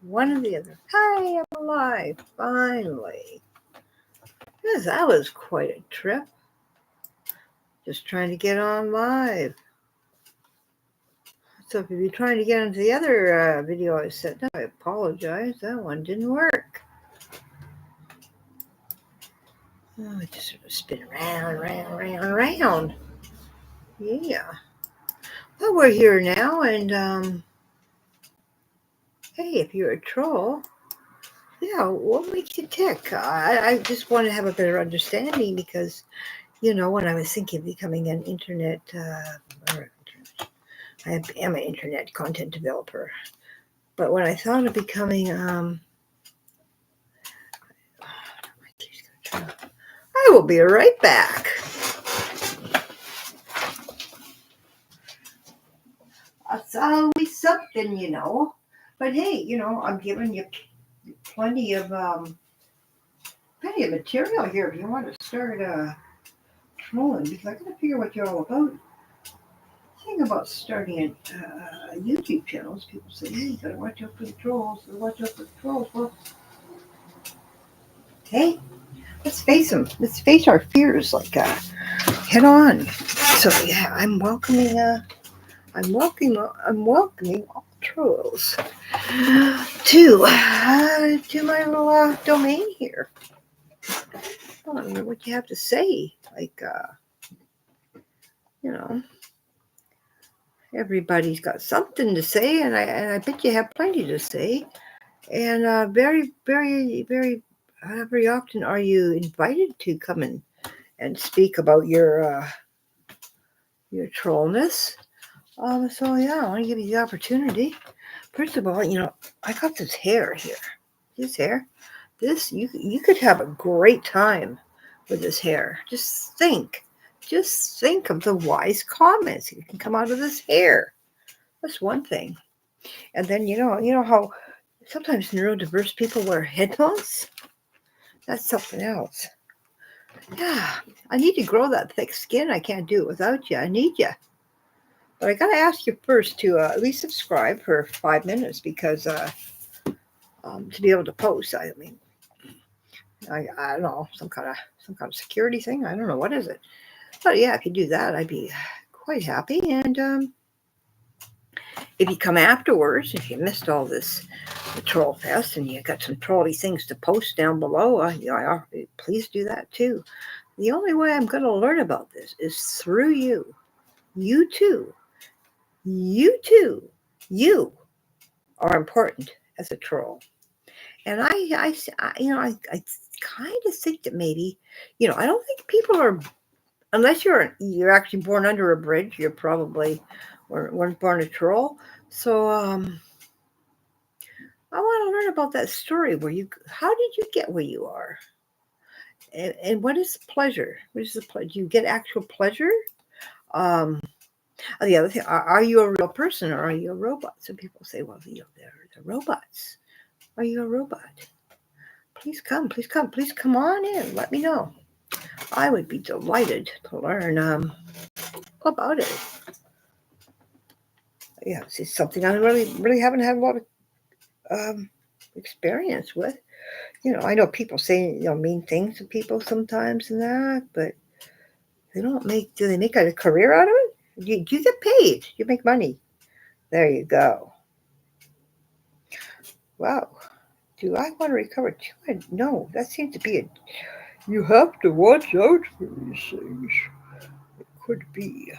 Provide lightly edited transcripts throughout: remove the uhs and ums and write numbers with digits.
One or the other. Hi, I'm alive. Finally. Yes, that was quite a trip. Just trying to get on live. So if you're trying to get into the other video I sent out, I apologize. That one didn't work. Oh, it just sort of spin around. Yeah. Well, we're here now, and hey, if you're a troll, yeah, what makes you tick? I just want to have a better understanding because, when I was thinking of becoming an internet, I am an internet content developer, but when I thought of becoming, I will be right back. That's always something, But hey, I'm giving you plenty of material here if you want to start trolling, because I gotta figure what you're all about. The thing about starting YouTube channels, people say, hey, you gotta watch out for the trolls. Well, hey, let's face them. Let's face our fears, head on. So yeah, I'm welcoming all trolls to my little domain here. I don't know what you have to say. Everybody's got something to say, and I bet you have plenty to say. And very, very, very, very often are you invited to come in and speak about your trollness. So yeah, I want to give you the opportunity. First of all, I got this hair here. This hair. You could have a great time with this hair. Just think of the wise comments that can come out of this hair. That's one thing. And then you know how sometimes neurodiverse people wear headphones? That's something else. Yeah, I need to grow that thick skin. I can't do it without you. I need you. But I got to ask you first to at least subscribe for 5 minutes because to be able to post, I don't know, some kind of security thing. I don't know, what is it? But yeah, if you do that, I'd be quite happy. And if you come afterwards, if you missed all this the troll fest and you got some trolly things to post down below, please do that too. The only way I'm going to learn about this is through you. You too. You are important as a troll. And I kind of think that maybe, I don't think people are, unless you're actually born under a bridge, you're probably weren't born a troll. So I want to learn about that story how did you get where you are? And what is pleasure? What is the pleasure? Do you get actual pleasure? The other thing, are you a real person or are you a robot? Some people say, well, they're robots. Are you a robot? Please come on in. Let me know. I would be delighted to learn about it. Yeah, it's something I really haven't had a lot of experience with. I know people say mean things to people sometimes and that, but do they make a career out of it? You get paid. You make money. There you go. Wow. Do I want to recover? No, that seems to be you have to watch out for these things. It could be.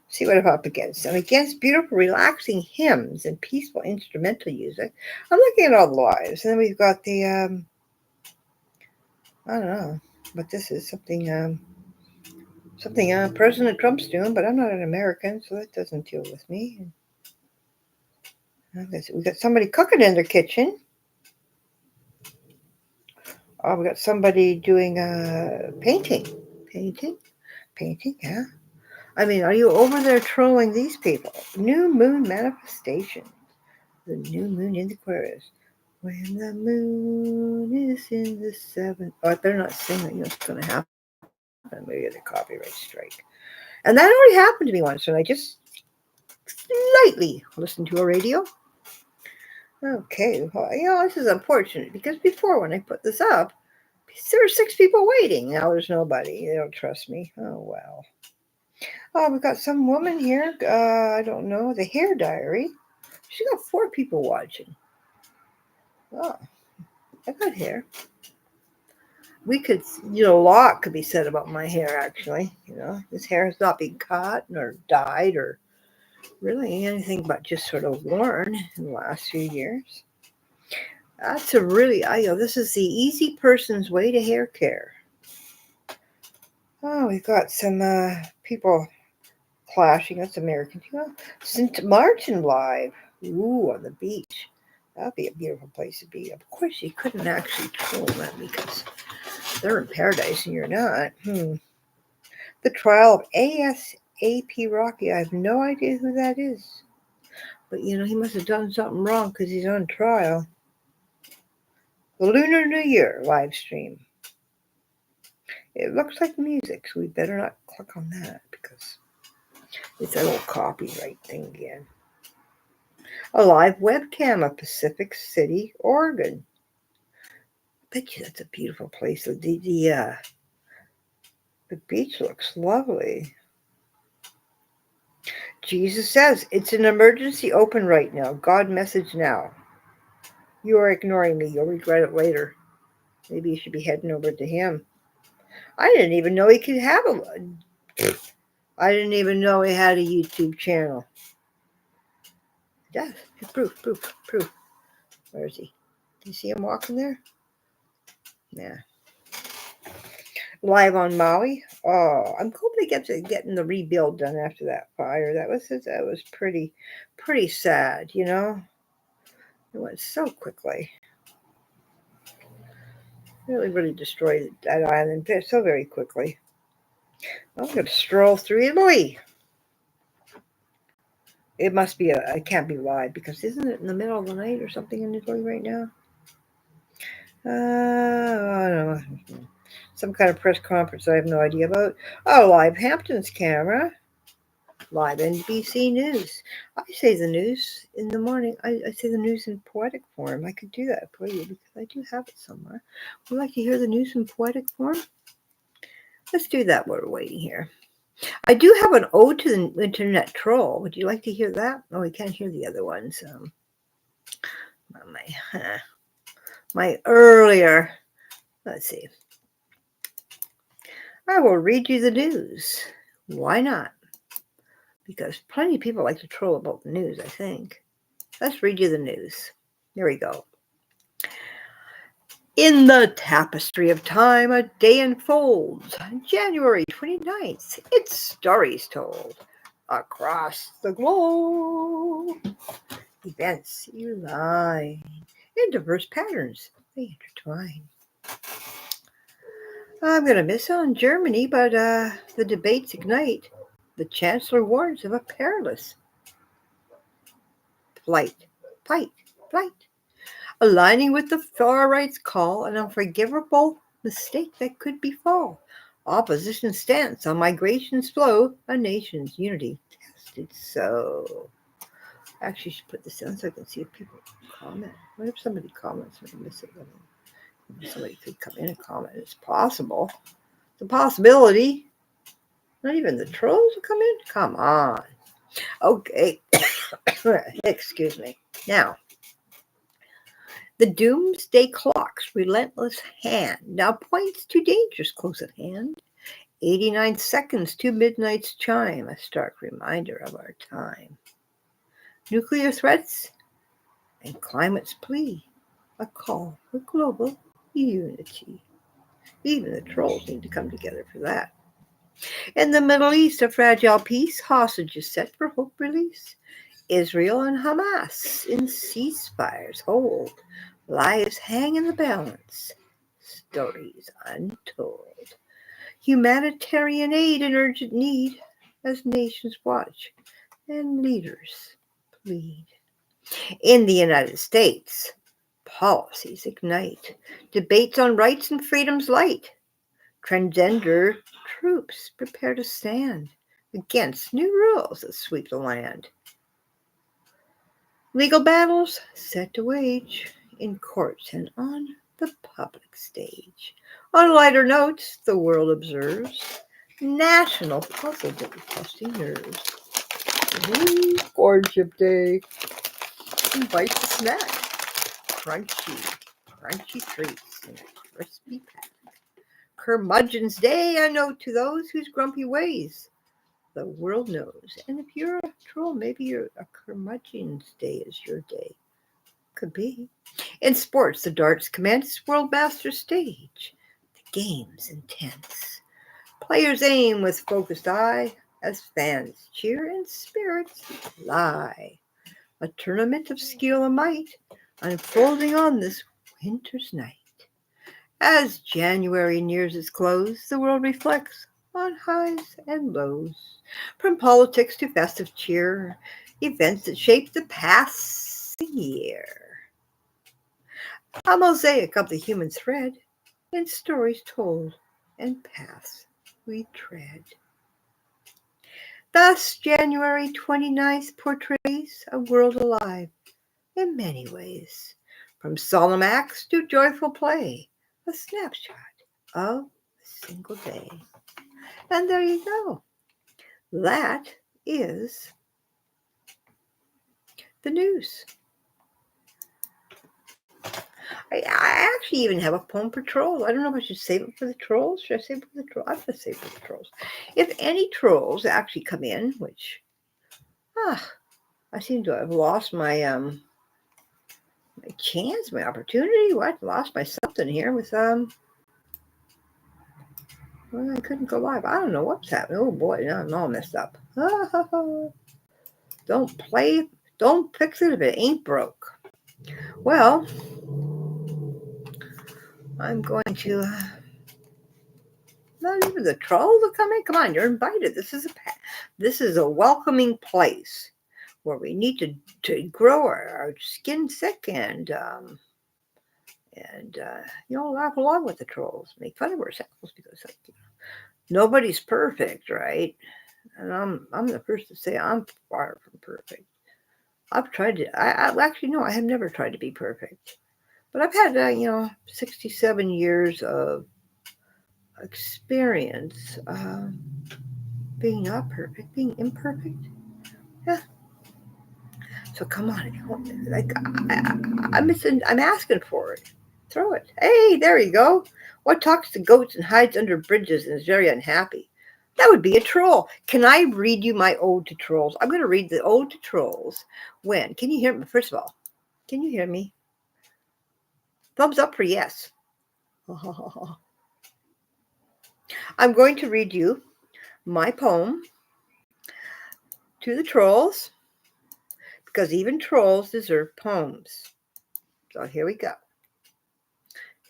See what I'm up against. I'm against beautiful, relaxing hymns and peaceful instrumental music. I'm looking at all the lives. And then we've got the, I don't know, but this is something President Trump's doing, but I'm not an American, so that doesn't deal with me. We got somebody cooking in their kitchen. Oh, we got somebody doing painting. Painting, yeah. I mean, are you over there trolling these people? New moon manifestation. The new moon in Aquarius. When the moon is in the seventh. Oh, I better not sing it. What's going to happen? Maybe get a copyright strike. And that already happened to me once, and I just nightly. Listen to a radio. Okay, well, this is unfortunate because before when I put this up, there were 6 people waiting. Now there's nobody. They don't trust me. Oh, well. Oh, we've got some woman here. I don't know. The Hair Diary. She got 4 people watching. Oh, I got hair. We could, a lot could be said about my hair, actually. This hair has not been cut or dyed or really anything but just sort of worn in the last few years. That's a really, this is the easy person's way to hair care. Oh, we've got some people clashing. That's American. St. Martin live. Ooh, on the beach. That'd be a beautiful place to be. Of course, you couldn't actually troll them because they're in paradise and you're not. The trial of ASAP Rocky. I have no idea who that is. But, he must have done something wrong because he's on trial. The Lunar New Year live stream. It looks like music, so we better not click on that because it's a little copyright thing again. A live webcam of Pacific City, Oregon. I bet you that's a beautiful place. The beach looks lovely. Jesus says, it's an emergency open right now. God message now. You are ignoring me. You'll regret it later. Maybe you should be heading over to him. I didn't even know he could have I didn't even know he had a YouTube channel. Yeah, proof. Where is he? Do you see him walking there? Yeah. Live on Maui. Oh, I'm hoping he gets getting the rebuild done after that fire. That was pretty sad, It went so quickly. Really destroyed that island so very quickly. I'm going to stroll through Italy. It must be it can't be live because isn't it in the middle of the night or something in Italy right now? I don't know. Some kind of press conference I have no idea about. Oh, live Hampton's camera. Live NBC News. I say the news in the morning. I say the news in poetic form. I could do that for you because I do have it somewhere. Would you like to hear the news in poetic form? Let's do that while we're waiting here. I do have an ode to the internet troll. Would you like to hear that? Oh, we can't hear the other ones. My earlier, let's see. I will read you the news. Why not? Because plenty of people like to troll about the news, I think. Let's read you the news. Here we go. In the tapestry of time, a day unfolds. January 29th, it's stories told across the globe. Events align in diverse patterns. They intertwine. I'm going to miss on Germany, but the debates ignite. The Chancellor warns of a perilous flight. Aligning with the far right's call, an unforgivable mistake that could befall. Opposition stance on migration's flow, a nation's unity tested so. Actually, I should put this in so I can see if people comment. What if somebody comments and I miss it? Maybe somebody could come in and comment. It's possible. It's a possibility. Not even the trolls will come in? Come on. Okay. Excuse me. Now, the doomsday clock's relentless hand now points to dangers close at hand. 89 seconds to midnight's chime, a stark reminder of our time. Nuclear threats and climate's plea, a call for global unity. Even the trolls need to come together for that. In the Middle East, a fragile peace, hostages set for hope release. Israel and Hamas in ceasefires hold. Lives hang in the balance. Stories untold. Humanitarian aid in urgent need as nations watch and leaders plead. In the United States, policies ignite. Debates on rights and freedoms light. Transgender troops prepare to stand against new rules that sweep the land. Legal battles set to wage in courts and on the public stage. On lighter notes, the world observes national puzzle day testing nerves. Ooh, courtship day. Invite the snack. Crunchy treats in a crispy pack. Curmudgeon's day, a note to those whose grumpy ways the world knows. And if you're a troll, maybe you're a curmudgeon's day is your day. Could be. In sports, the darts commence world master stage. The game's intense. Players aim with focused eye as fans cheer and spirits lie. A tournament of skill and might unfolding on this winter's night. As January nears its close, the world reflects on highs and lows. From politics to festive cheer, events that shape the passing year. A mosaic of the human thread in stories told and paths we tread. Thus, January 29th portrays a world alive in many ways, from solemn acts to joyful play, a snapshot of a single day. And there you go. That is the news. I actually even have a poem for trolls. I don't know if I should save it for the trolls. Should I save it for the trolls? I'm going to save it for the trolls. If any trolls actually come in, which, I seem to have lost my my chance, my opportunity. What? Lost my something here with well, I couldn't go live. I don't know what's happening. Oh boy, now I'm all messed up. Don't fix it if it ain't broke. Well, I'm going to not even the troll to come in. Come on, you're invited. This is a welcoming place where we need to grow our skin thick and laugh along with the trolls, make fun of ourselves because nobody's perfect, right? And I'm the first to say I'm far from perfect. I've tried to. I actually no, I have never tried to be perfect, but I've had 67 years of experience being not perfect, being imperfect. Yeah. So come on, if you want, I'm asking for it. Throw it. Hey, there you go. What talks to goats and hides under bridges and is very unhappy? That would be a troll. Can I read you my ode to trolls? I'm going to read the ode to trolls. When? Can you hear me? First of all, can you hear me? Thumbs up for yes. I'm going to read you my poem to the trolls because even trolls deserve poems. So here we go.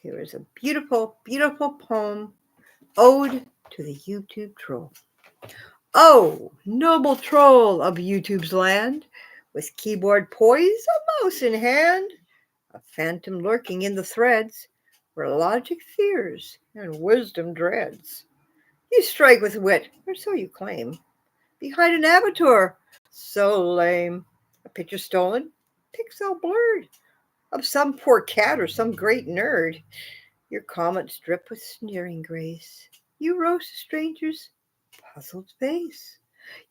Here is a beautiful, beautiful poem, Ode to the YouTube Troll. Oh, noble troll of YouTube's land, with keyboard poised, a mouse in hand, a phantom lurking in the threads, where logic fears and wisdom dreads. You strike with wit, or so you claim, behind an avatar so lame, a picture stolen, pixel blurred, of some poor cat or some great nerd. Your comments drip with sneering grace. You roast a stranger's puzzled face.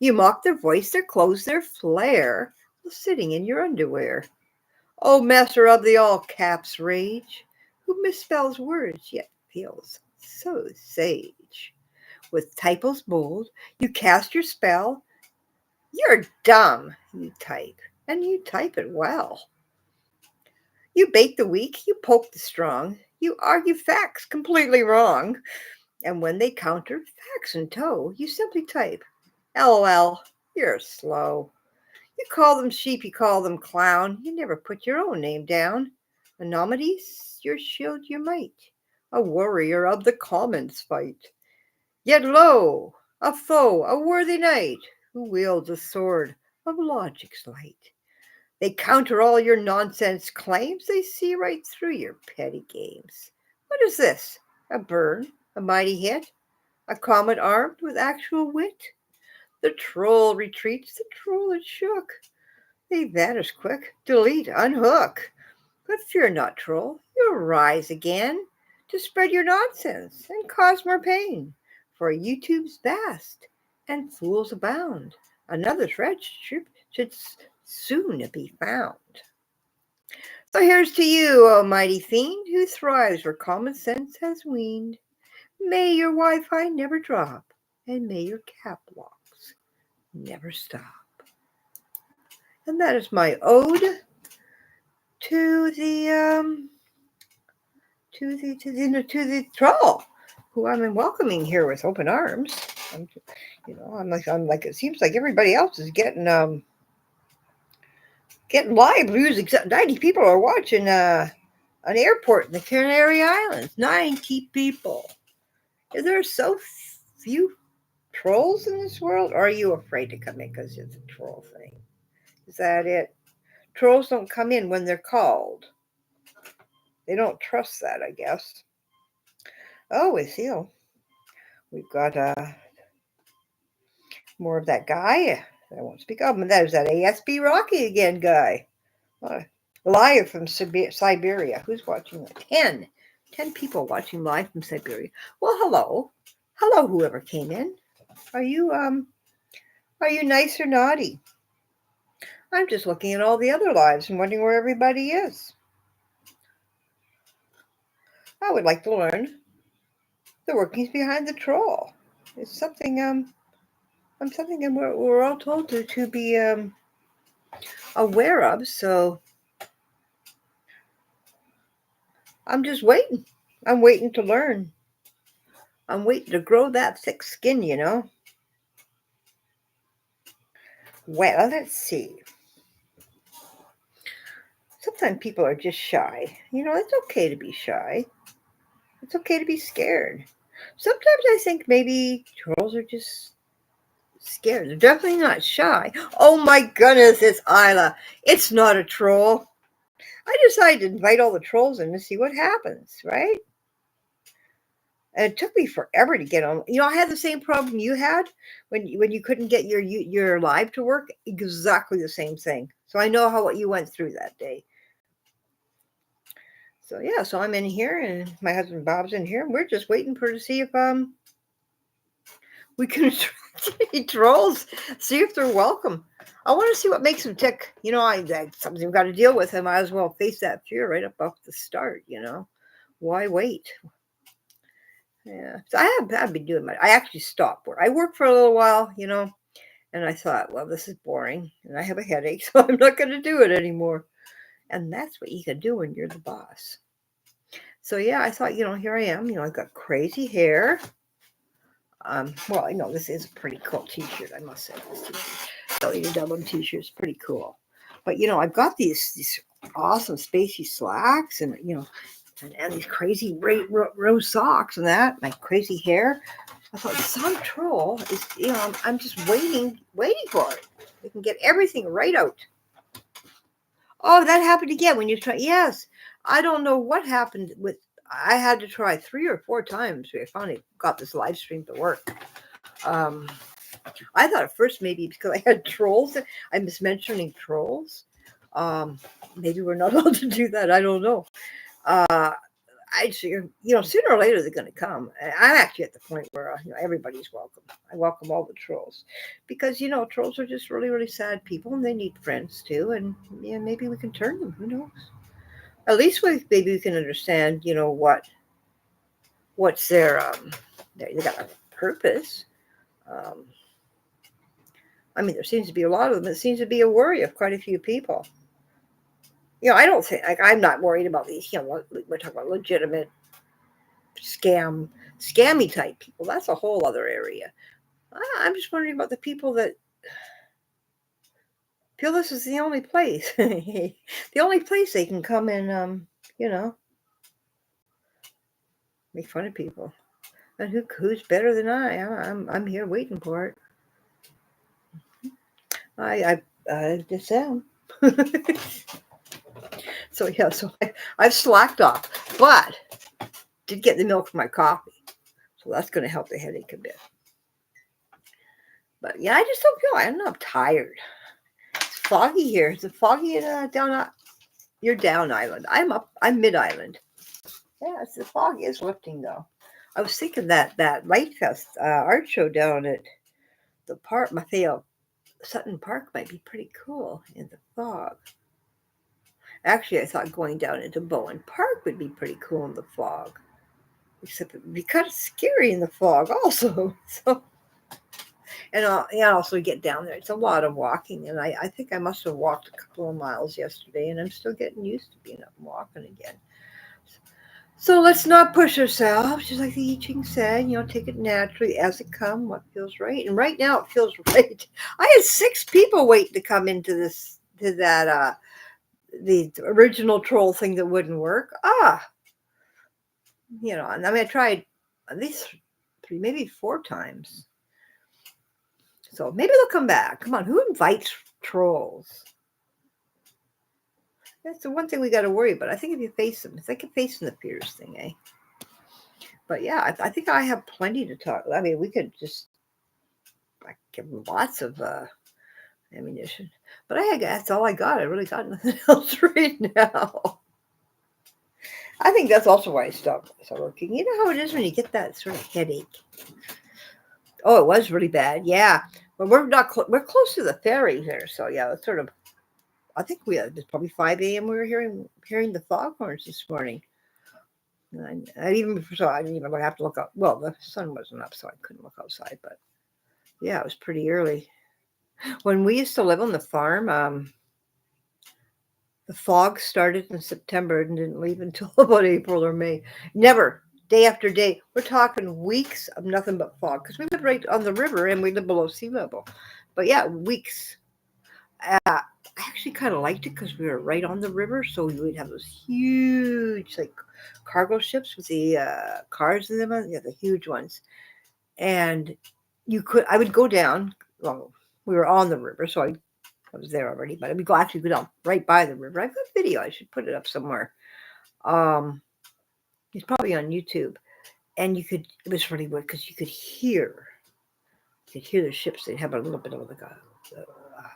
You mock their voice, their clothes, their flair, while sitting in your underwear. O master of the all caps rage, who misspells words yet feels so sage. With typos bold, you cast your spell. You're dumb, you type, and you type it well. You bait the weak, you poke the strong, you argue facts completely wrong. And when they counter facts in tow, you simply type, LOL, you're slow. You call them sheep, you call them clown. You never put your own name down. Anomalies, your shield, your might. A warrior of the comments fight. Yet lo, a foe, a worthy knight, who wields a sword of logic's light. They counter all your nonsense claims. They see right through your petty games. What is this? A burn? A mighty hit? A comet armed with actual wit? The troll retreats, the troll is shook. They vanish quick. Delete, unhook. But fear not, troll. You'll rise again to spread your nonsense and cause more pain. For YouTube's vast and fools abound. Another thread should soon be found. So here's to you, O mighty fiend, who thrives where common sense has weaned. May your Wi-Fi never drop, and may your cap locks never stop. And that is my ode to the troll, who I'm welcoming here with open arms. I'm like it seems like everybody else is getting live views. Except 90 people are watching an airport in the Canary Islands. 90 people. Is there so few trolls in this world? Or are you afraid to come in because it's a troll thing? Is that it? Trolls don't come in when they're called. They don't trust that, I guess. Oh, we see. We've got more of that guy. I won't speak of him. That is that ASB Rocky again guy. Live from Siberia. Who's watching that? 10 people watching live from Siberia. Well, hello. Hello, whoever came in. Are you nice or naughty? I'm just looking at all the other lives and wondering where everybody is. I would like to learn the workings behind the troll. It's something we're all told to be aware of. So I'm just waiting. I'm waiting to learn. I'm waiting to grow that thick skin, you know. Well, let's see. Sometimes people are just shy. You know, it's okay to be shy. It's okay to be scared. Sometimes I think maybe trolls are just scared. They're definitely not shy. Oh my goodness, it's Isla. It's not a troll. I decided to invite all the trolls in to see what happens, right? And it took me forever to get on. You know, I had the same problem you had when you couldn't get your live to work. Exactly the same thing. So I know what you went through that day. So yeah, so I'm in here, and my husband Bob's in here, and we're just waiting to see if we can attract any trolls. See if they're welcome. I want to see what makes them tick. You know, that's something we've got to deal with. I might as well face that fear right up off the start. You know, why wait? Yeah, so I've been doing I actually stopped work. I worked for a little while, you know, and I thought, well, this is boring, and I have a headache, so I'm not going to do it anymore. And that's what you can do when you're the boss. So yeah, I thought, you know, here I am. You know, I've got crazy hair. Well, I know this is a pretty cool T-shirt. I must say, this Elliot Dublin T-shirt is pretty cool. But you know, I've got these awesome spacey slacks, and you know. And these crazy rose socks and that, my crazy hair. I thought some troll is, you know, I'm just waiting for it. We can get everything right out. Oh, that happened again when you try. Yes, I don't know what happened with. I had to try 3 or 4 times before I finally got this live stream to work. I thought at first maybe because I had trolls. I was mentioning trolls. Maybe we're not allowed to do that. I don't know. You know, sooner or later they're going to come. I'm actually at the point where you know, everybody's welcome. I welcome all the trolls because you know trolls are just really, really sad people, and they need friends too. And yeah, maybe we can turn them. Who knows? At least maybe we can understand. You know what's their they got a purpose. I mean, there seems to be a lot of them. It seems to be a worry of quite a few people. You know, I don't think I'm not worried about these. You know, we're talking about legitimate scammy type people. That's a whole other area. I'm just wondering about the people that feel this is the only place, the only place they can come and you know, make fun of people. And who's better than I? I'm here waiting for it. I just am. So yeah, I've slacked off, but did get the milk for my coffee, so that's going to help the headache a bit. But yeah, I just don't feel. I don't know. I'm tired. It's foggy here. Is it foggy down? You're down island. I'm up. I'm mid island. Yeah, it's the fog is lifting though. I was thinking that Light Fest art show down at the park, Mateo Sutton Park, might be pretty cool in the fog. Actually, I thought going down into Bowen Park would be pretty cool in the fog. Except it would be kind of scary in the fog also. So, and also get down there. It's a lot of walking, and I think I must have walked a couple of miles yesterday, and I'm still getting used to being up and walking again. So let's not push ourselves, just like the I Ching said. Take it naturally as it comes. What feels right, and right now it feels right. I had 6 people waiting to come into that the original troll thing that wouldn't work. And I tried at least 3, maybe 4 times. So maybe they'll come back. Come on, who invites trolls? That's the one thing we got to worry about. I think if you face them, it's like a facing the fears thing, eh? But yeah, I think I have plenty to talk. I mean, we could just give them lots of ammunition. But that's all I got. I really got nothing else right now. I think that's also why I stopped working. You know how it is when you get that sort of headache. Oh, it was really bad. Yeah, but we're not. We're close to the ferry here, so yeah, it's sort of. I think it's probably 5 a.m. We were hearing the foghorns this morning. And I didn't even have to look up. Well, the sun wasn't up, so I couldn't look outside. But yeah, it was pretty early. When we used to live on the farm, the fog started in September and didn't leave until about April or May. Never, day after day. We're talking weeks of nothing but fog because we live right on the river and we live below sea level. But yeah, weeks. I actually kind of liked it because we were right on the river, so we would have those huge cargo ships with the cars in them, the huge ones. And I would go down. Well, we were on the river, so I was there already, but I would go down right by the river. I've got video. I should put it up somewhere. It's probably on YouTube. And it was really weird because you could hear the ships. They'd have a little bit of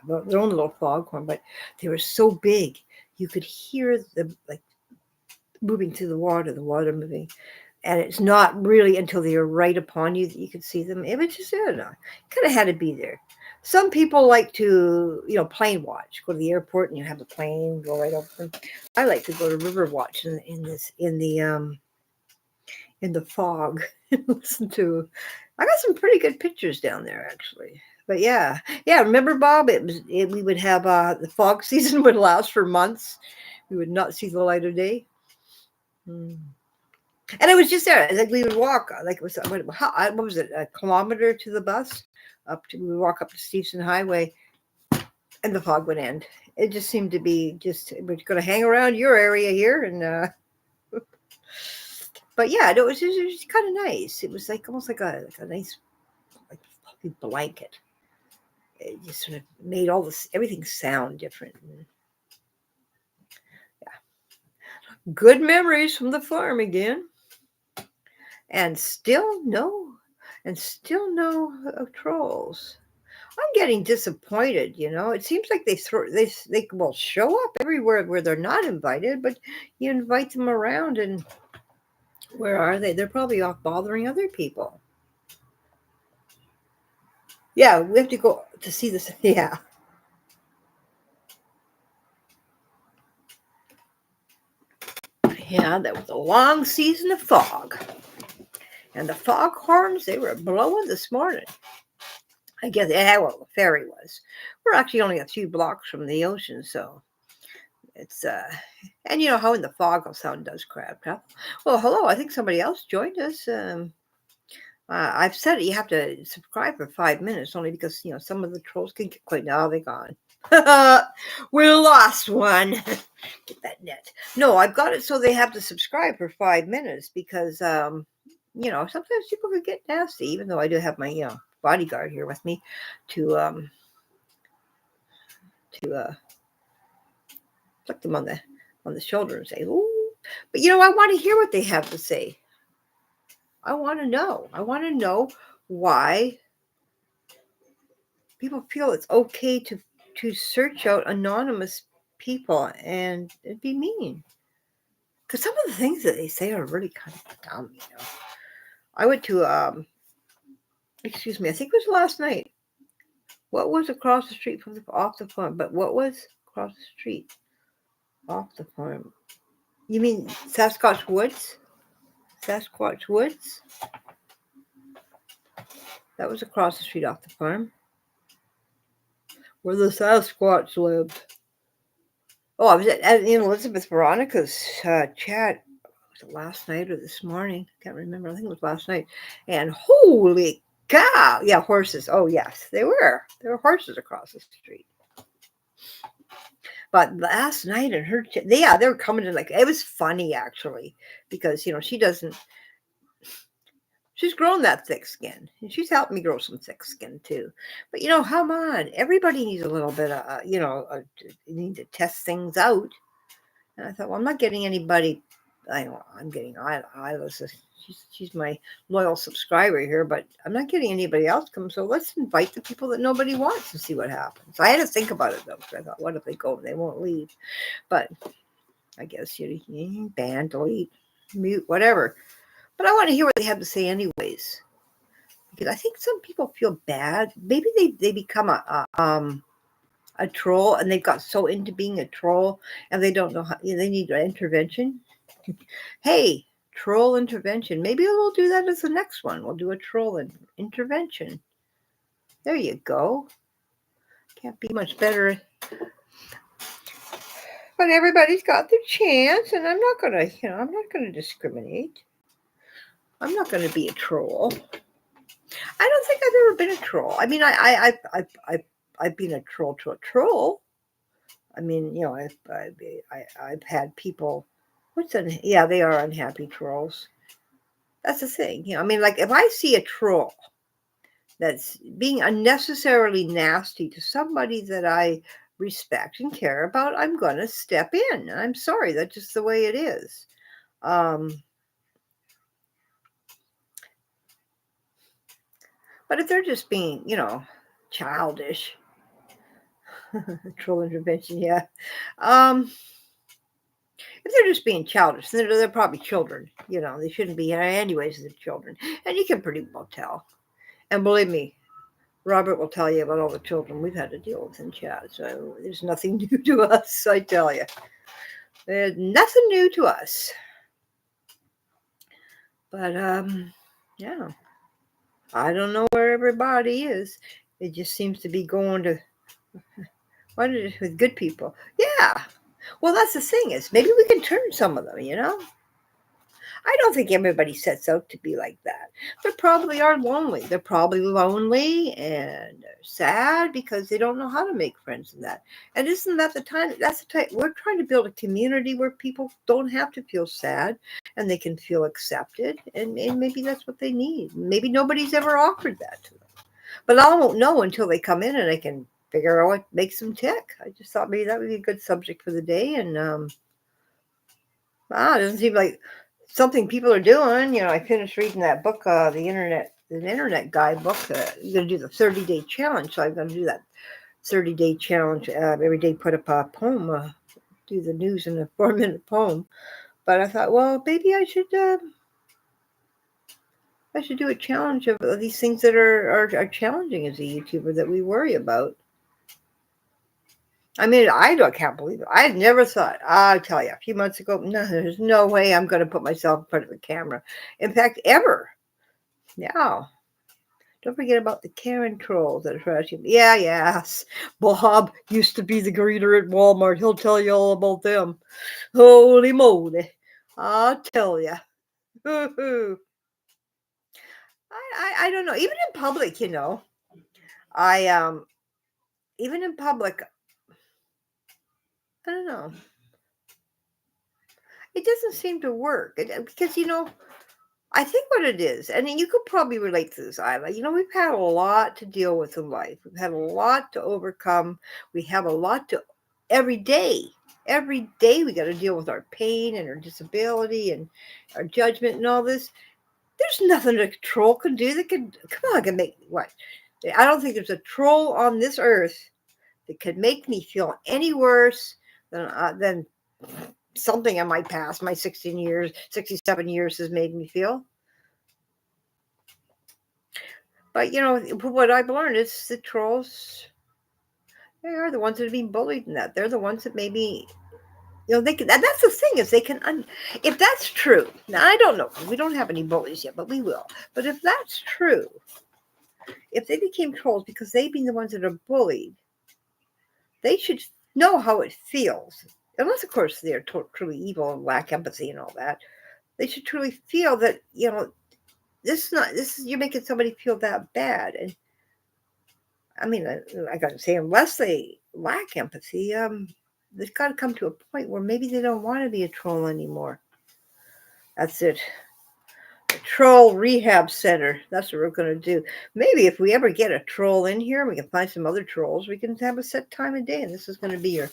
their own little foghorn, but they were so big you could hear them moving through the water moving, and it's not really until they were right upon you that you could see them. It was just, I don't know, kind of had to be there. Some people like to plane watch, go to the airport and you have the plane go right over. I like to go to river watch in the fog and listen to. I got some pretty good pictures down there actually. But yeah. Remember, Bob? We would have the fog season would last for months. We would not see the light of day. And it was just there. We would walk. It was what was it? A kilometer to the bus. We would walk up to Stevenson Highway, and the fog would end. It just seemed to be we're going to hang around your area here, and. But yeah, it was kind of nice. It was almost like a nice puffy blanket. It just sort of made everything sound different. Yeah. Good memories from the farm again. And still no trolls. I'm getting disappointed, It seems like they will show up everywhere where they're not invited, but you invite them around and where are they? They're probably off bothering other people. Yeah, we have to go to see this. Yeah. Yeah, that was a long season of fog. And the foghorns, they were blowing this morning. I guess, the ferry was. We're actually only a few blocks from the ocean, so it's, and you know how in the fog sound does crab travel. Well, hello, I think somebody else joined us. I've said you have to subscribe for 5 minutes only because, some of the trolls can get quite, now they're gone. We lost one. Get that net. No, I've got it so they have to subscribe for 5 minutes because, sometimes people can get nasty, even though I do have my, bodyguard here with me to flick them on the shoulder and say, "Ooh." But I want to hear what they have to say. I want to know. I want to know why people feel it's okay to to search out anonymous people and be mean. Because some of the things that they say are really kind of dumb, you know. I went to, excuse me, I think it was last night. What was across the street from off the farm? But what was across the street off the farm? You mean Sasquatch Woods? Sasquatch Woods? That was across the street off the farm. Where the Sasquatch lived. Oh, I was at Elizabeth Veronica's chat. Was it last night or this morning? I can't remember. I think it was last night. And holy cow! Yeah, horses. Oh, yes, they were. There were horses across the street. But last night in her, they were coming in like, it was funny actually, because, you know, she's grown that thick skin, and she's helped me grow some thick skin too. But, you know, come on, everybody needs a little bit of, you need to test things out. And I thought, well, I'm not getting anybody. I'm getting Isla's. She's my loyal subscriber here, but I'm not getting anybody else come. So let's invite the people that nobody wants and see what happens. I had to think about it though, because I thought, what if they go and they won't leave? But I guess you ban, delete, mute, whatever. But I want to hear what they have to say anyways, because I think some people feel bad. Maybe they become a troll, and they've got so into being a troll, and they don't know how. They need an intervention. Hey, troll intervention. Maybe we'll do that as the next one. We'll do a troll intervention. There you go. Can't be much better. But everybody's got their chance, and I'm not gonna discriminate. I'm not gonna be a troll. I don't think I've ever been a troll. I mean, I've been a troll to a troll. I mean, you know, I've had people. They are unhappy trolls. That's the thing. You know, I mean, like if I see a troll that's being unnecessarily nasty to somebody that I respect and care about, I'm going to step in. I'm sorry. That's just the way it is. But if they're just being, you know, childish, troll intervention, yeah. If they're just being childish, they're probably children. You know, they shouldn't be anyways, they're children. And you can pretty well tell. And believe me, Robert will tell you about all the children we've had to deal with in chat. So there's nothing new to us, I tell you. There's nothing new to us. But, yeah. I don't know where everybody is. It just seems to be going to, with good people. Yeah. Well, that's the thing is, maybe we can turn some of them, you know? I don't think everybody sets out to be like that. They probably are lonely. They're probably lonely and sad because they don't know how to make friends in that. And isn't that the time? That's the time. We're trying to build a community where people don't have to feel sad and they can feel accepted. And maybe that's what they need. Maybe nobody's ever offered that to them. But I won't know until they come in and I can figure out what makes them tick. I just thought maybe that would be a good subject for the day. And it doesn't seem like something people are doing. You know, I finished reading that book, the internet guidebook. You're going to do the 30-day challenge. So I'm going to do that 30-day challenge. Every day put up a poem, do the news in a 4-minute poem. But I thought, well, maybe I should do a challenge of these things that are challenging as a YouTuber that we worry about. I mean, I can't believe it. I never thought, I'll tell you, a few months ago, no, there's no way I'm going to put myself in front of a camera. In fact, ever. Yeah. Don't forget about the Karen trolls that are trashing. Yeah, yes. Bob used to be the greeter at Walmart. He'll tell you all about them. Holy moly. I'll tell you. I don't know. Even in public, you know. Even in public, I don't know. It doesn't seem to work because, you know, I think what it is, and you could probably relate to this, Isla. You know, we've had a lot to deal with in life. We've had a lot to overcome. We have a lot to every day. Every day we got to deal with our pain and our disability and our judgment and all this. There's nothing a troll can do that can, come on, can make what? I don't think there's a troll on this earth that could make me feel any worse than something in my past, my 67 years has made me feel. But, what I've learned is the trolls, they are the ones that are being bullied in that. They're the ones that maybe, they can, that's the thing is they can, if that's true, now I don't know, we don't have any bullies yet, but we will. But if that's true, if they became trolls because they've been the ones that are bullied, they should know how it feels. Unless, of course, they're truly evil and lack empathy and all that. They should truly feel that, you're making somebody feel that bad. And I mean, I got to say, unless they lack empathy, they've got to come to a point where maybe they don't want to be a troll anymore. That's it. A troll rehab center. That's what we're going to do. Maybe if we ever get a troll in here, we can find some other trolls. We can have a set time of day, and this is going to be your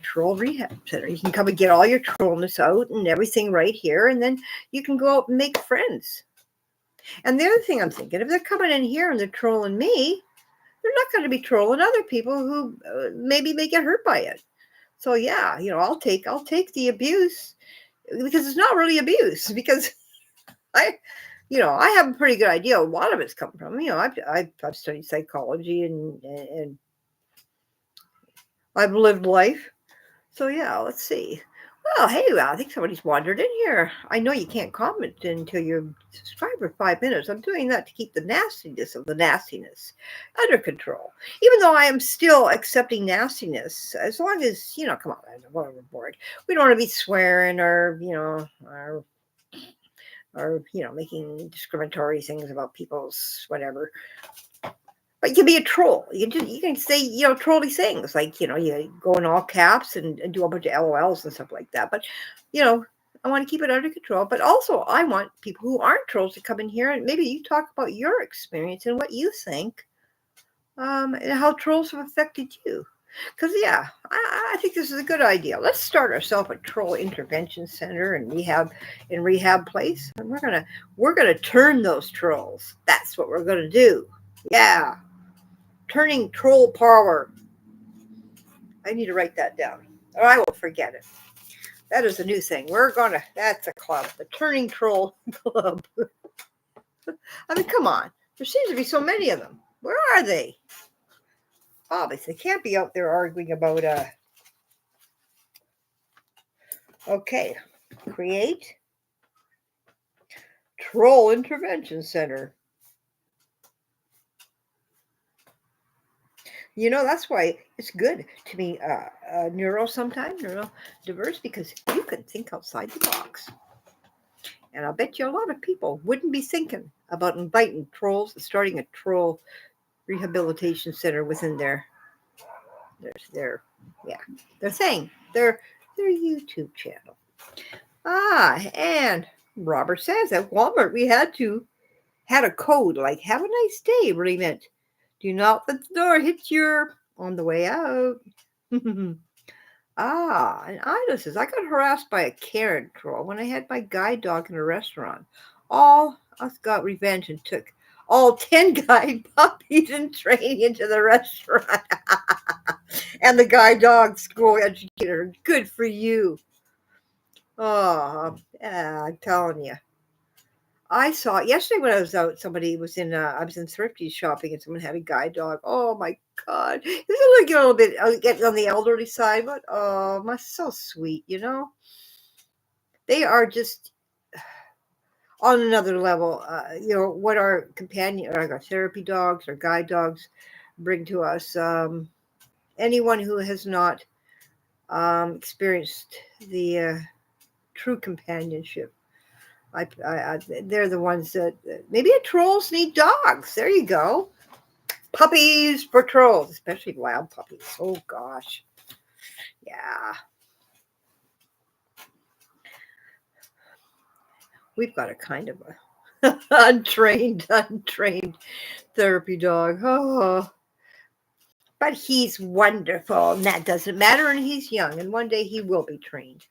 troll rehab center. You can come and get all your trollness out and everything right here, and then you can go out and make friends. And the other thing I'm thinking, if they're coming in here and they're trolling me, they're not going to be trolling other people who maybe may get hurt by it. So yeah, I'll take the abuse, because it's not really abuse, because I have a pretty good idea a lot of it's coming from. I've studied psychology and I've lived life. So yeah, let's see. Well, hey, I think somebody's wandered in here. I know you can't comment until you're subscribed for 5 minutes. I'm doing that to keep the nastiness under control. Even though I am still accepting nastiness, as long as, come on, I'm overboard. We don't want to be swearing or making discriminatory things about people's whatever. But you can be a troll. You can say, trolly things like, you go in all caps and do a bunch of LOLs and stuff like that. But, I want to keep it under control. But also, I want people who aren't trolls to come in here and maybe you talk about your experience and what you think, and how trolls have affected you. Because, yeah, I think this is a good idea. Let's start ourselves a troll intervention center and rehab place. And we're gonna turn those trolls. That's what we're gonna do. Yeah. Turning troll power. I need to write that down, or I will forget it. That is a new thing. That's a club, the Turning Troll Club. I mean, come on. There seems to be so many of them. Where are they? Obviously, they can't be out there arguing about, okay. Create Troll Intervention Center. That's why it's good to be neurodiverse, because you can think outside the box. And I'll bet you a lot of people wouldn't be thinking about inviting trolls and starting a troll rehabilitation center within their thing, their YouTube channel. And Robert says at Walmart we had a code like "Have a nice day," really meant do not let the door hit you on the way out. And Ida says, I got harassed by a Karen troll when I had my guide dog in a restaurant. All us got revenge and took all 10 guide puppies and trained into the restaurant. And the guide dog school educator. Good for you. Oh, yeah, I'm telling you. I saw yesterday when I was out, I was in Thrifty shopping and someone had a guide dog. Oh my God. This is like a little bit getting on the elderly side, but so sweet, They are just on another level. What our our therapy dogs, our guide dogs bring to us. Anyone who has not experienced the true companionship. They're the ones that maybe trolls need dogs. There you go. Puppies for trolls, especially wild puppies. Oh gosh. Yeah. We've got a kind of a untrained therapy dog. Oh. But he's wonderful, and that doesn't matter, and he's young, and one day he will be trained.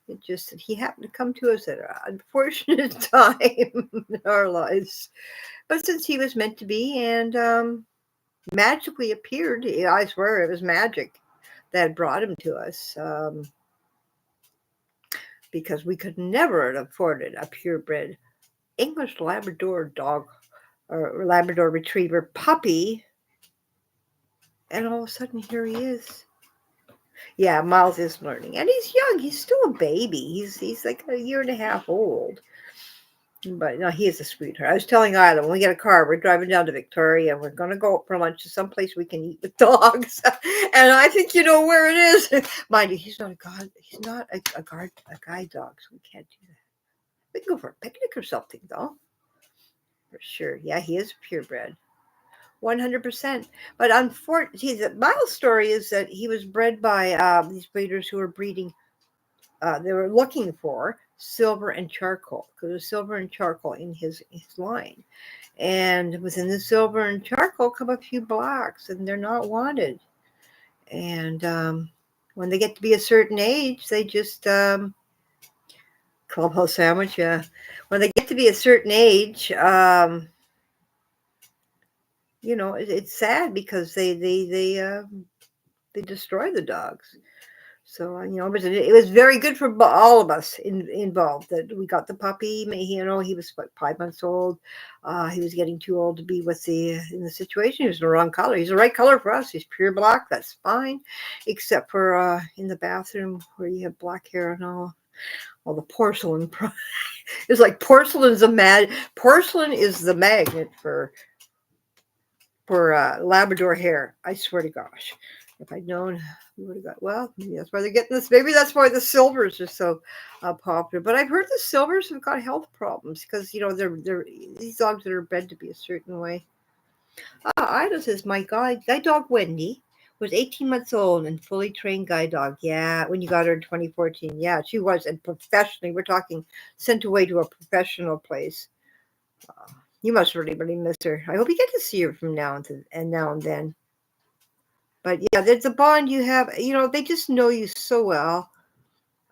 It's just that he happened to come to us at an unfortunate time in our lives. But since he was meant to be, and magically appeared. I swear it was magic that brought him to us, because we could never have afforded a purebred English Labrador dog or Labrador Retriever puppy. And all of a sudden, here he is. Yeah, Miles is learning, and he's young. He's still a baby. He's like a year and a half old. But no, he is a sweetheart. I was telling Isla, when we get a car, we're driving down to Victoria, and we're going to go for lunch to someplace we can eat with dogs. And I think you know where it is. Mind you, he's not a god. He's not a guide dog, so we can't do that. We can go for a picnic or something, though. For sure. Yeah, he is purebred. 100%. But unfortunately, my story is that he was bred by these breeders who were breeding. They were looking for silver and charcoal, because there's silver and charcoal in his line. And within the silver and charcoal come a few blacks, and they're not wanted. And when they get to be a certain age, they just clubhouse sandwich. Yeah, when they get to be a certain age, it's sad because they destroy the dogs. So it was very good for all of us involved that we got the puppy. He was like 5 months old. He was getting too old to be in the situation. He was the wrong color. He's the right color for us. He's pure black. That's fine, except for in the bathroom where you have black hair and all the porcelain. It's like porcelain is the magnet for Labrador hair. I swear to gosh. If I'd known, we would have got. Well, maybe that's why they're getting this. Maybe that's why the silvers are so popular. But I've heard the silvers have got health problems because they're these dogs that are bred to be a certain way. Ida says my guide dog Wendy was 18 months old and fully trained guide dog. Yeah, when you got her in 2014. Yeah, she was, and professionally. We're talking sent away to a professional place. You must really, really miss her. I hope you get to see her from now and then. But yeah, there's a bond you have. They just know you so well.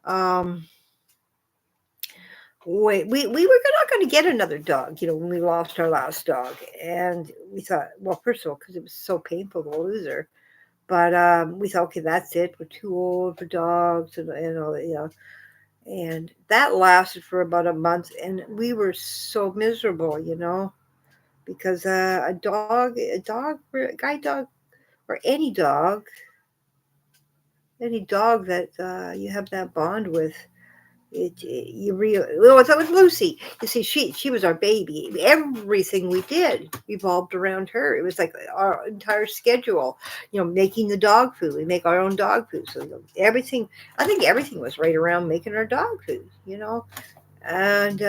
We were not going to get another dog, when we lost our last dog. And we thought, well, first of all, because it was so painful to lose her. But we thought, okay, that's it. We're too old for dogs and all that, And that lasted for about a month. And we were so miserable, because a guide dog, or any dog that you have that bond with, that was Lucy. You see, she was our baby. Everything we did revolved around her. It was like our entire schedule. Making the dog food. We make our own dog food, so everything. I think everything was right around making our dog food. And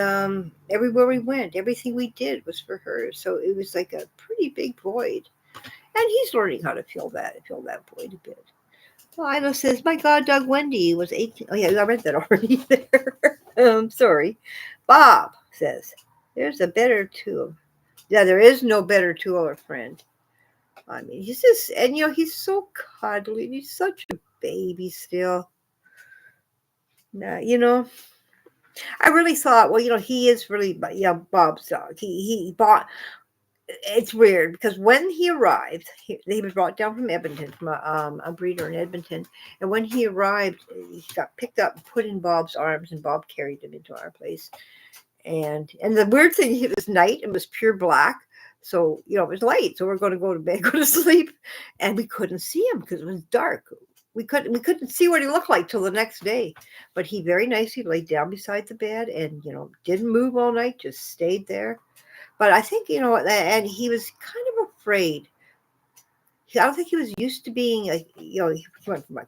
everywhere we went, everything we did was for her. So it was like a pretty big void. And he's learning how to fill that void a bit. Well, Ida says, my God, dog Wendy was 18. Oh, yeah, I read that already there. Sorry. Bob says, there's a better tool. Yeah, there is no better tool or friend. I mean, he's just, and he's so cuddly. He's such a baby still. I really thought, well, he is really, Bob's dog. He bought. It's weird because when he arrived, he was brought down from Edmonton, from a breeder in Edmonton. And when he arrived, he got picked up and put in Bob's arms, and Bob carried him into our place. And the weird thing, it was night, it was pure black. So, it was late. So we're going to go to bed, go to sleep. And we couldn't see him because it was dark. We couldn't see what he looked like till the next day. But he very nicely laid down beside the bed and, didn't move all night, just stayed there. But I think, and he was kind of afraid. I don't think he was used to being, he went from a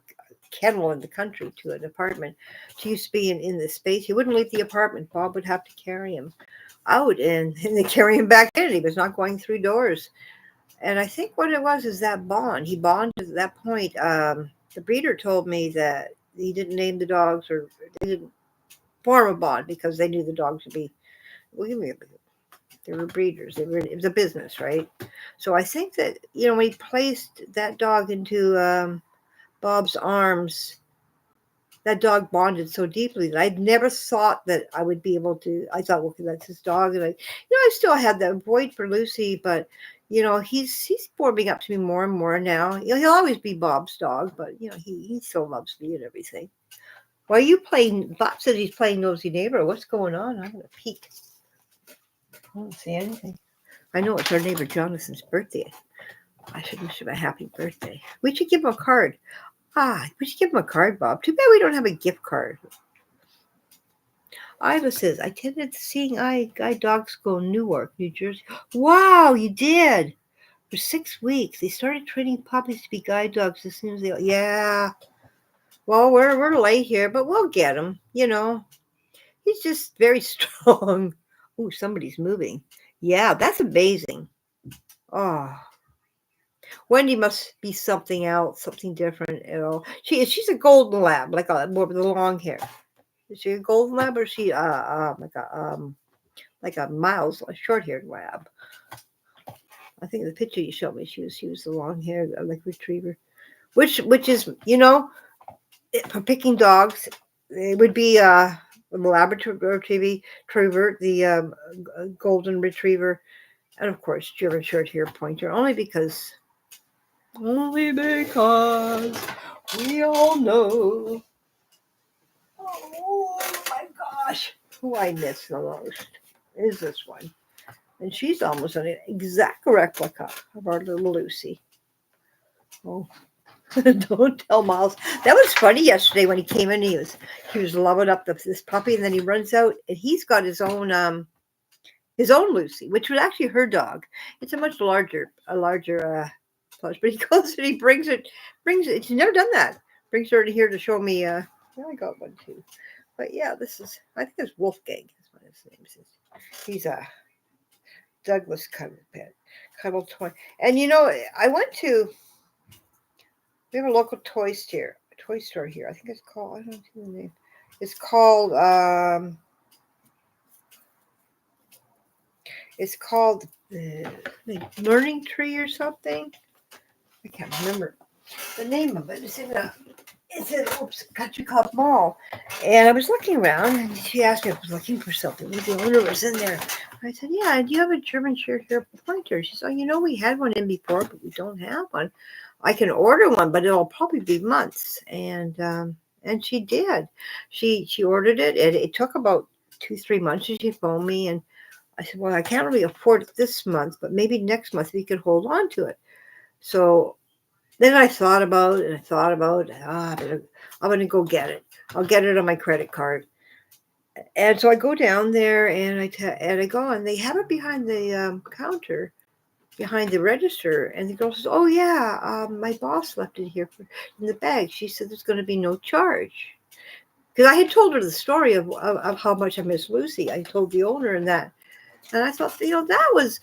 kennel in the country to an apartment. To used to be in this space. He wouldn't leave the apartment. Bob would have to carry him out and they carry him back in. He was not going through doors. And I think what it was is that bond. He bonded at that point. The breeder told me that he didn't name the dogs, or they didn't form a bond because they knew the dogs would be, they were breeders. It was a business, right? So I think that, when he placed that dog into Bob's arms, that dog bonded so deeply that I'd never thought that I would be able to. I thought, okay, that's his dog. And I still had that void for Lucy, but, he's warming up to me more and more now. He'll always be Bob's dog, but he still loves me and everything. Why are you playing? Bob says he's playing nosy neighbor. What's going on? I'm gonna peek. I don't see anything. I know it's our neighbor Jonathan's birthday. I should wish him a happy birthday. We should give him a card. We should give him a card, Bob. Too bad we don't have a gift card. Iva says, I tended to seeing guide dogs go in Newark, New Jersey. Wow, you did. For 6 weeks. They started training puppies to be guide dogs as soon as they... Yeah. Well, we're late here, but we'll get him. He's just very strong. Oh, somebody's moving. Yeah, that's amazing. Oh. Wendy must be something else, something different. She's a golden lab, like more with the long hair. Is she a golden lab or is she like a Miles, a short-haired lab? I think the picture you showed me, she was the long-haired like retriever, which is for picking dogs, it would be the Labrador retriever, the golden retriever, and of course German short-haired pointer. Only because we all know. Oh my gosh, who I miss the most is this one. And she's almost an exact replica of our little Lucy. Oh, don't tell Miles. That was funny yesterday when he came in. He was loving up this puppy, and then he runs out, and he's got his own Lucy, which was actually her dog. It's a much larger plush, but he goes and he brings it. She's never done that. Brings her here to show me. I got one too. But yeah, I think it's Wolfgang. That's what his name is. He's a Douglas cuddle toy. And we have a local toy store here. I think it's called, I don't know the name. It's called the Learning Tree or something. I can't remember the name of it. It's in Country Club Mall. And I was looking around, and she asked me if I was looking for something. The owner was in there. I said, yeah, do you have a German short-haired pointer? She said, we had one in before, but we don't have one. I can order one, but it'll probably be months. And she did. She ordered it, and it took about 2-3 months. And she phoned me, and I said, well, I can't really afford it this month, but maybe next month we could hold on to it. So then I thought about it. I'm going to go get it. I'll get it on my credit card. And so I go down there, and I go, and they have it behind the counter, behind the register. And the girl says, oh, yeah, my boss left it here in the bag. She said there's going to be no charge. Because I had told her the story of how much I miss Lucy. I told the owner and that. And I thought, that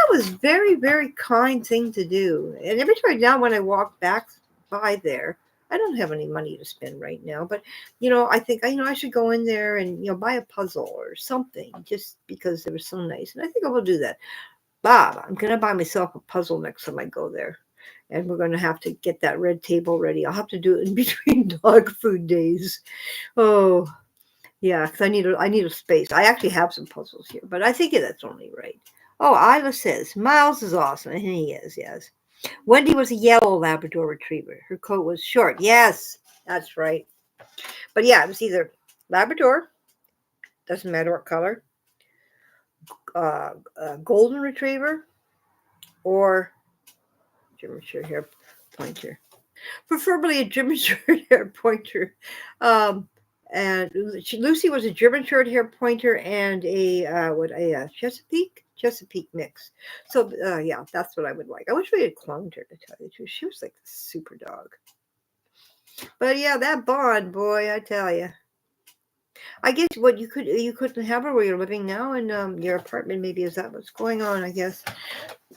was very, very kind thing to do. And every time now when I walk back by there, I don't have any money to spend right now. But, I think, I should go in there and, buy a puzzle or something just because they were so nice. And I think I will do that. Bob, I'm going to buy myself a puzzle next time I go there. And we're going to have to get that red table ready. I'll have to do it in between dog food days. Oh, yeah, because I need a space. I actually have some puzzles here, but I think that's only right. Oh, Iva says, Miles is awesome. And he is, yes. Wendy was a yellow Labrador retriever. Her coat was short. Yes, that's right. But yeah, it was either Labrador, doesn't matter what color, golden retriever, or German short-haired pointer. Preferably a German short-haired pointer. And Lucy was a German short-haired pointer and a Chesapeake mix. So yeah, that's what I would like. I wish we had cloned her, to tell you the truth. She was like a super dog. But yeah, that bond, boy, I tell you. I guess what you couldn't have her where you're living now in your apartment. Maybe is that what's going on? I guess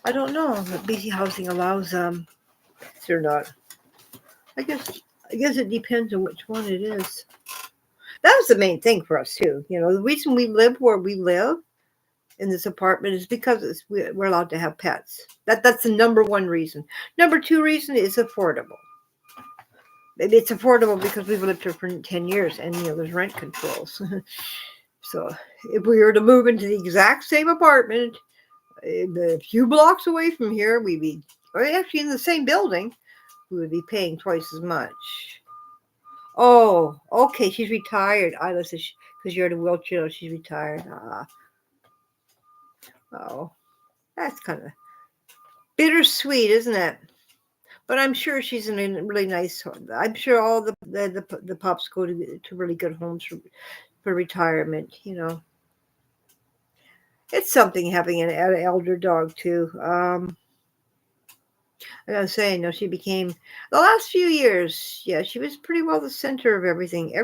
I don't know. But BC Housing allows pets or not. I guess it depends on which one it is. That was the main thing for us too. The reason we live where we live in this apartment is because we're allowed to have pets. That's the number one reason. Number two reason is affordable. It's affordable because we've lived here for 10 years and there's rent controls. So if we were to move into the exact same apartment, A few blocks away from here, we'd be, or actually in the same building, we would be paying twice as much. Oh, okay, she's retired. I listen, because you're in a wheelchair, she's retired. Oh, that's kind of bittersweet, isn't it? But I'm sure she's in a really nice home. I'm sure all the pups go to really good homes for retirement. It's something having an elder dog too. I gotta say, she became the last few years. Yeah, she was pretty well the center of everything.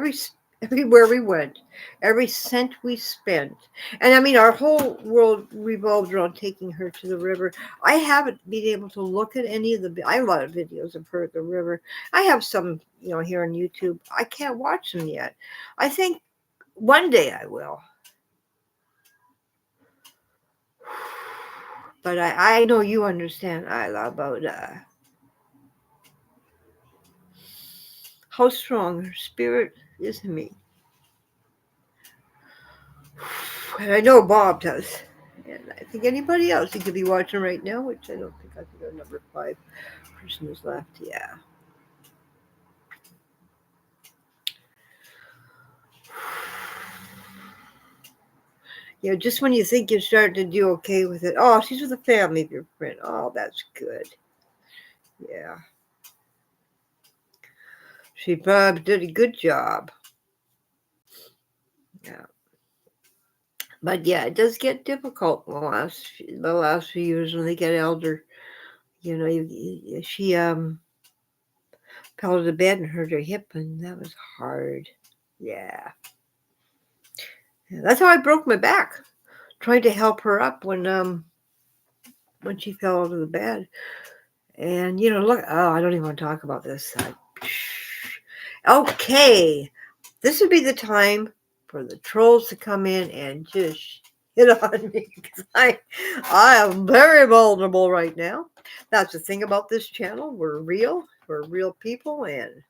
Everywhere we went, every cent we spent, and I mean, our whole world revolved around taking her to the river. I haven't been able to look at any of I have a lot of videos of her at the river. I have some, here on YouTube. I can't watch them yet. I think one day I will. But I know you understand, Isla, about how strong her spirit is in me. And I know Bob does. And I think anybody else he could be watching right now, which I don't think our number 5 person is left. Yeah. Just when you think you're starting to do okay with it. Oh, she's with a family of your friend. Oh, that's good. Yeah. She probably did a good job. Yeah. But yeah, it does get difficult the last few years when they get elder. She fell to the bed and hurt her hip, and that was hard. Yeah. That's how I broke my back, trying to help her up when she fell out of the bed. And look, I don't even want to talk about this. Okay, this would be the time for the trolls to come in and just hit on me, because I am very vulnerable right now. That's the thing about this channel. We're real people, and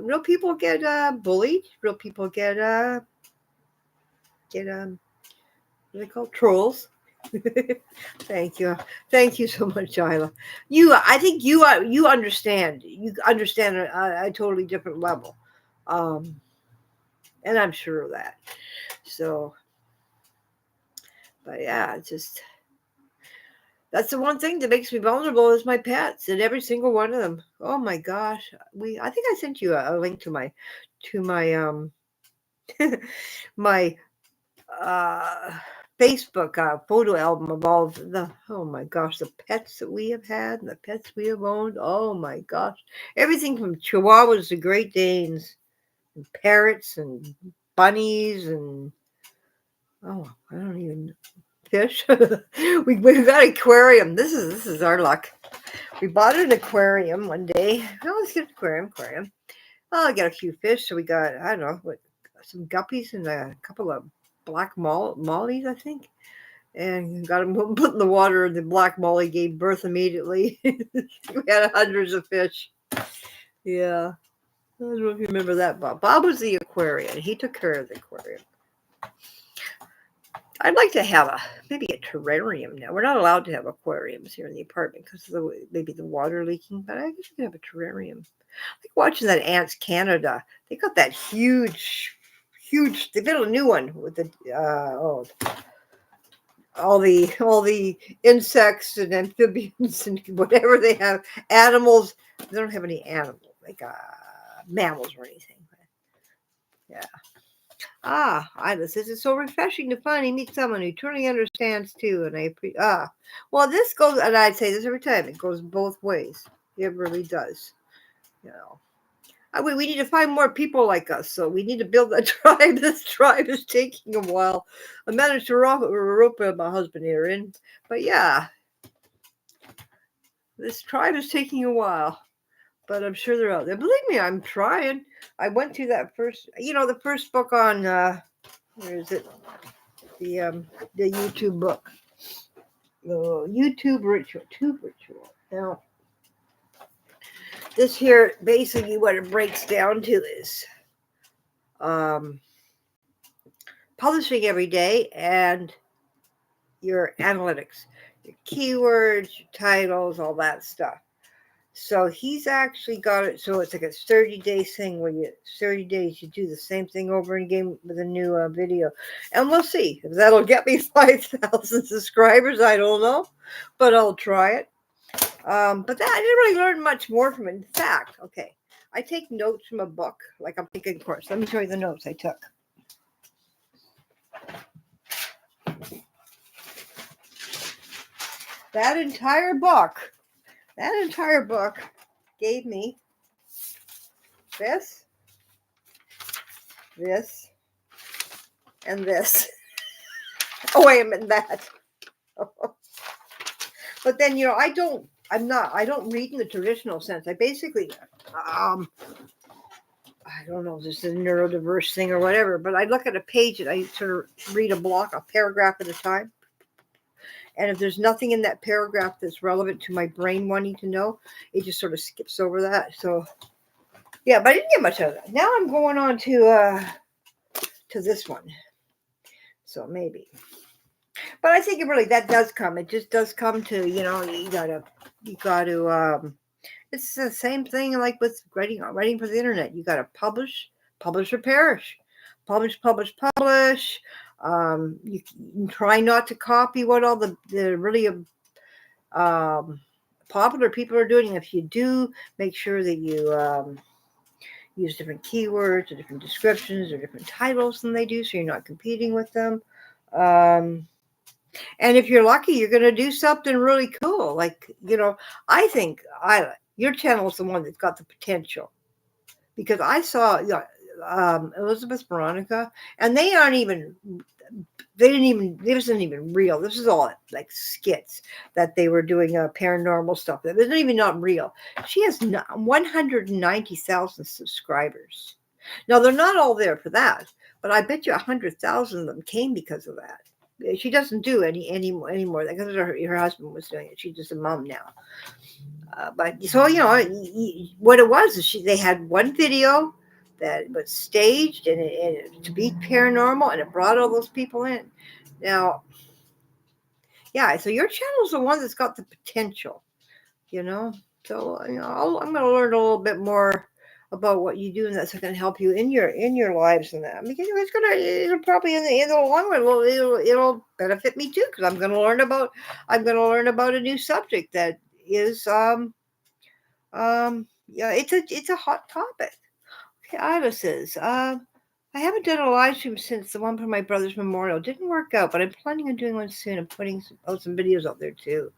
real people get bullied. Real people get what are they called? Trolls. Thank you so much, Isla. I think you understand. You understand a totally different level, and I'm sure of that. So, but yeah, it's just that's the one thing that makes me vulnerable is my pets, and every single one of them. Oh my gosh, I think I sent you a link to my my Facebook photo album of all oh my gosh, the pets that we have had and the pets we have owned. Oh my gosh. Everything from Chihuahuas to Great Danes and parrots and bunnies and, I don't even know. Fish. we got an aquarium. This is our luck. We bought an aquarium one day. Oh, let's get an aquarium. Oh, I got a few fish. So we got, I don't know, some guppies and a couple of black mollies, I think. And got them put in the water, and the black molly gave birth immediately. We had hundreds of fish. Yeah. I don't know if you remember that, Bob. Bob was the aquarium. He took care of the aquarium. I'd like to have maybe a terrarium now. We're not allowed to have aquariums here in the apartment because of maybe the water leaking, but I guess we could have a terrarium. Like watching that Ants Canada. They got that huge. They built a new one with the all the insects and amphibians and whatever they have, animals. They don't have any animals like mammals or anything. But yeah. Iris says it's so refreshing to finally meet someone who truly understands too, and I appreciate. Well, this goes, and I'd say this every time. It goes both ways. It really does. We need to find more people like us, so we need to build a tribe. This tribe is taking a while. I managed to rope my husband here in, but yeah, this tribe is taking a while, but I'm sure they're out there. Believe me, I'm trying. I went through that first, the first book on, where is it? The YouTube book. The YouTube ritual. Now, this here, basically what it breaks down to is publishing every day and your analytics, your keywords, your titles, all that stuff. So he's actually got it. So it's like a 30-day thing where 30 days you do the same thing over again with a new video. And we'll see if that'll get me 5,000 subscribers. I don't know, but I'll try it. But that, I didn't really learn much more from it. In fact, okay, I take notes from a book. Like I'm taking a course. Let me show you the notes I took. That entire book gave me this, and this. Oh, wait a minute, that. But then, I don't read in the traditional sense. I basically, I don't know if this is a neurodiverse thing or whatever, but I look at a page and I sort of read a paragraph at a time. And if there's nothing in that paragraph that's relevant to my brain wanting to know, it just sort of skips over that. So, yeah, but I didn't get much out of that. Now I'm going on to this one. So maybe. But I think that does come. It just does come to, you gotta, it's the same thing like with writing for the internet. You gotta publish or perish. Publish. You try not to copy what all the really popular people are doing. If you do, make sure that you use different keywords or different descriptions or different titles than they do, so you're not competing with them. And if you're lucky, you're going to do something really cool. Like, I think your channel is the one that's got the potential, because I saw Elizabeth Veronica, and they wasn't even real. This is all like skits that they were doing paranormal stuff. It wasn't even not real. She has 190,000 subscribers. Now, they're not all there for that, but I bet you 100,000 of them came because of that. She doesn't do anymore because her husband was doing it. She's just a mom now. But so, what it was is they had one video that was staged and to be paranormal, and it brought all those people in. Now, yeah, so your channel's the one that's got the potential, So, I'm going to learn a little bit more about what you do, and that's going to help you in your lives and that. Because it'll probably in the long run, it'll benefit me too, because I'm going to learn about a new subject that is it's a hot topic. Okay, Iva says, I haven't done a live stream since the one for my brother's memorial. Didn't work out, but I'm planning on doing one soon and putting some videos out there too.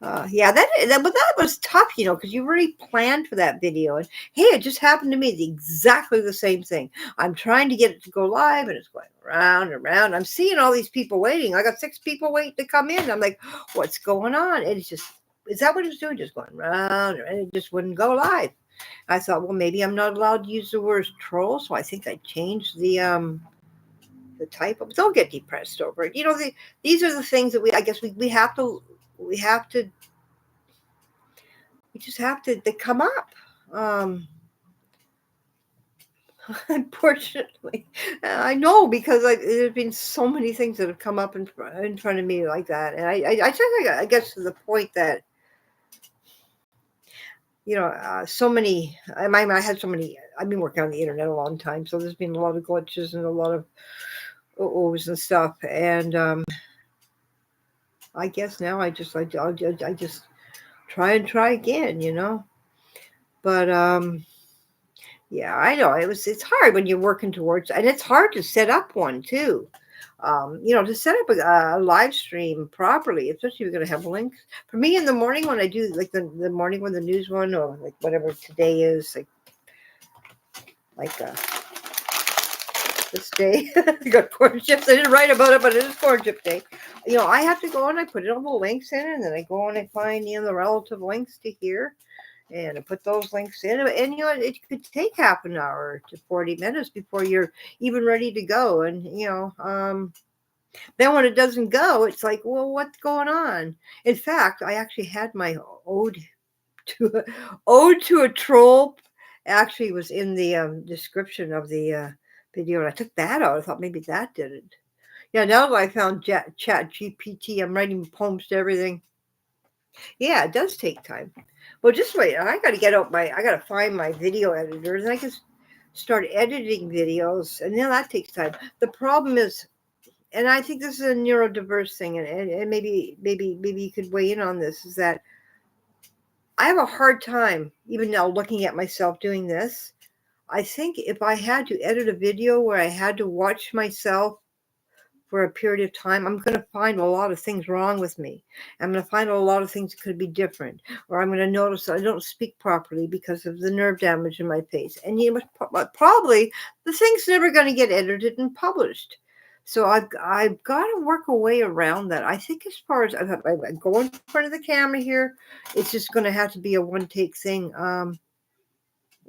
But that was tough, because you really planned for that video. And hey, it just happened to me, exactly the same thing. I'm trying to get it to go live, and it's going around and around. I'm seeing all these people waiting. I got 6 people waiting to come in. I'm like, what's going on? And it's just, is that what it was doing? Just going around, and it just wouldn't go live. I thought, well, maybe I'm not allowed to use the word troll, so I think I changed the type of. Don't get depressed over it. These are the things that we just have to, they come up. Unfortunately, I know, because there's been so many things that have come up in front of me like that, and I guess to the point that so many. I had so many. I've been working on the internet a long time, so there's been a lot of glitches and a lot of oohs and stuff, and I guess now I just try again, But yeah, I know it's hard when you're working towards, and it's hard to set up one too. To set up a live stream properly, especially if you're going to have links. For me, in the morning when I do, like the morning when the news one, or like whatever today is, like this day, I got corn chips. I didn't write about it, but it is corn chip day. I have to go and I put all the links in, and then I go and I find the relative links to here, and I put those links in, and it could take half an hour to 40 minutes before you're even ready to go, and then when it doesn't go, it's like, well, what's going on? In fact, I actually had my ode to a troll. Actually, was in the description of the video, and I took that out. I thought maybe that did it. Yeah, now that I found Chat GPT, I'm writing poems to everything. Yeah, it does take time. Well, just wait. I got to I got to find my video editor, and I can start editing videos, and then that takes time. The problem is, and I think this is a neurodiverse thing, and maybe you could weigh in on this, is that I have a hard time, even now looking at myself doing this. I think if I had to edit a video where I had to watch myself for a period of time, I'm going to find a lot of things wrong with me. I'm going to find a lot of things that could be different, or I'm going to notice that I don't speak properly because of the nerve damage in my face. And you know, probably the thing's never going to get edited and published. So I've got to work a way around that. I think as far as I go in front of the camera here, it's just going to have to be a one take thing.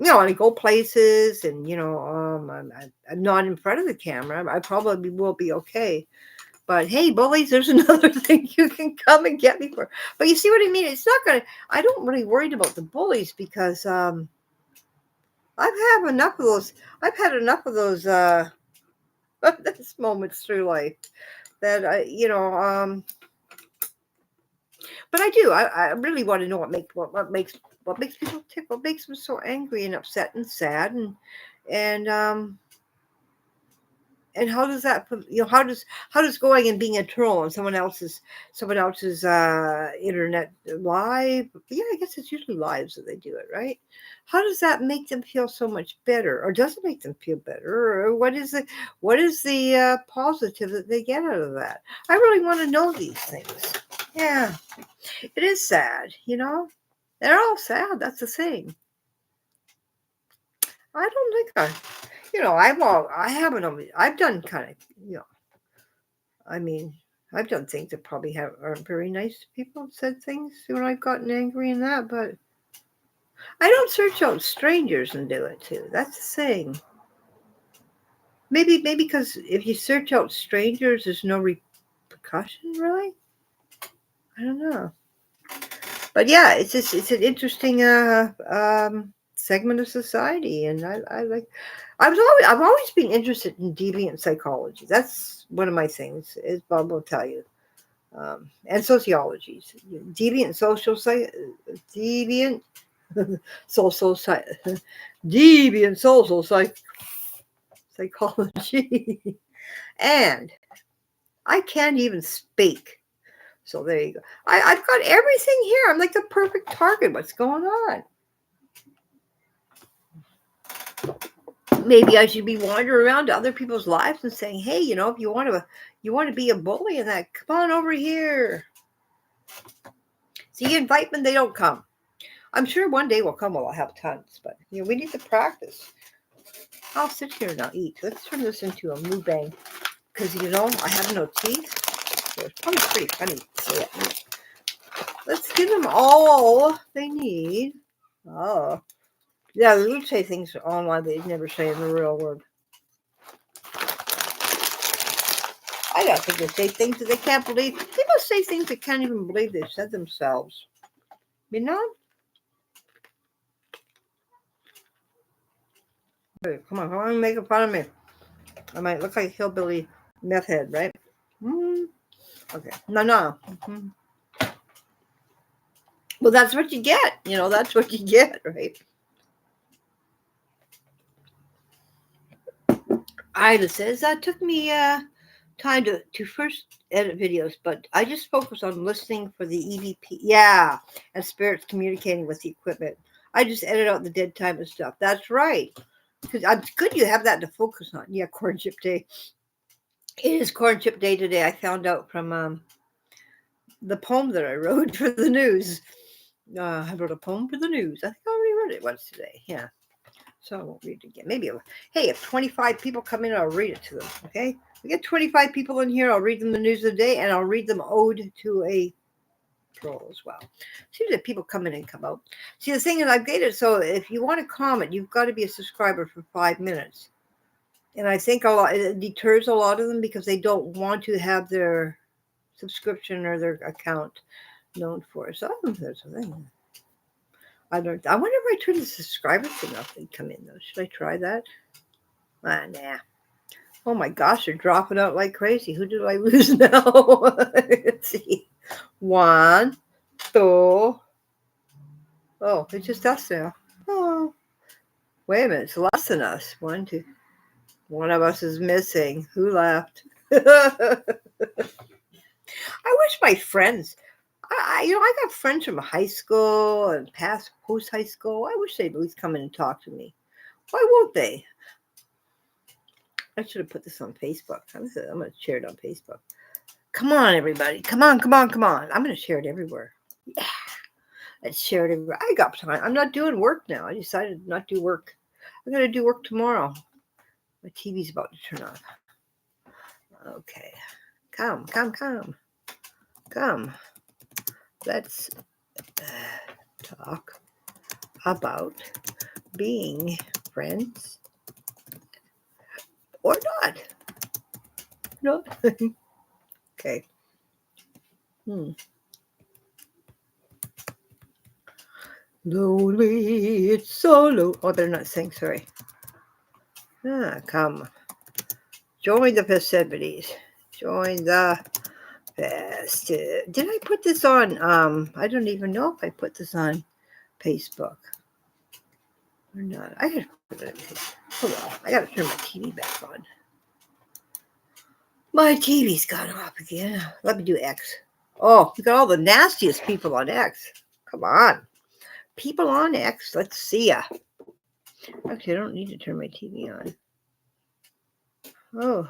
You know, I go places, and you know, I'm not in front of the camera. I probably will be okay. But hey, bullies, there's another thing you can come and get me for. But you see what I mean? It's not gonna. I don't really worried about the bullies because I've had enough of those. I've had enough of those those moments through life that I, you know, but I do. I really want to know what makes people tick, what makes them so angry and upset and sad, and and how does that you know how does going and being a troll on someone else's internet live, yeah, I guess it's usually lives that they do it, right? How does that make them feel so much better, or does it make them feel better, or what is the positive that they get out of that? I really want to know these things. Yeah, it is sad, you know. They're all sad, that's the thing. I don't think you know, I haven't always, I've done kind of, you know, I mean, I've done things that probably aren't very nice to people, said things when I've gotten angry and that, but I don't search out strangers and do it too. That's the thing. Maybe because if you search out strangers, there's no repercussion, really. I don't know. But yeah, it's an interesting segment of society, and I like. I've always been interested in deviant psychology. That's one of my things. Is Bob will tell you, and sociology, deviant deviant social deviant social psychology, and I can't even speak. So there you go. I've got everything here. I'm like the perfect target. What's going on? Maybe I should be wandering around to other people's lives and saying, "Hey, you know, if you want to be a bully and that, come on over here." See, you invite them, they don't come. I'm sure one day will come. Well, I'll have tons, but you know, we need to practice. I'll sit here and I'll eat. Let's turn this into a mukbang because you know I have no teeth, so it's probably pretty funny. So yeah, let's give them all they need. Oh. Yeah, they would say things online they'd never say in the real world. I don't think they say things that they can't believe. People say things they can't even believe they've said themselves. You know? Hey, come on, make fun of me. I might look like a hillbilly meth head, right? Okay. No. Mm-hmm. Well, that's what you get. You know, that's what you get, right? Ida says that took me time to first edit videos, but I just focus on listening for the EVP. Yeah, and spirits communicating with the equipment. I just edit out the dead time and stuff. That's right. Because it's good you have that to focus on. Yeah, corn chip day. It is corn chip day today. I found out from the poem that I wrote for the news. I wrote a poem for the news. I think I already wrote it once today. Yeah. So I won't read it again. Maybe, hey, if 25 people come in, I'll read it to them. Okay? We get 25 people in here. I'll read them the news of the day, and I'll read them ode to a troll as well. Seems that people come in and come out. See, the thing is, I've made it so if you want to comment, you've got to be a subscriber for 5 minutes. And I think it deters a lot of them because they don't want to have their subscription or their account known for. So I don't think there's a thing. I wonder if I turn the subscriber thing off and come in though. Should I try that? Nah. Oh my gosh, they're dropping out like crazy. Who did I lose now? Let's see. 1, 2. Oh, it's just us now. Oh, wait a minute. It's less than us. 1, 2. One of us is missing. Who left? I wish my friends. I got friends from high school and past post high school. I wish they'd at least come in and talk to me. Why won't they? I should have put this on Facebook. I'm going to share it on Facebook. Come on, everybody. Come on. I'm going to share it everywhere. Yeah. Let's share it everywhere. I got time. I'm not doing work now. I decided not to do work. I'm going to do work tomorrow. My TV's about to turn off. Okay. Come. Let's talk about being friends or not. No. Okay. Lonely, it's so low. Oh, they're not sing, sorry. Come. Join the festivities. Join the fest. Did I put this on? I don't even know if I put this on Facebook or not. I gotta put it. Hold on. I gotta turn my TV back on. My TV's gone off again. Let me do X. Oh, we got all the nastiest people on X. Come on. People on X. Let's see ya. Actually, I don't need to turn my TV on. Oh.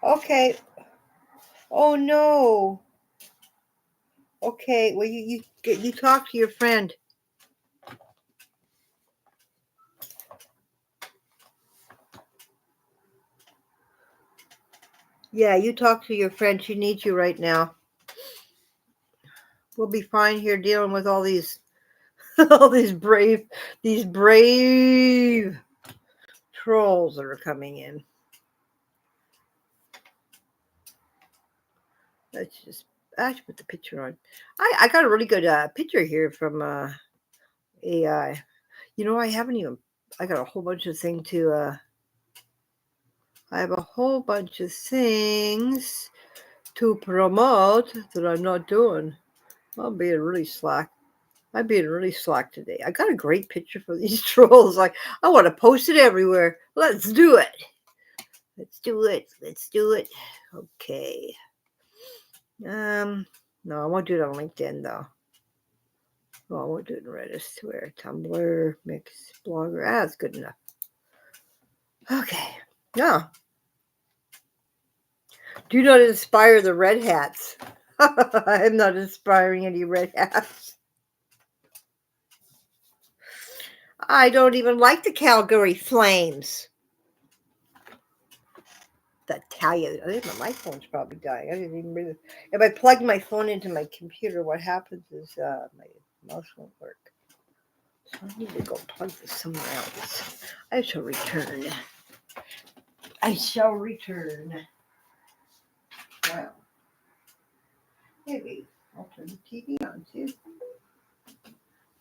Okay. Oh no. Okay. Well, you talk to your friend. Yeah, you talk to your friend. She needs you right now. We'll be fine here dealing with all these brave trolls that are coming in. Let's just put the picture on. I got a really good picture here from AI. You know, I got a whole bunch of things to I have a whole bunch of things to promote that I'm not doing. I'm being really slack. Today. I got a great picture for these trolls. Like, I want to post it everywhere. Let's do it. Okay. No, I won't do it on LinkedIn though. No, I won't do it in Reddit, Twitter, Tumblr, Mix, Blogger. That's good enough. Okay. No. Do not inspire the red hats. I'm not inspiring any red hats. I don't even like the Calgary Flames. That tell you, I think my phone's probably dying. I didn't even really. If I plug my phone into my computer, what happens is my mouse won't work. So I need to go plug this somewhere else. I shall return. Well, maybe I'll turn the TV on too.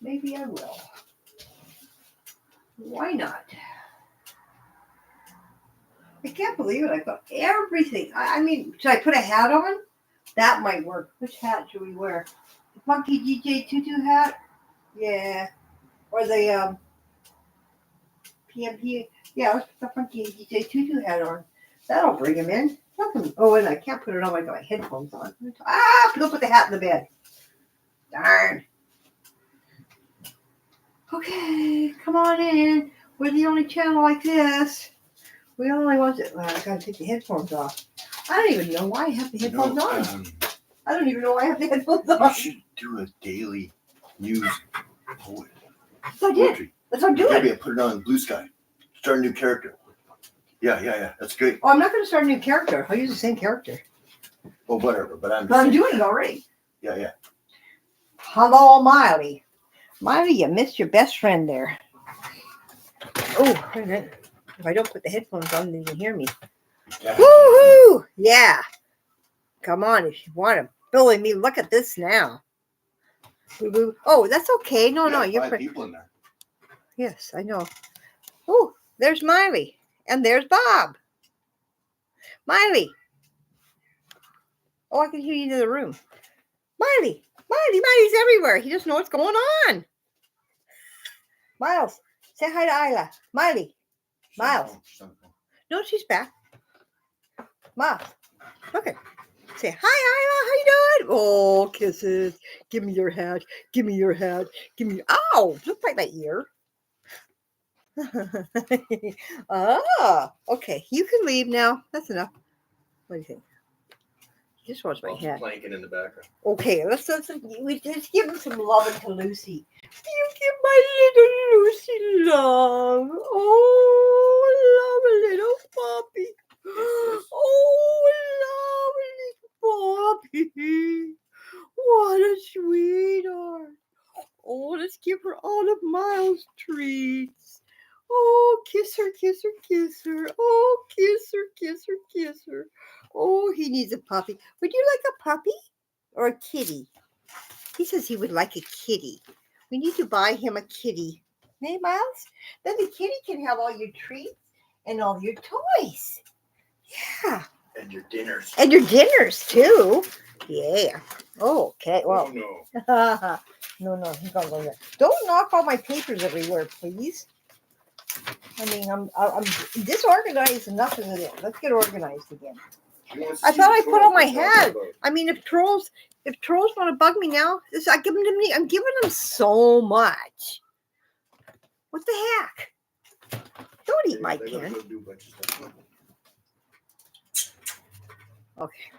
Maybe I will. Why not? I can't believe it. I got everything. I mean, should I put a hat on? That might work. Which hat should we wear? The funky DJ Tutu hat? Yeah. Or the PMP. Yeah, let's put the funky DJ Tutu hat on. That'll bring him in. Oh, and I can't put it on. I got my headphones on. Don't put the hat in the bed. Darn. Okay, come on in. We're the only channel like this. We only want it. Well, I gotta take the headphones off. I don't even know why I have the headphones on. I don't even know why I have the headphones on. You should do a daily news poet. That's what I did. That's what I'm doing. Maybe I put it on Blue Sky. Start a new character. Yeah. That's great. Oh, I'm not going to start a new character. I'll use the same character. Well, whatever. But I'm doing it already. Yeah. Hello, Miley. Miley, you missed your best friend there. Oh, wait a minute. If I don't put the headphones on, then you can hear me. Yeah. Woohoo! Yeah. Come on, if you want to filling me. Look at this now. Oh, that's okay. No, you're 5 people in there. Yes, I know. Oh, there's Miley. And there's Bob. Miley. Oh, I can hear you in the room. Miley's everywhere. He doesn't know what's going on. Miles, say hi to Isla. Miley. Miles. No, she's back. Miles. Okay. Say, hi, Isla. How you doing? Oh, kisses. Give me your hat. Give me your hat. Give me. Ow! Don't bite my ear. Okay. You can leave now. That's enough. What do you think? He just wants my hat. Planking in the background. Okay, let's give him some love to Lucy. You give my little Lucy love. Oh, love a little puppy. Oh, love a little puppy. What a sweetheart. Oh, let's give her all of Miles' treats. Oh, kiss her, kiss her, kiss her. Oh, kiss her, kiss her, kiss her. Oh, he needs a puppy. Would you like a puppy or a kitty? He says he would like a kitty. We need to buy him a kitty. Hey, Miles? Then the kitty can have all your treats and all your toys. Yeah. And your dinners. And your dinners, too. Yeah. Oh, okay. Well. Oh, no. No, he's gonna go there. Don't knock all my papers everywhere, please. I mean, I'm disorganized enough as it is. Let's get organized again. I thought I put on my hat. I mean, if trolls want to bug me now, I'm giving them so much. What the heck? Don't eat my pen. Okay.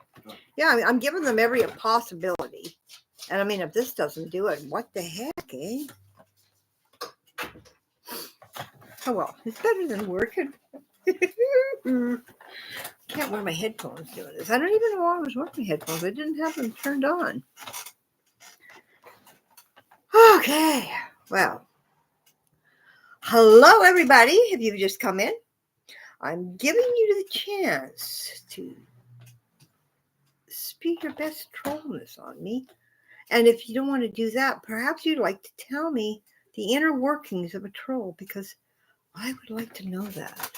Yeah, I'm giving them every possibility. And I mean, if this doesn't do it, what the heck, eh? Oh, well, it's better than working. Can't wear my headphones doing this. I don't even know why I was wearing headphones. I didn't have them turned on. Okay. Well, hello, everybody. If you've just come in, I'm giving you the chance to speak your best trollness on me. And if you don't want to do that, perhaps you'd like to tell me the inner workings of a troll, because I would like to know that.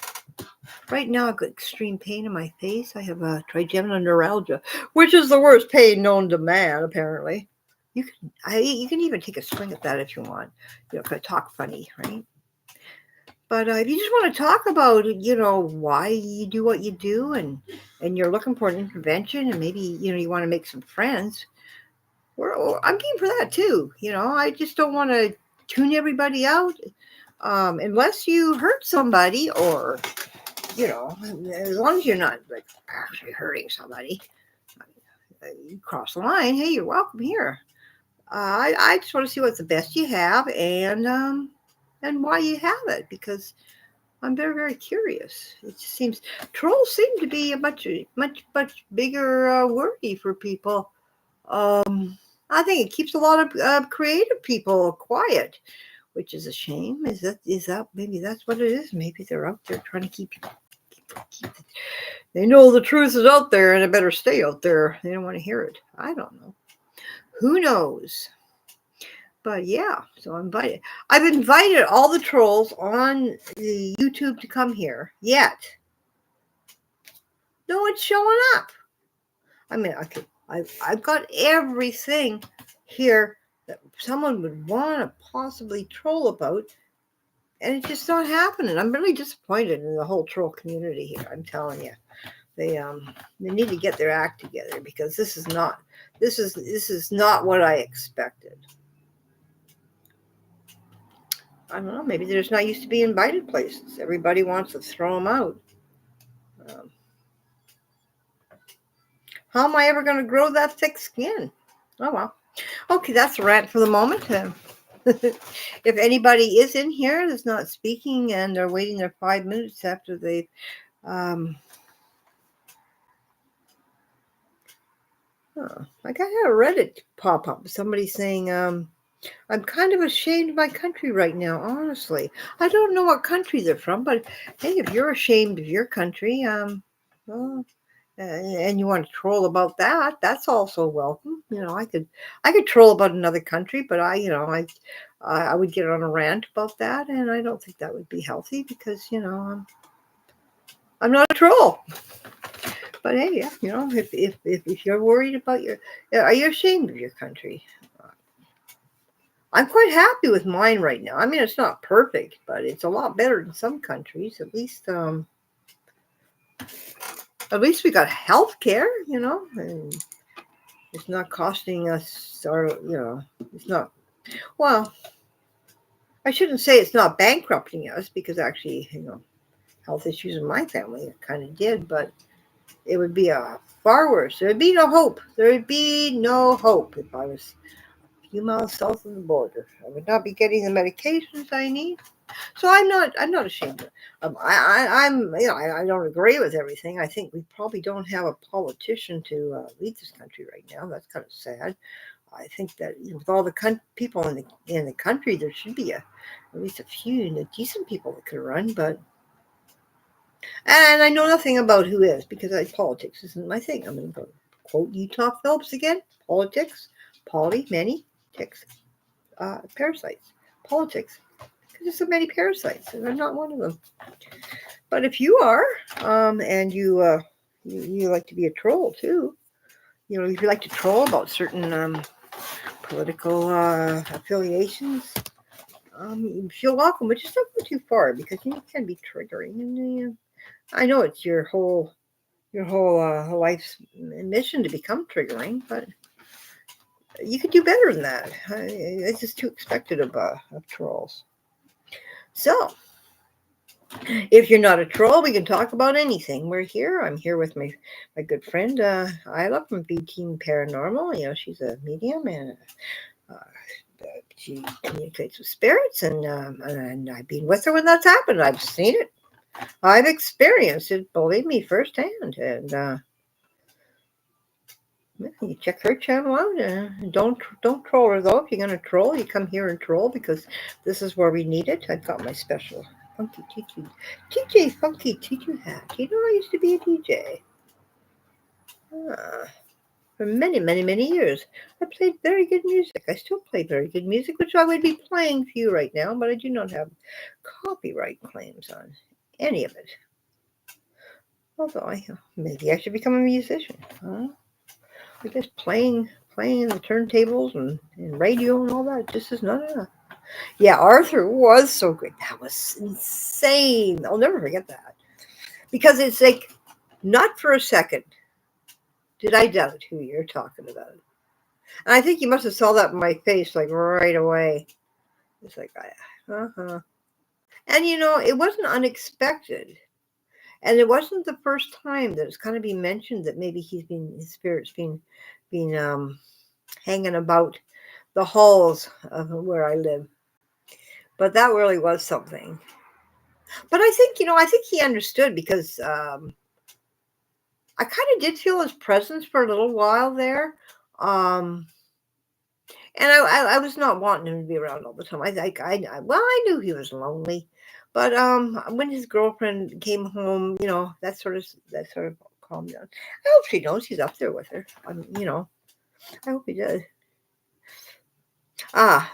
Right now, I've got extreme pain in my face. I have a trigeminal neuralgia, which is the worst pain known to man, apparently. You can even take a swing at that if you want. You know, talk funny, right? But if you just want to talk about, why you do what you do, and you're looking for an intervention, and maybe, you want to make some friends, I'm game for that too. I just don't want to tune everybody out unless you hurt somebody, or, as long as you're not like actually hurting somebody, you cross the line. Hey, you're welcome here. I just want to see what's the best you have, and why you have it, because I'm very, very curious. It just seems trolls seem to be a much bigger worry for people. I think it keeps a lot of creative people quiet, which is a shame. Is that maybe that's what it is? Maybe they're out there trying to keep they know the truth is out there, and it better stay out there. They don't want to hear it. I don't know. Who knows? But yeah, so I've invited all the trolls on the YouTube to come here. Yet no one's showing up. I mean, I've got everything here that someone would want to possibly troll about, and it's just not happening. I'm really disappointed in the whole troll community here. I'm telling you, they need to get their act together, because this is not what I expected. I don't know. Maybe they're just not used to being invited places. Everybody wants to throw them out. How am I ever going to grow that thick skin? Oh, well. Okay, that's a rant for the moment. If anybody is in here that's not speaking and they're waiting their 5 minutes after they've... I got a Reddit pop-up. Somebody saying, I'm kind of ashamed of my country right now, honestly. I don't know what country they're from, but hey, if you're ashamed of your country, well... and you want to troll about that, that's also welcome. I could troll about another country, but I would get on a rant about that, and I don't think that would be healthy because I'm not a troll. But hey, yeah, if you're worried about are you ashamed of your country? I'm quite happy with mine right now. I mean, it's not perfect, but it's a lot better than some countries. At least we got health care, and it's not costing us, or it's not. Well, I shouldn't say it's not bankrupting us because actually, health issues in my family it kind of did, but it would be far worse. There would be no hope. There would be no hope if I was a few miles south of the border. I would not be getting the medications I need. So I'm not ashamed. I don't agree with everything. I think we probably don't have a politician to lead this country right now. That's kind of sad. I think that with all the people in the country, there should be at least a few decent people that could run. And I know nothing about who is because politics isn't my thing. I'm going to quote Utah Phillips again: politics, many ticks, parasites, politics. There's so many parasites, and I'm not one of them. But if you are, and you like to be a troll too, if you like to troll about certain political affiliations, you feel welcome, but just don't go too far because you can be triggering. And I know it's your whole life's mission to become triggering, but you could do better than that. It's just too expected of trolls. So, if you're not a troll, we can talk about anything. I'm here with my good friend Isla from B Team Paranormal. She's a medium and she communicates with spirits, and I've been with her when that's happened. I've seen it. I've experienced it, believe me, firsthand. And you check her channel out. Don't troll her though. If you're gonna troll, you come here and troll because this is where we need it. I've got my special funky TJ funky teacher hat. I used to be a DJ for many years. I played very good music. I still play very good music, which I would be playing for you right now, but I do not have copyright claims on any of it. Although maybe I should become a musician. I guess playing the turntables and radio and all that just is not enough. Yeah, Arthur was so great. That was insane. I'll never forget that. Because it's like, not for a second did I doubt who you're talking about. And I think you must have saw that in my face like right away. It's like, uh-huh. And it wasn't unexpected. And it wasn't the first time that it's kind of been mentioned that maybe his spirit's been hanging about the halls of where I live. But that really was something. But I think he understood because I kind of did feel his presence for a little while there. And I was not wanting him to be around all the time. I knew he was lonely. But when his girlfriend came home, that sort of calmed down. I hope she knows he's up there with her. I hope he does. I'll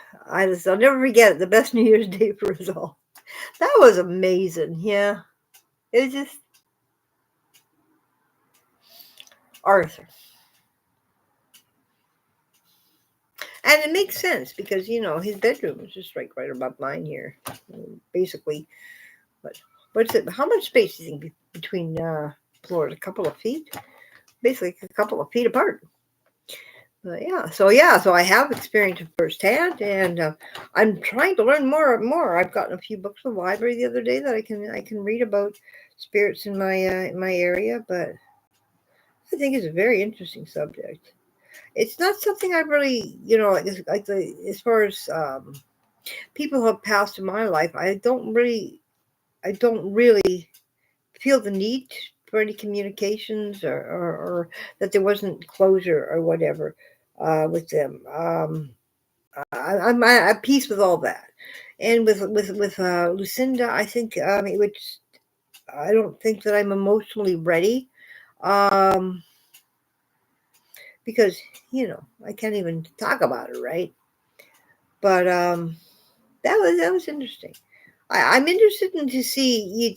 never forget it. The best New Year's Day for us all. That was amazing. Yeah, it was just Arthur, and it makes sense because his bedroom is just right above mine here, basically. But what's it? How much space do you think between floors? A couple of feet, basically a couple of feet apart. So I have experienced it firsthand, and I'm trying to learn more. I've gotten a few books from the library the other day that I can read about spirits in my area, but I think it's a very interesting subject. It's not something I really, as far as people who have passed in my life, I don't really feel the need for any communications or that there wasn't closure or whatever with them. I'm at peace with all that, and with Lucinda, I think I don't think that I'm emotionally ready. Because, I can't even talk about it, right? But that was interesting. I'm interested in to see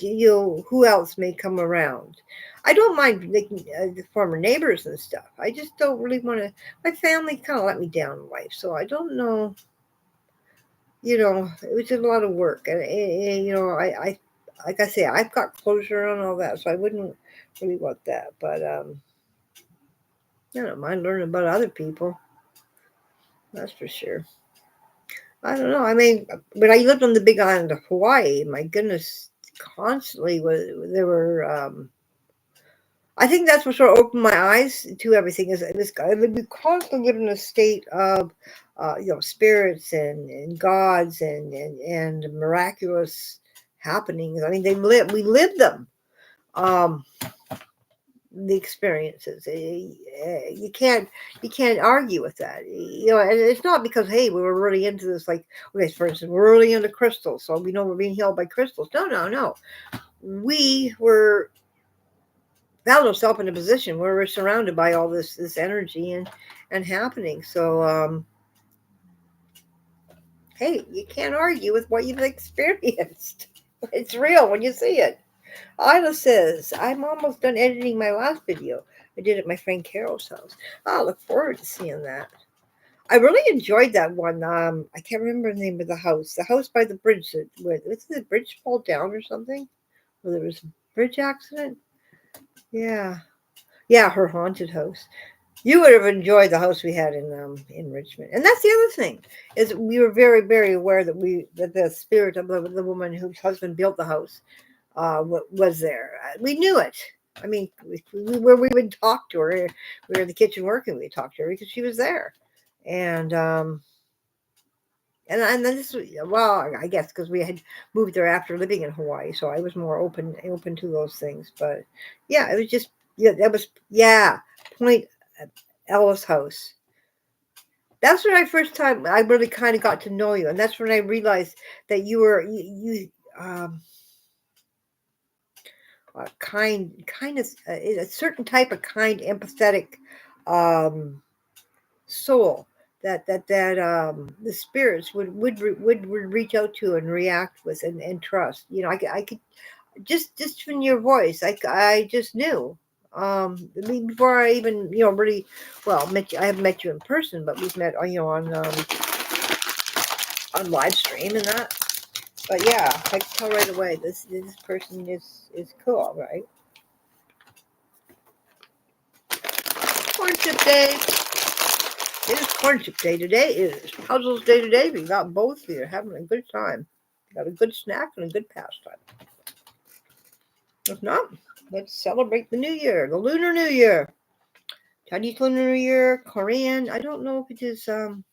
who else may come around. I don't mind making the former neighbors and stuff. I just don't really want to. My family kind of let me down in life, so I don't know. It was just a lot of work, and I like I say, I've got closure on all that, so I wouldn't really want that. But I don't mind learning about other people. That's for sure. I don't know. I mean, when I lived on the Big Island of Hawaii, my goodness, constantly was there were. I think that's what sort of opened my eyes to everything. Is this guy? We constantly live in a state of, spirits and gods and miraculous happenings. I mean, they live. We live them. Um, the experiences. You can't argue with that. And it's not because hey we were really into this. Like, okay, for instance, we're really into crystals, so we know we're being healed by crystals. No, no, no. We were found ourselves in a position where we're surrounded by all this energy and happening. So hey, you can't argue with what you've experienced. It's real when you see it. Isla says, I'm almost done editing my last video I did at my friend Carol's house. I look forward to seeing that. I really enjoyed that one. I can't remember the name of the house. The house by the bridge. Was the bridge fall down or something? Or there was a bridge accident? Yeah. Yeah, her haunted house. You would have enjoyed the house we had in Richmond. And that's the other thing, is we were very, very aware that the spirit of the woman whose husband built the house was there. We knew it. I mean, we would talk to her. We were in the kitchen working. We'd talk to her because she was there, and then this was, well, I guess because we had moved there after living in Hawaii, so I was more open to those things. But yeah, it was just that was Point Ellis House. That's when I really kind of got to know you, and that's when I realized that you a certain type of kind, empathetic um, soul that the spirits would reach out to and react with and trust. I could just from your voice, I just knew. I mean, before I even really met you. I haven't met you in person, but we've met on live stream and that. But yeah, I can tell right away this person is cool, right? Cornchip day. It is cornchip day today. It is puzzles day today. We got both here having a good time. Got a good snack and a good pastime. If not, let's celebrate the new year, the Lunar New Year. Chinese Lunar New Year, Korean. I don't know if it is down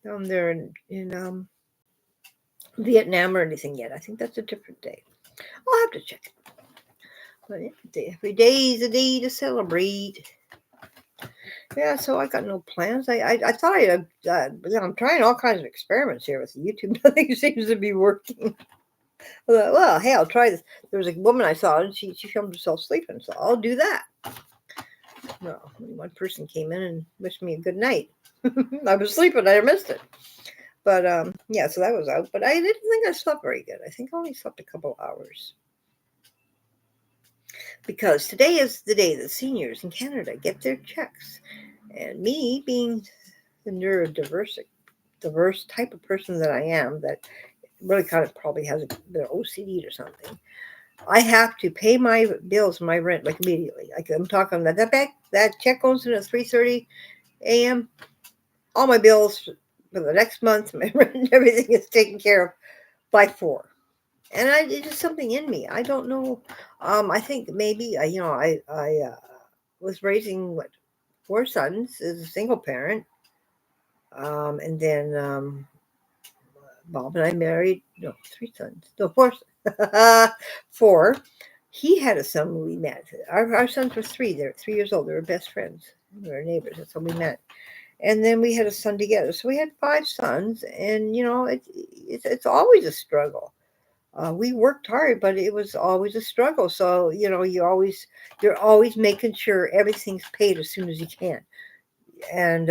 there in Vietnam or anything yet. I think that's a different day. I'll have to check it. But every day is a day to celebrate. Yeah, so I got no plans. I thought I'm trying all kinds of experiments here with YouTube. Nothing seems to be working. Well, hey, I'll try this. There was a woman I saw, and she filmed herself sleeping, so I'll do that. Well, one person came in and wished me a good night. I was sleeping, I missed it. But yeah, so that was out. But I didn't think I slept very good. I think I only slept a couple hours. Because today is the day that seniors in Canada get their checks. And me being the neurodiverse type of person that I am, that really kind of probably has a bit of OCD or something, I have to pay my bills and my rent like immediately. Like I'm talking that check goes in at 3:30 a.m. All my bills for the next month, my rent and everything is taken care of by 4. And it's just something in me. I don't know. I think maybe I was raising 4 sons as a single parent, and then Bob and I married. No, 3 sons. No, 4. 4. He had a son when we met. Our sons were 3. They're 3 years old. They were best friends. We were neighbors. That's how we met. And then we had a son together. So we had 5 sons, and it's always a struggle. We worked hard, but it was always a struggle. So you're always making sure everything's paid as soon as you can, and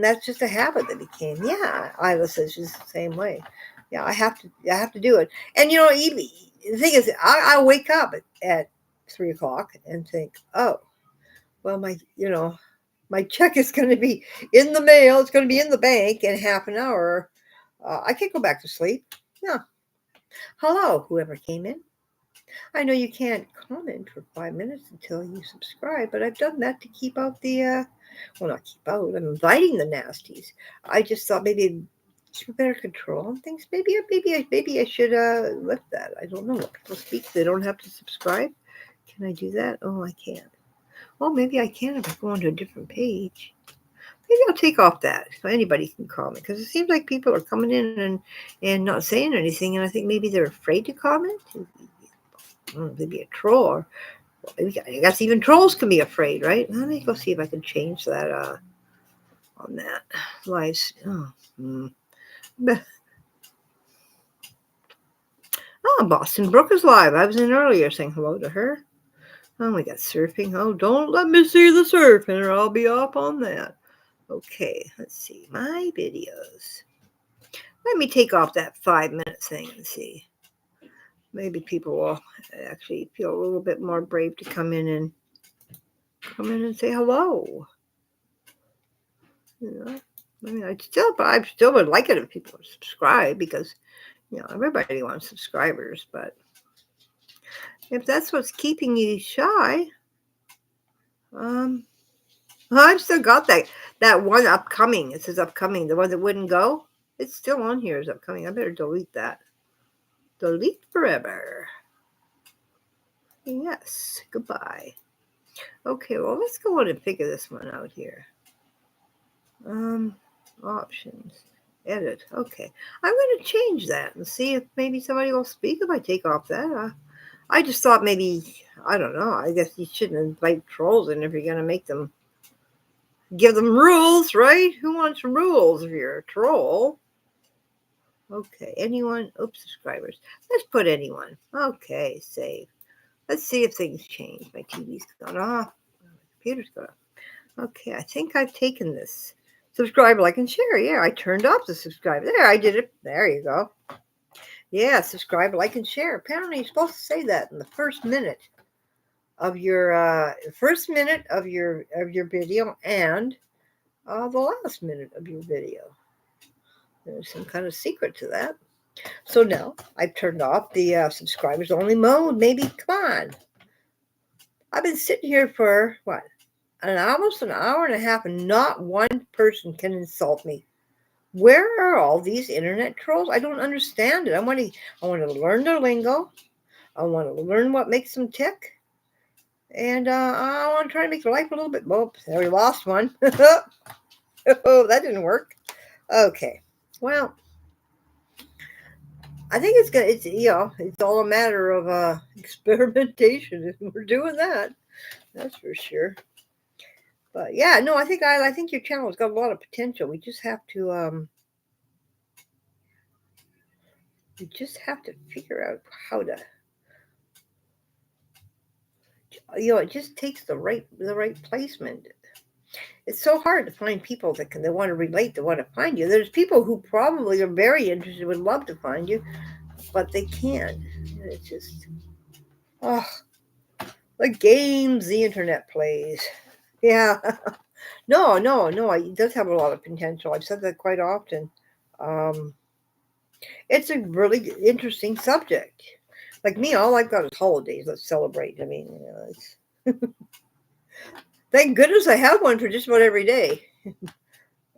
that's just a habit that became. Yeah, Isla says she's the same way. Yeah, I have to do it. And the thing is, I wake up at 3 o'clock and think, oh, well, my check is going to be in the mail. It's going to be in the bank in half an hour. I can't go back to sleep. No. Hello, whoever came in. I know you can't comment for 5 minutes until you subscribe, but I've done that to keep out well, not keep out. I'm inviting the nasties. I just thought maybe better control on things. Maybe I should lift that. I don't know. What people speak, they don't have to subscribe. Can I do that? Oh, I can't. Well, maybe I can if I go onto a different page. Maybe I'll take off that so anybody can comment, because it seems like people are coming in and not saying anything, and I think maybe they're afraid to comment. Maybe a troll, or I guess even trolls can be afraid, right? Let me go see if I can change that on that live. Boston Brooke is live. I was in earlier saying hello to her. Oh, we got surfing. Oh, don't let me see the surfing or I'll be off on that. Okay, let's see. My videos. Let me take off that 5-minute thing and see. Maybe people will actually feel a little bit more brave to come in and say hello. I mean, I still would like it if people would subscribe, because everybody wants subscribers. But if that's what's keeping you shy, I've still got that one upcoming. It says upcoming. The one that wouldn't go. It's still on here as upcoming. I better delete that. Delete forever. Yes. Goodbye. Okay. Well, let's go on and figure this one out here. Options. Edit. Okay. I'm going to change that and see if maybe somebody will speak if I take off that. I just thought maybe, I don't know. I guess you shouldn't invite trolls in if you're going to make them. Give them rules, right? Who wants rules if you're a troll? Okay, anyone? Oops, subscribers. Let's put anyone. Okay, save. Let's see if things change. My TV's gone off. My computer's gone off. Okay, I think I've taken this. Subscribe, like, and share. Yeah, I turned off the subscribe. There, I did it. There you go. Yeah, subscribe, like, and share. Apparently, you're supposed to say that in the first minute of your video and the last minute of your video. There's some kind of secret to that. So now I've turned off the subscribers only mode. Maybe, come on. I've been sitting here for what? Almost an hour and a half, and not one person can insult me. Where are all these internet trolls? I don't understand it. I want to learn their lingo. I want to learn what makes them tick. And I want to try to make their life a little bit. Oh, there we lost one. Oh, that didn't work. Okay. Well, I think it's all a matter of experimentation, and we're doing that. That's for sure. But yeah, no, I think your channel has got a lot of potential. We just have to figure out how to. It just takes the right placement. It's so hard to find people that want to relate, that want to find you. There's people who probably are very interested, would love to find you, but they can't. It's just, the games the internet plays. Yeah. No. It does have a lot of potential. I've said that quite often. It's a really interesting subject. Like me, all I've got is holidays. Let's celebrate. I mean, thank goodness I have one for just about every day.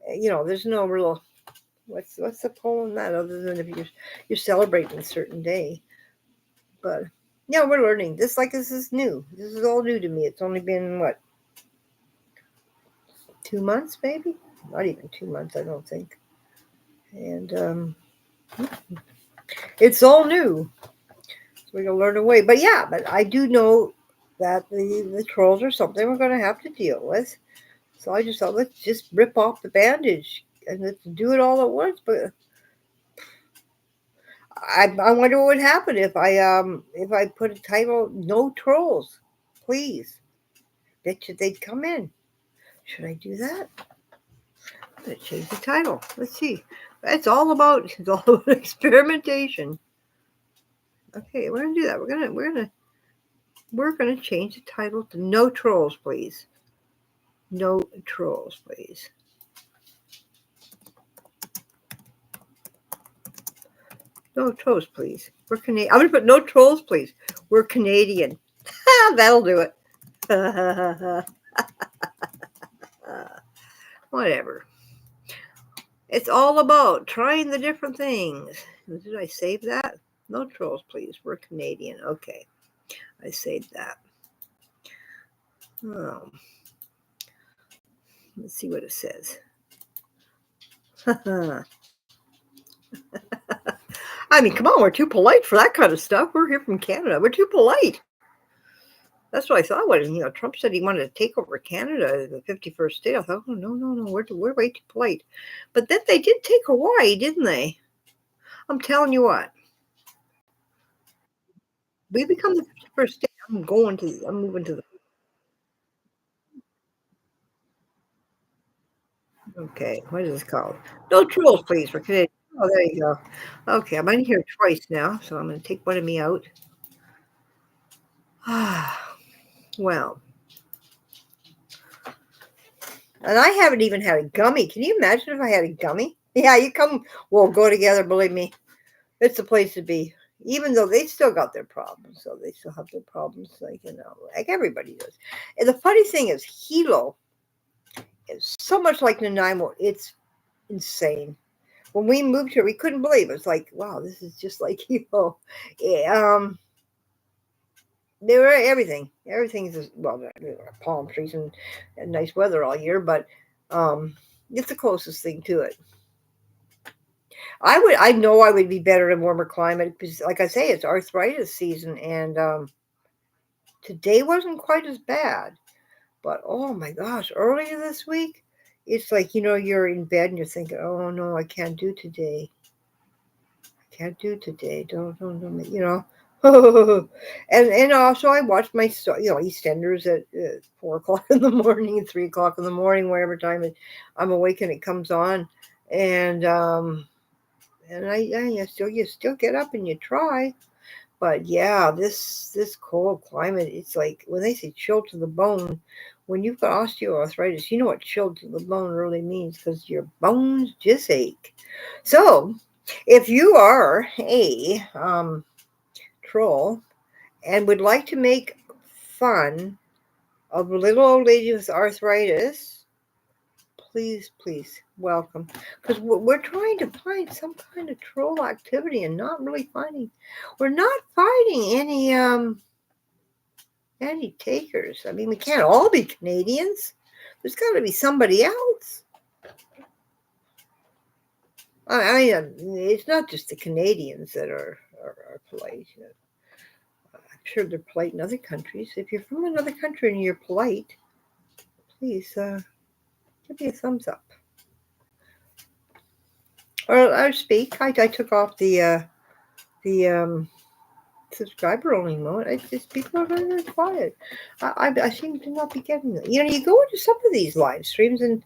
There's no real. What's the point in that, other than if you're celebrating a certain day? But yeah, we're learning. This is new. This is all new to me. It's only been 2 months, maybe? Not even 2 months, I don't think. And it's all new. So we're going to learn away. But yeah, I do know that the trolls are something we're going to have to deal with. So I just thought, let's just rip off the bandage and let's do it all at once. But I wonder what would happen if I put a title, no trolls, please. Bet you they'd come in. Should I do that? I'm gonna change the title. Let's see. It's all about experimentation. Okay, we're gonna do that. We're gonna change the title to no trolls, please. No trolls, please. No trolls, please. We're Canadian. I'm gonna put no trolls, please. We're Canadian. That'll do it. Whatever. It's all about trying the different things. Did I save that? No trolls, please. We're Canadian. Okay. I saved that. Oh. Let's see what it says. I mean, come on, we're too polite for that kind of stuff. We're here from Canada. We're too polite. That's what I thought. When Trump said he wanted to take over Canada, the 51st state, I thought, oh no, we're way too polite. But then they did take Hawaii, didn't they? I'm telling you what. We become the 51st state. I'm moving to the. Okay, what is this called? No trolls, please, for Canadian. Oh, there you go. Okay, I'm in here twice now, so I'm going to take one of me out. Well, and I haven't even had a gummy. Can you imagine if I had a gummy? Yeah, you come. We'll go together. Believe me, it's the place to be. Even though they still got their problems, so they still have their problems, like everybody does. And the funny thing is, Hilo is so much like Nanaimo. It's insane. When we moved here, we couldn't believe it. It's like, wow, this is just like Hilo. They were everything. Everything's there were palm trees and nice weather all year, but it's the closest thing to it. I know I would be better in warmer climate because, like I say, it's arthritis season, and today wasn't quite as bad. But oh my gosh, earlier this week, it's like you're in bed and you're thinking, oh no, I can't do today. I can't do today. Don't and also I watched my EastEnders at 4 o'clock in the morning, 3 o'clock in the morning, whatever time I'm awake and it comes on, and you still get up and you try, but yeah, this cold climate, it's like when they say chilled to the bone. When you've got osteoarthritis, you know what chilled to the bone really means because your bones just ache. So, if you are a troll and would like to make fun of a little old lady with arthritis, please welcome, because we're trying to find some kind of troll activity and we're not finding any takers. I mean, we can't all be Canadians. There's got to be somebody else. It's not just the Canadians that are polite. I'm sure they're polite in other countries. If you're from another country and you're polite, please give me a thumbs up. Or I speak. I took off the subscriber only mode. It's just people are very quiet. I seem to not be getting it. You go into some of these live streams and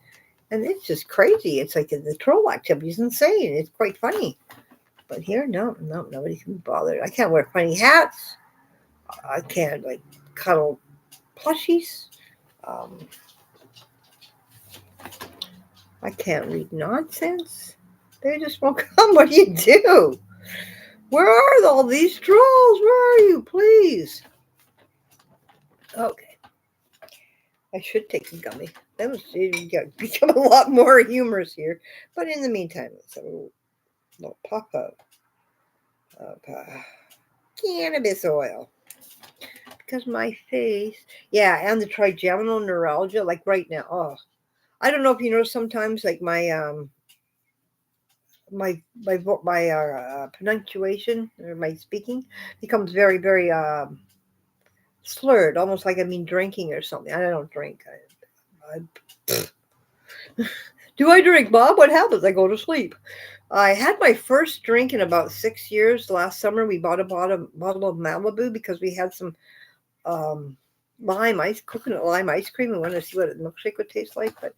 it's just crazy. It's like the troll activity is insane. It's quite funny. But here, no, nobody can be bothered. I can't wear funny hats. I can't cuddle plushies. I can't read nonsense. They just won't come. What do you do? Where are all these trolls? Where are you? Please. Okay. I should take a gummy. That was become a lot more humorous here. But in the meantime, let's have a little pop of cannabis oil. Because my face, and the trigeminal neuralgia, like right now. Oh, I don't know if you know. Sometimes, like my pronunciation or my speaking becomes very, very slurred, almost like drinking or something. I don't drink. Do I drink, Bob? What happens? I go to sleep. I had my first drink in about 6 years. Last summer, we bought a bottle of Malibu because we had some coconut lime ice cream. We wanted to see what a milkshake would taste like. But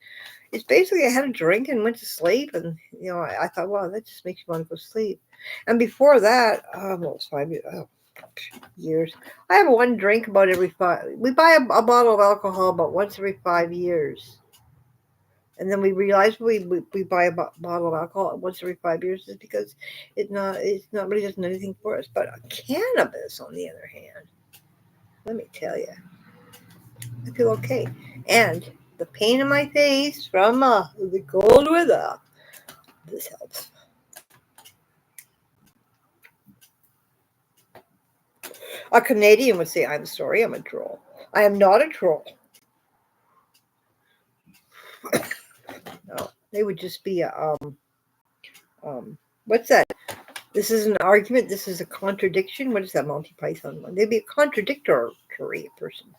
it's basically I had a drink and went to sleep. And, I thought, wow, that just makes you want to go to sleep. And before that, well, it's 5 years. I have one drink about every 5. We buy a bottle of alcohol about once every 5 years. And then we realized we buy a bottle of alcohol once every 5 years is because it's not really doesn't anything for us. But cannabis, on the other hand, let me tell you, I feel okay. And the pain in my face from the cold weather, this helps. A Canadian would say, "I'm sorry, I'm a troll." I am not a troll. No, they would just be a what's that? This is an argument. This is a contradiction. What is that Monty Python one? They'd be a contradictory person.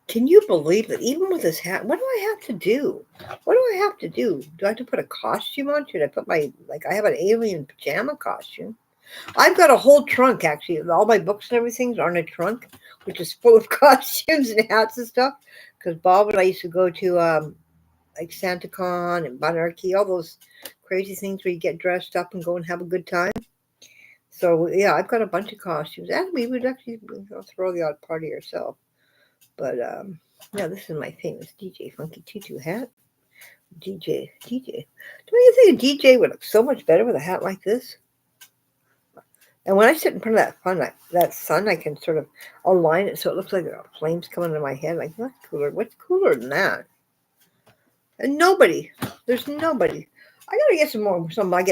Can you believe that even with this hat, what do I have to do? What do I have to do? Do I have to put a costume on? Should I put I have an alien pajama costume? I've got a whole trunk, actually. All my books and everything are in a trunk, which is full of costumes and hats and stuff. Because Bob and I used to go to like SantaCon and Monarchy, all those crazy things where you get dressed up and go and have a good time. So, yeah, I've got a bunch of costumes. And we would actually throw the odd party ourselves. But, yeah, this is my famous DJ Funky Tutu hat. DJ. Don't you think a DJ would look so much better with a hat like this? And when I sit in front of that sun, I can sort of align it so it looks like flames coming into my head. Like, what's cooler? What's cooler than that? And there's nobody. I gotta get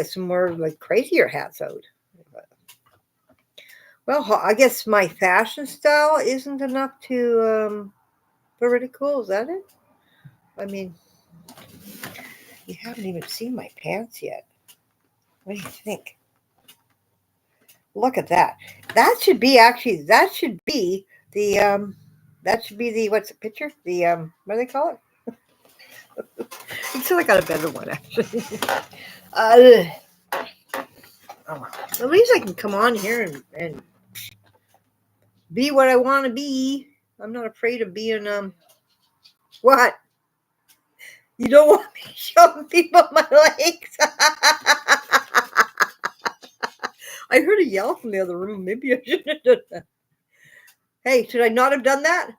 some more like crazier hats out. Well, I guess my fashion style isn't enough to for ridicule. Is that it? I mean, you haven't even seen my pants yet. What do you think? Look at that. That should be the what's the picture? The what do they call it? Until I got a better one, actually. At least I can come on here and be what I want to be. I'm not afraid of being what? You don't want me showing people my legs? I heard a yell from the other room. Maybe I shouldn't have done that. Hey, should I not have done that?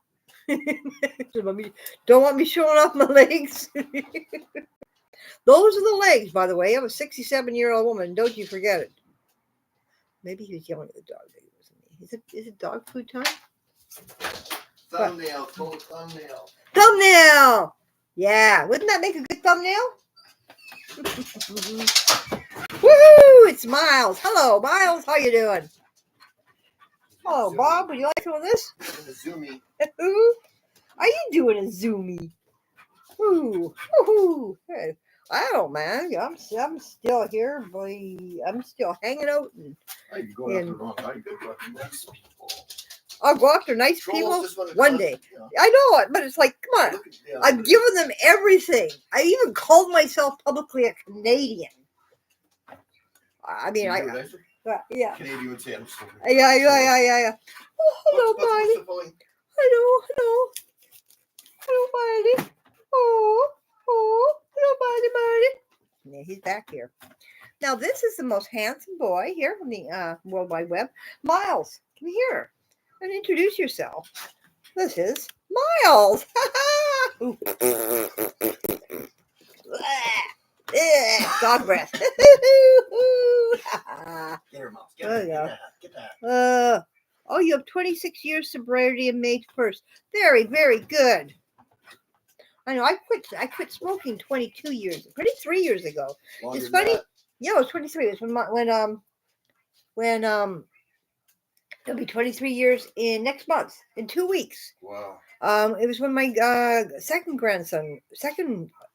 Don't want me showing off my legs. Those are the legs, by the way. I'm a 67-year-old woman. Don't you forget it. Maybe he was yelling at the dog. Maybe it wasn't me. Is it dog food time? Thumbnail. Thumbnail. Thumbnail. Yeah. Wouldn't that make a good thumbnail? Woohoo! It's Miles. Hello, Miles. How you doing? Oh, Bob, would you like some of this? Zoomy. Are you doing a zoomy? Ooh, woohoo! Hey, I don't, man. I'm still here, boy. I'm still hanging out. You're going after the wrong guy. You go after nice people. I'll go after nice people one day. Yeah. I know it, but it's like, come on. I've given them everything. I even called myself publicly a Canadian. I mean, yeah. Canadian would say I'm sorry. Yeah. Oh, hello, buddy. Hello, buddy. Oh, hello, buddy. Yeah, he's back here. Now, this is the most handsome boy here from the World Wide Web. Miles, come here and introduce yourself. This is Miles. Dog breath. Get her, Miles. Get that. Oh, you have 26 years sobriety and May 1st. Very, very good. I know. I quit smoking 23 years ago. Longer it's funny. That. Yeah, it was 23. It was when it'll be 23 years in next month in 2 weeks. Wow. It was when my second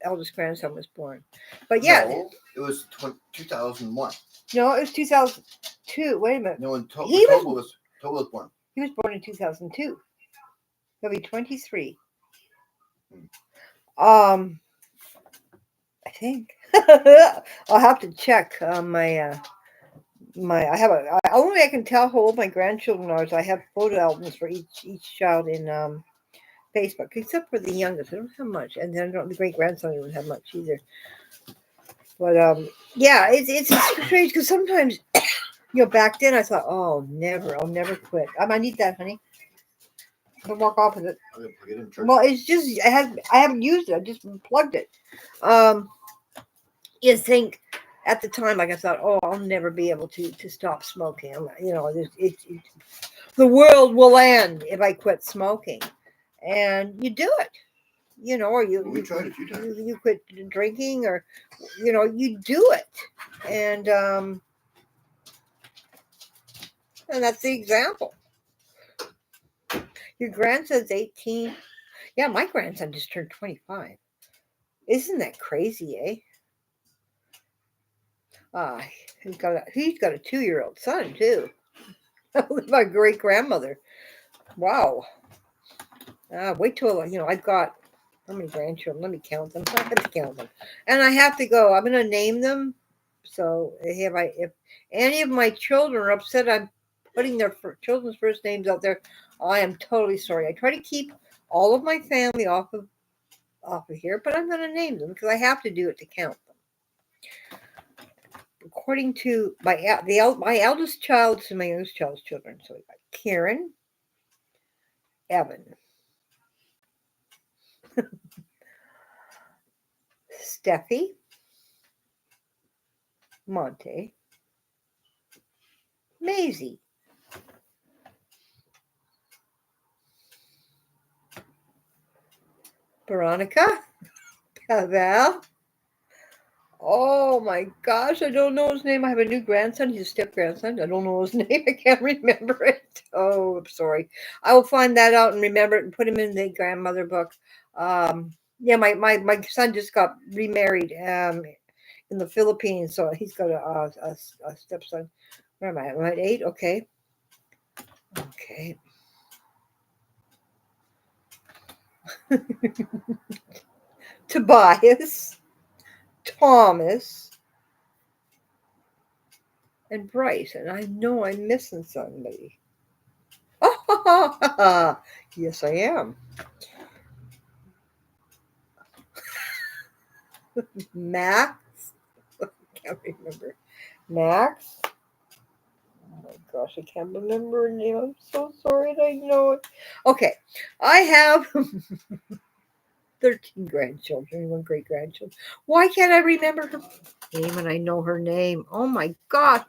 eldest grandson was born. But yeah, no, it was 2001. No, it was 2002. Wait a minute. No, Toba was born. He was born in 2002. He'll be 23. I think. I'll have to check my. I have only I can tell how old my grandchildren are. Is I have photo albums for each child in Facebook, except for the youngest. I don't have much, and then the great grandson doesn't have much either. But yeah, it's strange because sometimes back then I thought, oh, I'll never quit. I need that, honey. Don't walk off with it. Well, it's just I haven't used it. I just plugged it. You think at the time, like I thought, oh, I'll never be able to stop smoking. The world will end if I quit smoking, and you do it. Or We tried a few times. you quit drinking, or you do it, and that's the example. Your grandson's 18. Yeah, my grandson just turned 25. Isn't that crazy, eh? He's got a 2-year-old son too. My great grandmother. Wow. Wait till I've got how many grandchildren? Let me count them. I have to count them, and I have to go. I'm going to name them. So if any of my children are upset, I'm putting their children's first names out there. I am totally sorry. I try to keep all of my family off of here, but I'm going to name them because I have to do it to count them. According to my eldest child to my youngest child's children. So we got Karen, Evan, Steffi, Monte, Maisie, Veronica, Pavel. Oh my gosh, I don't know his name. I have a new grandson. He's a step grandson. I don't know his name. I can't remember it. Oh, I'm sorry. I will find that out and remember it and put him in the grandmother book. Yeah, my son just got remarried in the Philippines, so he's got a stepson. Where am I? Am I at 8? Okay. Okay. Tobias, Thomas, and Bryce, and I know I'm missing somebody. Yes, I am. Max. Can't remember. Max. Oh my gosh, I can't remember her name. I'm so sorry. I know it. Okay, I have 13 grandchildren, 1 great grandchild. Why can't I remember her name and I know her name? Oh my gosh.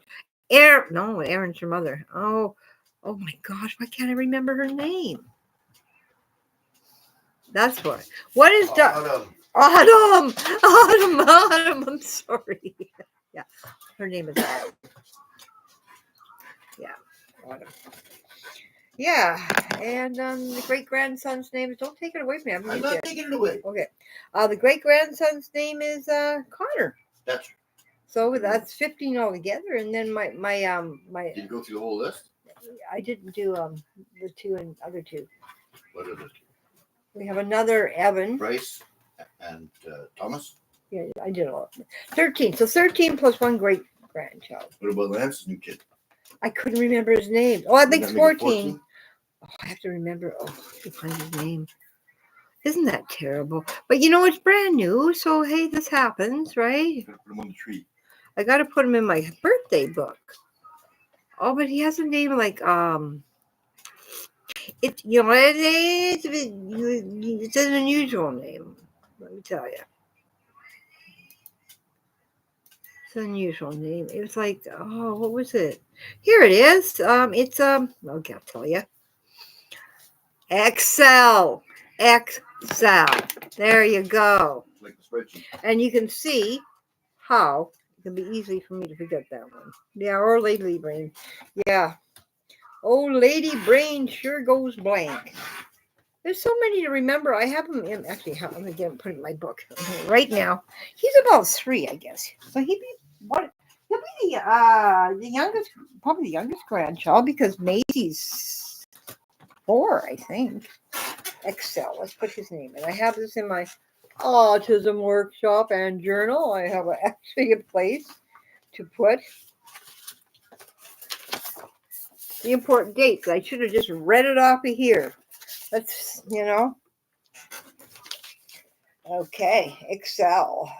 Aaron's her mother. Oh my gosh, why can't I remember her name? That's what. What is Autumn. Autumn. I'm sorry. Yeah, her name is Autumn. Yeah, Autumn. Yeah, and the great grandson's name is. Don't take it away from me. I'm not taking it away. Okay. The great grandson's name is Connor. That's. So that's 15 altogether, and then my Did you go through the whole list? I didn't do the 2 and other 2. What are the 2? We have another Evan. Bryce and Thomas. Yeah, I did a lot. 13. So 13 plus 1 great grandchild. What about Lance's new kid? I couldn't remember his name. Oh, I think it's 14. 14. Oh, I have to remember. Oh, I can find his name. Isn't that terrible? But it's brand new, so hey, this happens, right? Put him on the tree. I got to put him in my birthday book. Oh, but he has a name like it's an unusual name. Let me tell you, it's an unusual name. It was like, oh, what was it? Here it is. It's okay, I'll tell you. Excel. There you go. Like the spreadsheet. And you can see how it can be easy for me to forget that one. Yeah, or Lady Brain. Yeah. Oh, Lady Brain sure goes blank. There's so many to remember. I have them in. Actually, I'm going to put it in my book right now. He's about 3, I guess. So he'll be the youngest, probably the youngest grandchild because Maisie's 4, I think. Excel. Let's put his name in. I have this in my autism workshop and journal. I have actually a place to put the important dates. I should have just read it off of here. Let's, Okay, Excel.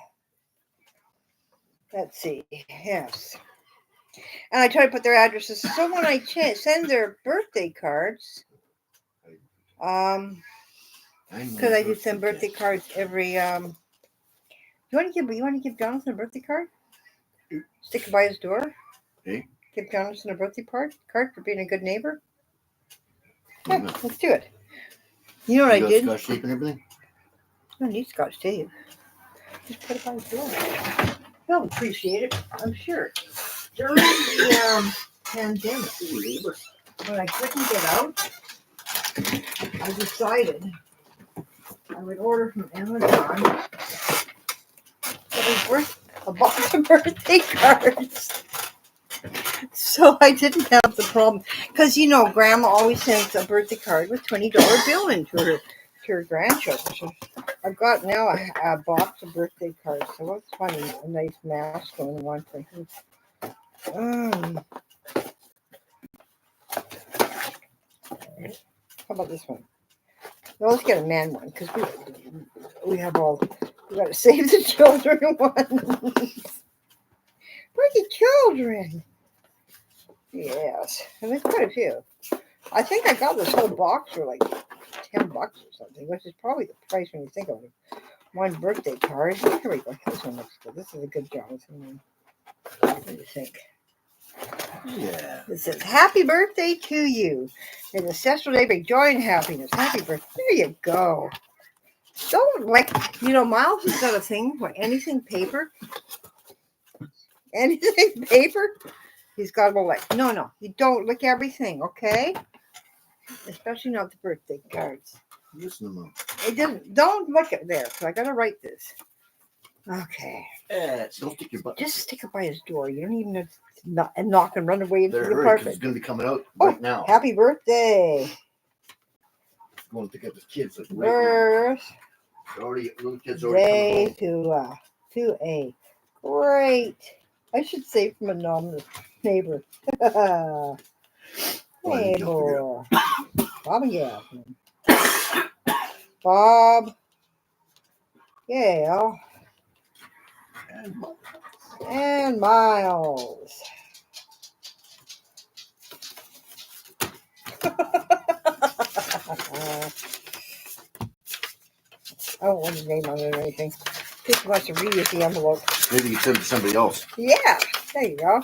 Let's see. Yes. And I try to put their addresses. So when I send their birthday cards, because I do send birthday cards every. You want to give Jonathan a birthday card? Stick it by his door. Hey? Give Jonathan a birthday card for being a good neighbor. Yeah, let's do it. You know what I did? Scotch tape and everything. I don't need Scotch tape. Just put it by his door. He'll appreciate it, I'm sure. During the pandemic, when I couldn't get out, I decided I would order from Amazon a box of birthday cards. So I didn't have the problem. Because, Grandma always sends a birthday card with $20 bill into her grandchildren. So I've got now a box of birthday cards. So what's funny? A nice masculine one for him. How about this one? No, let's get a man one because we got to save the children ones. Where's the children? Yes, and there's quite a few. I think I got this whole box for like $10 or something, which is probably the price when you think of it. One birthday card. Here we go. This one looks good. This is a good Jonathan one. What do you think? Yeah. It says, "Happy birthday to you. May the ancestral day bring joy and happiness." Happy birthday. There you go. Don't Miles has got a thing for anything paper. Anything paper. He's got to like, no, you don't lick everything, okay? Especially not the birthday cards. Listen to Mom. Don't look at there, so I got to write this. Okay. Don't stick your butt. Just stick it by his door. You don't even have to knock and run away into the It's apartment. going to be coming out right now. Happy birthday. Going to pick up his kids. Like, Birth little kids day to a great, I should say, from an anonymous neighbor. Neighbor. Bob and Gail. Bob, Gail, and Miles. I don't want his name on it or anything. Just wants to read the envelope. Maybe you send it to somebody else. Yeah, there you go.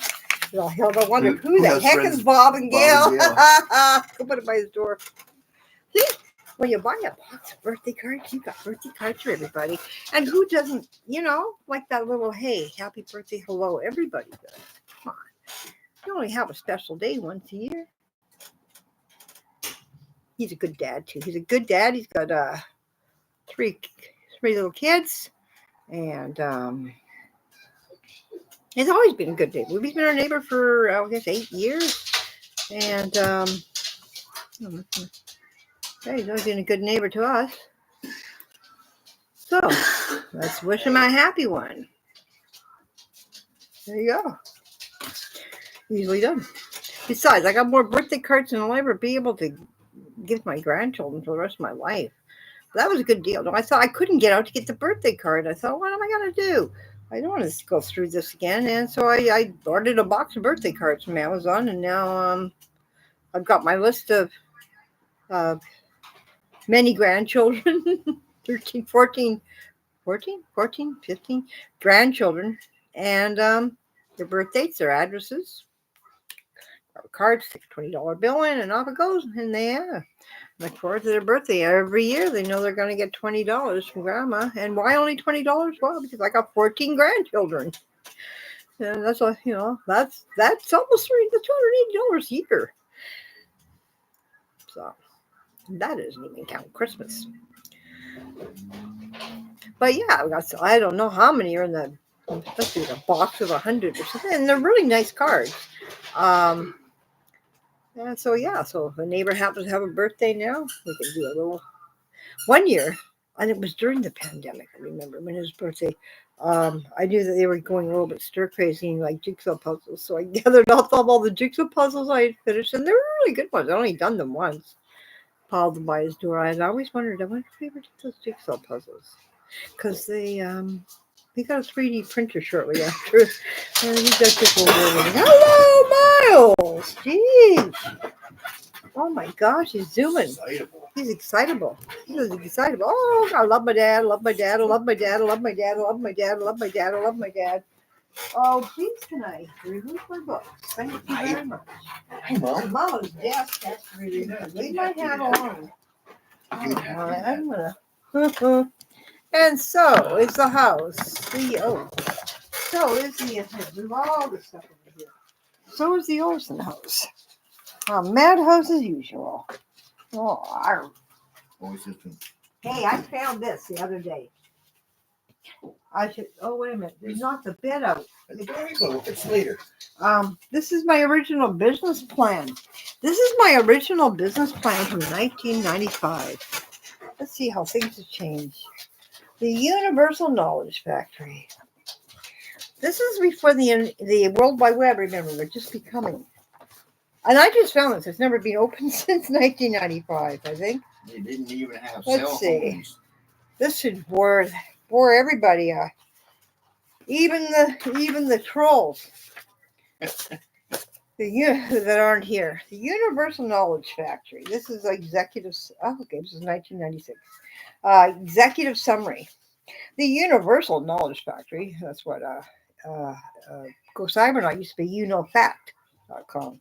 He'll wonder who the heck friends? is Bob and Gail. Go put it by his door. See, when you buy a box of birthday cards, you got birthday cards for everybody. And who doesn't, like that little, hey, happy birthday, hello, everybody does. Come on. You only have a special day once a year. He's a good dad, too. He's a good dad. He's got three little kids. And he's always been a good neighbor. He's been our neighbor for, I guess, 8 years. And he's always been a good neighbor to us. So, let's wish him a happy one. There you go. Easily done. Besides, I got more birthday cards than I'll ever be able to give my grandchildren for the rest of my life. That was a good deal. No, I thought I couldn't get out to get the birthday card. I thought, what am I going to do? I don't want to go through this again. And so I ordered a box of birthday cards from Amazon. And now I've got my list of many grandchildren, 15 grandchildren. And their birthdays, their addresses. Cards, stick a $20 bill in, and off it goes. And they look forward to their birthday every year. They know they're going to get $20 from Grandma. And why only $20? Well, because I got 14 grandchildren, and that's what that's almost $280 a year. So that doesn't even count Christmas. But yeah, I don't know how many are in the. Let's do a box of 100 or something, and they're really nice cards. And so if a neighbor happens to have a birthday now, we can do a little. One year, And it was during the pandemic, I remember, when his birthday. I knew that they were going a little bit stir crazy and like jigsaw puzzles. So I gathered up all the jigsaw puzzles I had finished, and they were really good ones. I only done them once. Piled them by his door. I had always wondered, I wonder if we ever did those jigsaw puzzles. Because they got a 3D printer shortly after. And he got people over. Hello, Miles! Jeez! Oh my gosh, he's zooming. Excitable. He's excitable. He's excitable. Oh, I love my dad. I love my dad. I love my dad. I love my dad. I love my dad. I love my dad. I love my dad. Oh, please can I remove my books? Thank you very much. Hi, Mom. Mama's desk has to be removed. Leave my hat alone. All right, I'm gonna. And so is the house. So is the we've all the stuff over here. So is the Olsen house. Madhouse as usual. Oh, Always system. hey, I found this the other day. Oh, wait a minute. There's not the bed out. It's later. This is my original business plan. This is my original business plan from 1995. Let's see how things have changed. The Universal Knowledge Factory. This is before the World Wide Web, remember, we're just becoming. And I just found this. It's never been open since 1995, I think. They didn't even have Let's cell see. phones. This should bore everybody, even the trolls that aren't here. The Universal Knowledge Factory. This is executive. Oh, okay, this is 1996. Executive summary. The Universal Knowledge Factory. That's what Go Cybernaut used to be. UKnowFact.com.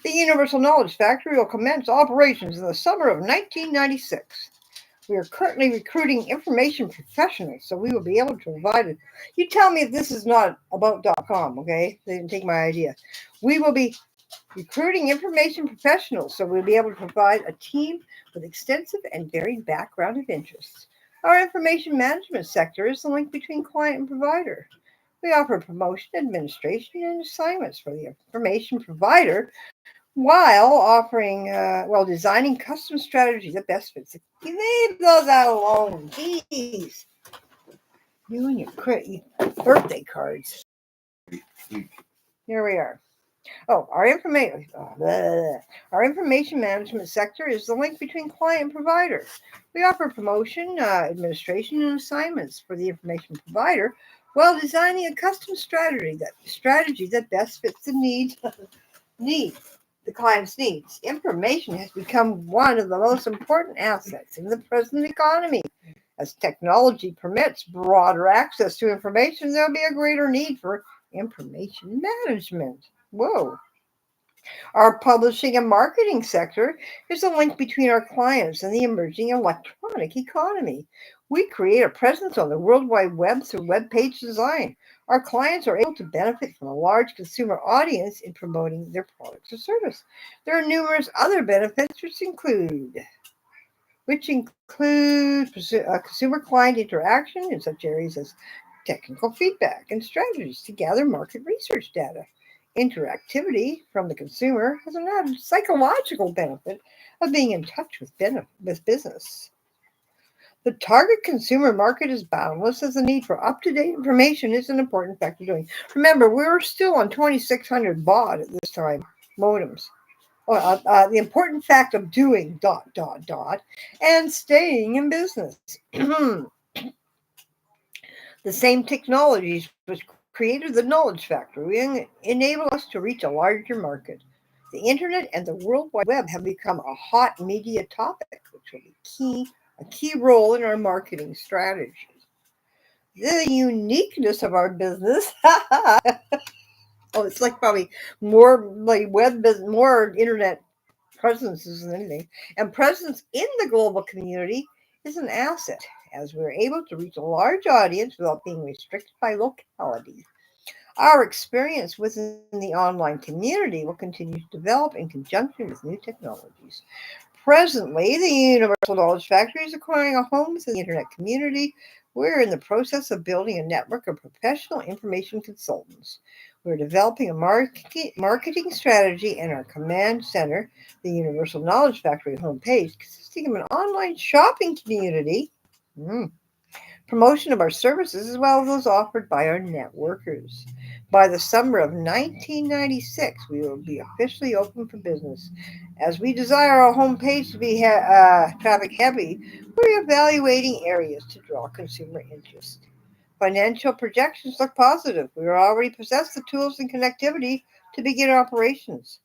The Universal Knowledge Factory will commence operations in the summer of 1996. We are currently recruiting information professionals, so we will be able to provide it. You tell me if this is not about .com, okay? They didn't take my idea. We will be recruiting information professionals, so we'll be able to provide a team with extensive and varied background of interests. Our information management sector is the link between client and provider. We offer promotion, administration, and assignments for the information provider while designing custom strategies that best fits. Leave those out alone. Jeez. You and your birthday cards. Here we are. Oh, our information management sector is the link between client and provider. We offer promotion, administration, and assignments for the information provider while designing a custom strategy that best fits the client's needs. Information has become one of the most important assets in the present economy. As technology permits broader access to information, there'll be a greater need for information management. Whoa. Our publishing and marketing sector is a link between our clients and the emerging electronic economy. We create a presence on the World Wide Web through web page design. Our clients are able to benefit from a large consumer audience in promoting their products or service. There are numerous other benefits which include consumer client interaction in such areas as technical feedback and strategies to gather market research data. Interactivity from the consumer has an added psychological benefit of being in touch with business. The target consumer market is boundless as the need for up-to-date information is an important factor doing. Remember, we're still on 2600 baud at this time, modems. The important fact of doing ... and staying in business. The same technologies which created the knowledge factory enable us to reach a larger market. The internet and the World Wide Web have become a hot media topic, which will be a key role in our marketing strategies. The uniqueness of our business. It's like probably more like web business, more internet presences than anything. And presence in the global community is an asset, as we're able to reach a large audience without being restricted by locality. Our experience within the online community will continue to develop in conjunction with new technologies. Presently, the Universal Knowledge Factory is acquiring a home within the internet community. We're in the process of building a network of professional information consultants. We're developing a marketing strategy and our command center, the Universal Knowledge Factory homepage, consisting of an online shopping community Mm. Promotion of our services as well as those offered by our networkers. By the summer of 1996, we will be officially open for business. As we desire our homepage to be traffic heavy, we're evaluating areas to draw consumer interest. Financial projections look positive. We already possess the tools and connectivity to begin operations.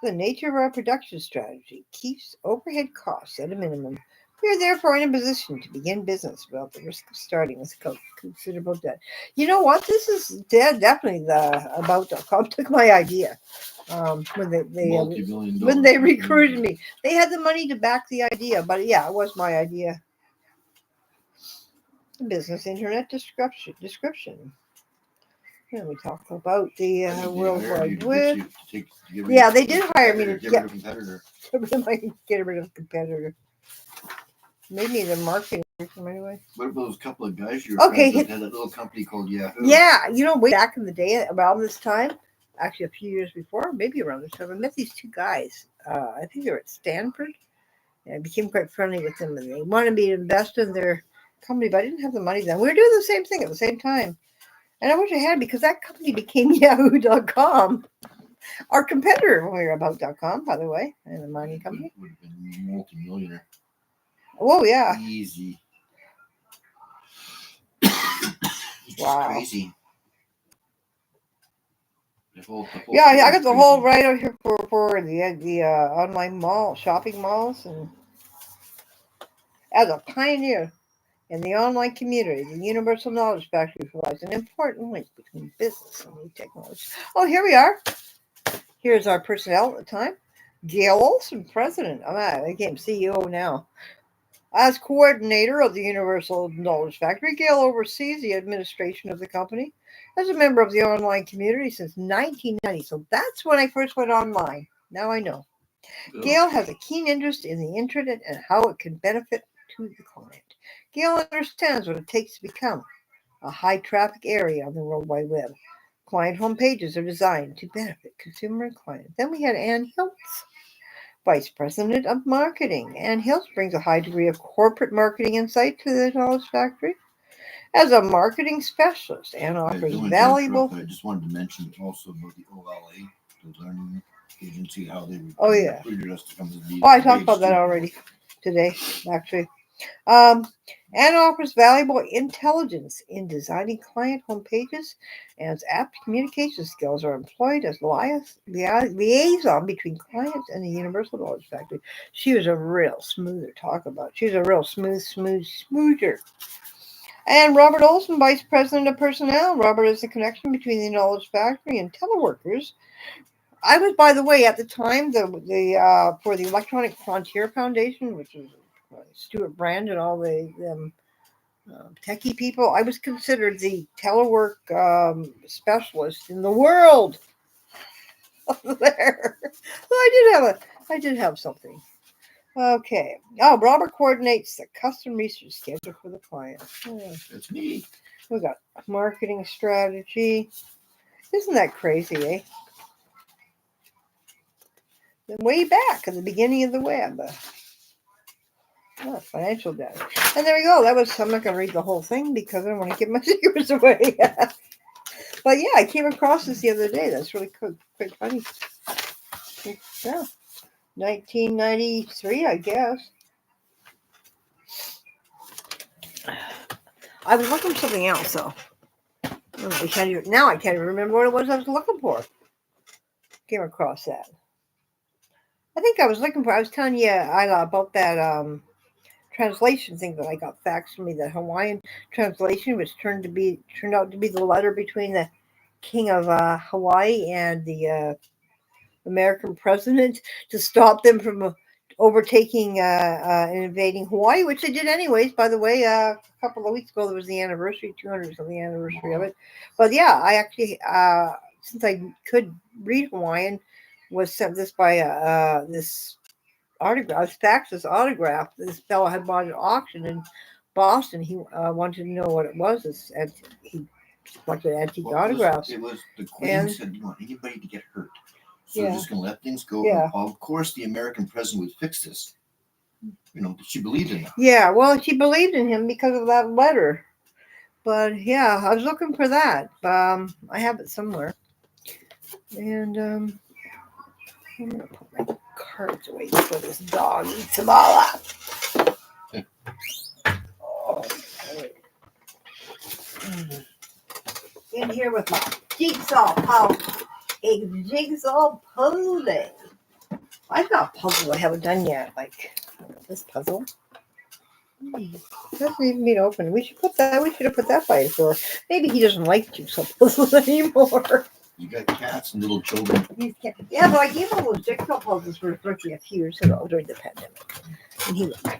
The nature of our production strategy keeps overhead costs at a minimum. We are therefore in a position to begin business without the risk of starting with considerable debt. You know what? This is definitely the about.com took my idea Multi-million when dollar they company. recruited me. They had the money to back the idea, but yeah, it was my idea. Business internet description. Yeah, we talk about the I think they World hired you Wide to Web. get you Yeah, they did hire me to get rid get of competitor. get rid of a competitor. Maybe the marketing from anyway. What about those couple of guys you were friends with? Had a little company called Yahoo. Yeah, way back in the day, around this time, actually a few years before, maybe around this time, I met these two guys. I think they were at Stanford. And I became quite friendly with them, and they wanted me to invest in their company, but I didn't have the money then. We were doing the same thing at the same time. And I wish I had because that company became Yahoo.com. Our competitor when we were about.com, by the way, and the mining company. Would have been multi-millionaire. Oh, yeah. Easy. Wow. Crazy. Yeah, I got the whole right out here for the online shopping malls, and as a pioneer in the online community, the Universal Knowledge Factory provides an important link between business and new technology. Oh, here we are. Here's our personnel at the time. Gail Olson, president. I became CEO now. As coordinator of the Universal Knowledge Factory, Gail oversees the administration of the company. As a member of the online community since 1990, so that's when I first went online. Now I know. Yeah. Gail has a keen interest in the internet and how it can benefit to the client. Gail understands what it takes to become a high traffic area on the World Wide Web. Client homepages are designed to benefit consumer and client. Then we had Ann Hiltz, Vice President of Marketing. Ann Hiltz brings a high degree of corporate marketing insight to the Knowledge Factory. As a marketing specialist, Ann offers valuable. I just wanted to mention also about the OLA, the learning agency, how they recruited us to come to the. Oh, I talked about that already today, actually. Ann offers valuable intelligence in designing client homepages, and its apt communication skills are employed as liaison between clients and the Universal Knowledge Factory. She was a real smooth to talk about. She was a real smoother. And Robert Olson, Vice President of Personnel. Robert is the connection between the Knowledge Factory and teleworkers. I was, by the way, at the time for the Electronic Frontier Foundation, which is Stuart Brand and all the techie people. I was considered the telework specialist in the world there. So I did have something. Okay. Oh, Robert coordinates the custom research schedule for the client. That's me. We got marketing strategy. Isn't that crazy, eh? Way back at the beginning of the web. Financial data. And there we go. I'm not going to read the whole thing because I don't want to give my secrets away. But yeah, I came across this the other day. That's really quite funny. Yeah. 1993, I guess. I was looking for something else, though. I can't even remember what it was I was looking for. Came across that. I think I was telling you about that translation thing that I got faxed to me, the Hawaiian translation, which turned out to be the letter between the King of Hawaii and the American president to stop them from overtaking and invading Hawaii, which they did anyways. By the way, a couple of weeks ago there was the anniversary, 200 something anniversary of it. But yeah, I actually, since I could read Hawaiian, was sent this by this autograph, faxed this autograph. This fellow had bought at an auction in Boston. He wanted to know what it was, and he collected antique autographs. It was the Queen said, "You don't want anybody to get hurt, so we're just going to let things go." Yeah. And of course, the American president would fix this. she believed in him. Yeah, well, she believed in him because of that letter. But yeah, I was looking for that. I have it somewhere. And I'm gonna put my cards away before this dog eats them all up. Oh, in here with my jigsaw puzzle. A jigsaw puzzle. I've got a puzzle I haven't done yet, like this puzzle. It doesn't even need to open. We should put that. We should have put that by his door. Maybe he doesn't like jigsaw puzzles anymore. You got cats and little children. Yeah, but I gave him those jigsaw puzzles for his birthday a few years ago during the pandemic, and I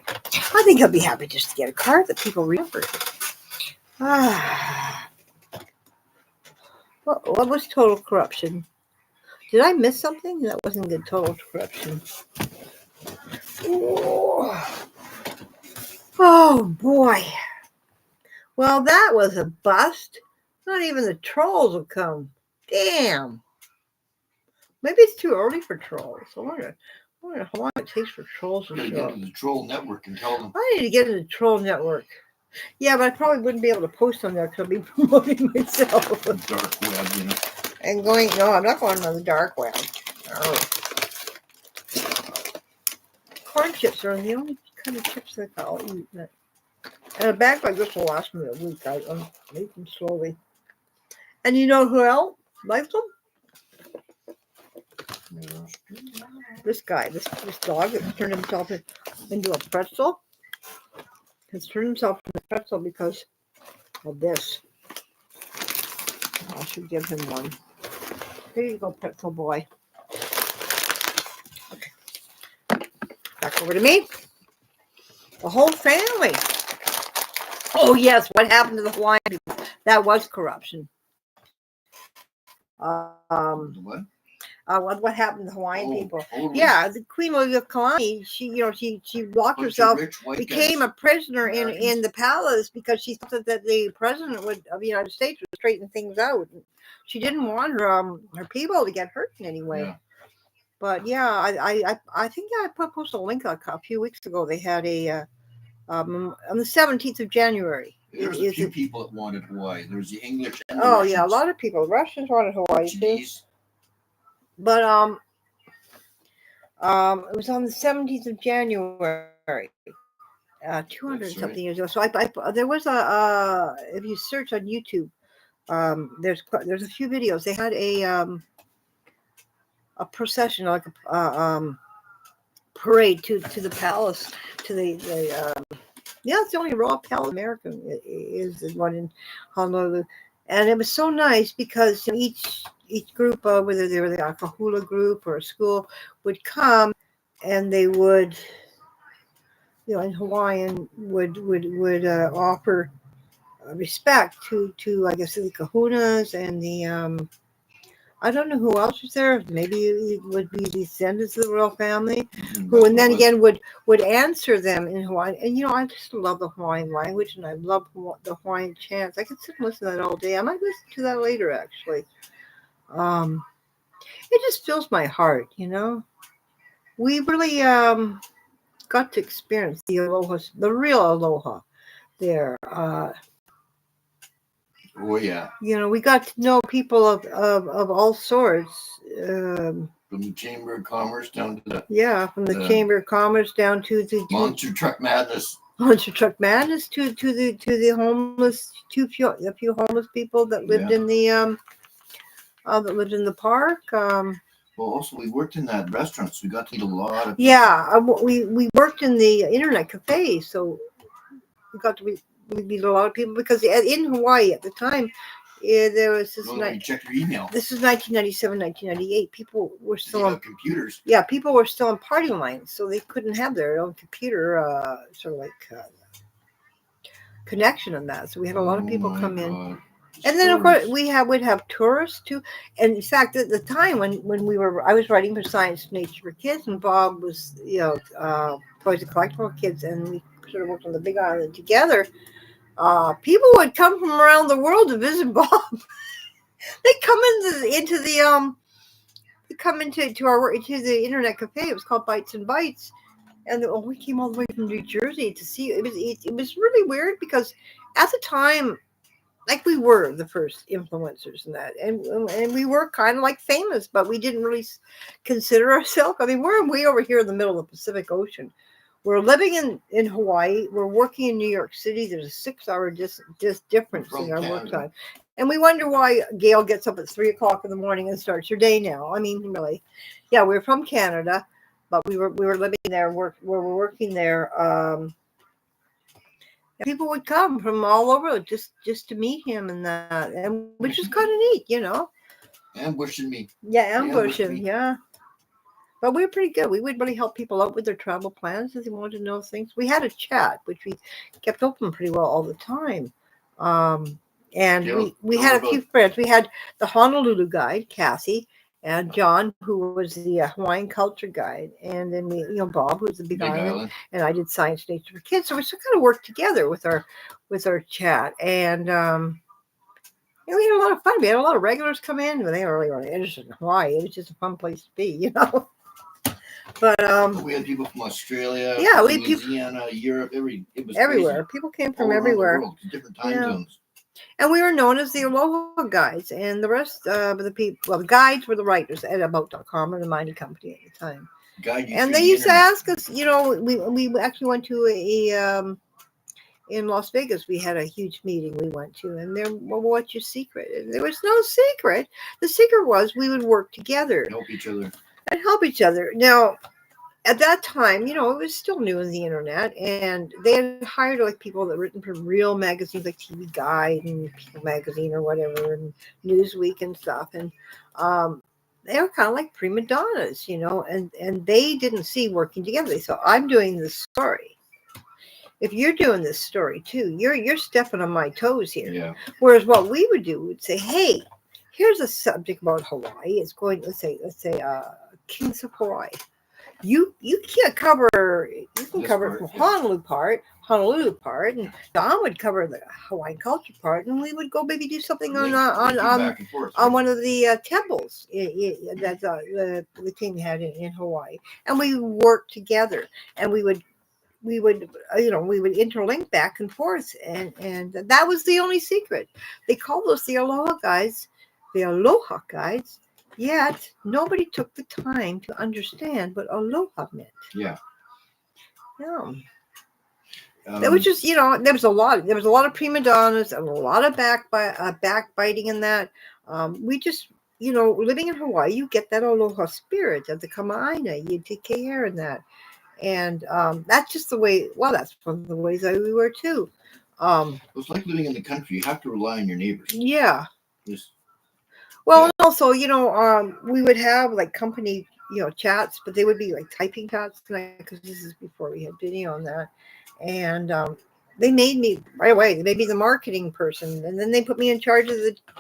think he'll be happy just to get a card that people remember. What was total corruption? Did I miss something? That wasn't good. Total corruption. Oh boy. Well, that was a bust. Not even the trolls will come. Damn. Maybe it's too early for trolls. I wonder how long it takes for trolls to show up. You gotta get into the troll network and tell them. I need to get into the troll network. Yeah, but I probably wouldn't be able to post on there because I'll be promoting myself. The dark web, And no, I'm not going on the dark web. No. Corn chips are the only kind of chips that I'll eat. And a bag like this will last me a week. I'll make them slowly. And you know who else likes them? This guy, this dog that turned himself into a pretzel. Has turned himself into a pretzel because of this. I should give him one. Here you go, pretzel boy. Okay. Back over to me. The whole family. Oh, yes. What happened to the Hawaiian people? That was corruption. What? What happened to the Hawaiian people? Yeah, the Queen of Kalani, she locked herself, became a prisoner in the palace because she thought that the president of the United States would straighten things out. She didn't want her people to get hurt in any way. Yeah. But yeah, I think I posted a link a few weeks ago. They had on the 17th of January. There's a few people that wanted Hawaii. There was the English and the Russians. Yeah, a lot of people. The Russians wanted Hawaii too. But it was on the 17th of January, 200 something years ago. So there was if you search on YouTube, there's a few videos. They had a procession, like a parade to the palace, to the it's the only Royal Palace American is the one in Honolulu, and it was so nice because each group, whether they were the Akahula group or a school, would come, and they would, in Hawaiian, would offer respect to I guess the kahunas and the I don't know who else was there. Maybe it would be the descendants of the royal family, who and then again would answer them in Hawaiian. And I just love the Hawaiian language, and I love the Hawaiian chants. I could sit and listen to that all day. I might listen to that later, actually. It just fills my heart, We really got to experience the aloha, the real aloha there. Oh yeah. We got to know people of all sorts. From the Chamber of Commerce down to from the Chamber of Commerce down to the Monster Truck Madness. Monster Truck Madness to the homeless, a few homeless people that lived in the park. Well, also we worked in that restaurant, so we got to eat a lot of. Yeah, we worked in the internet cafe, so we got to meet a lot of people because in Hawaii at the time, there was this. Check your email. This is 1997, 1998. People were still on computers. Yeah, people were still on party lines, so they couldn't have their own computer, sort of like connection on that. So we had a lot of people come in. And then, of course, we'd have tourists too. And in fact, at the time when I was writing for Science and Nature for Kids, and Bob was, Toys and Collectible Kids, and we sort of worked on the Big Island together. People would come from around the world to visit Bob. They'd come into the internet cafe. It was called Bites and Bites, And we came all the way from New Jersey to see it. It was really weird because at the time, like we were the first influencers in that, and we were kind of like famous, but we didn't really consider ourselves. I mean, we're way over here in the middle of the Pacific Ocean. We're living in Hawaii. We're working in New York City. There's a 6 hour difference in our work time, and we wonder why Gail gets up at 3 o'clock in the morning and starts her day now. I mean, really, yeah, we're from Canada, but we were living there. We were working there. People would come from all over just to meet him and that, and which is kind of neat. Ambushing me. Yeah, ambushing. Yeah. But we were pretty good. We would really help people out with their travel plans if they wanted to know things. We had a chat, which we kept open pretty well all the time. And we had a few friends. We had the Honolulu guide, Cassie, and John, who was the Hawaiian culture guide. And then Bob, who's the Big Island. And I did science nature for kids. So we still kind of worked together with our chat. And we had a lot of fun. We had a lot of regulars come in, but they were really interested in Hawaii. It was just a fun place to be. But we had people from Australia, yeah, Louisiana, Europe, it was everywhere. Crazy. People came from everywhere, world, different time zones. And we were known as the Aloha guides, and the rest of the people, well, the guides were the writers at About.com, or the mining company at the time. And they used to ask us, we actually went to in Las Vegas, we had a huge meeting we went to, and well, what's your secret? And there was no secret. The secret was we would work together. Help each other. And help each other. Now, at that time, it was still new in the internet, and they had hired like people that written for real magazines like TV Guide and People Magazine or whatever, and Newsweek and stuff. And they were kind of like prima donnas, and they didn't see working together. They thought, I'm doing this story. If you're doing this story too, you're stepping on my toes here. Yeah. Whereas what we would do, we'd say, hey, here's a subject about Hawaii. It's going, let's say, Kings of Hawaii. You can't cover. You can cover the Honolulu part, and Don would cover the Hawaiian culture part, and we would go maybe do something on one of the temples that the king had in Hawaii, and we worked together, and we would interlink back and forth, and that was the only secret. They called us the Aloha guides, yet nobody took the time to understand what aloha meant. Yeah. Yeah. That was just, there was a lot of prima donnas and a lot of backbiting in that. We just, living in Hawaii, you get that aloha spirit of the kamaaina. You take care of that. And that's just the way, that's one of the ways that we were too. It's like living in the country. You have to rely on your neighbors. Yeah. And also, we would have like company, chats, but they would be like typing chats tonight because this is before we had video on that. And they made me right away. They made me the marketing person, and then they put me in charge of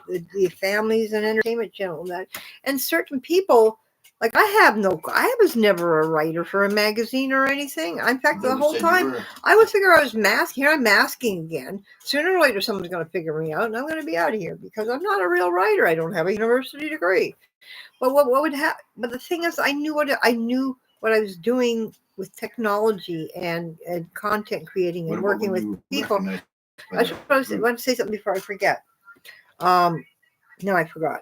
the families and entertainment channel and that. And certain people, like I was never a writer for a magazine or anything. In fact, the whole time I would figure I was masking. Here I'm masking again. Sooner or later, someone's going to figure me out, and I'm going to be out of here because I'm not a real writer. I don't have a university degree. But what would happen? But the thing is, I knew what I was doing with technology and content creating and working with people. I just want to say something before I forget. No, I forgot.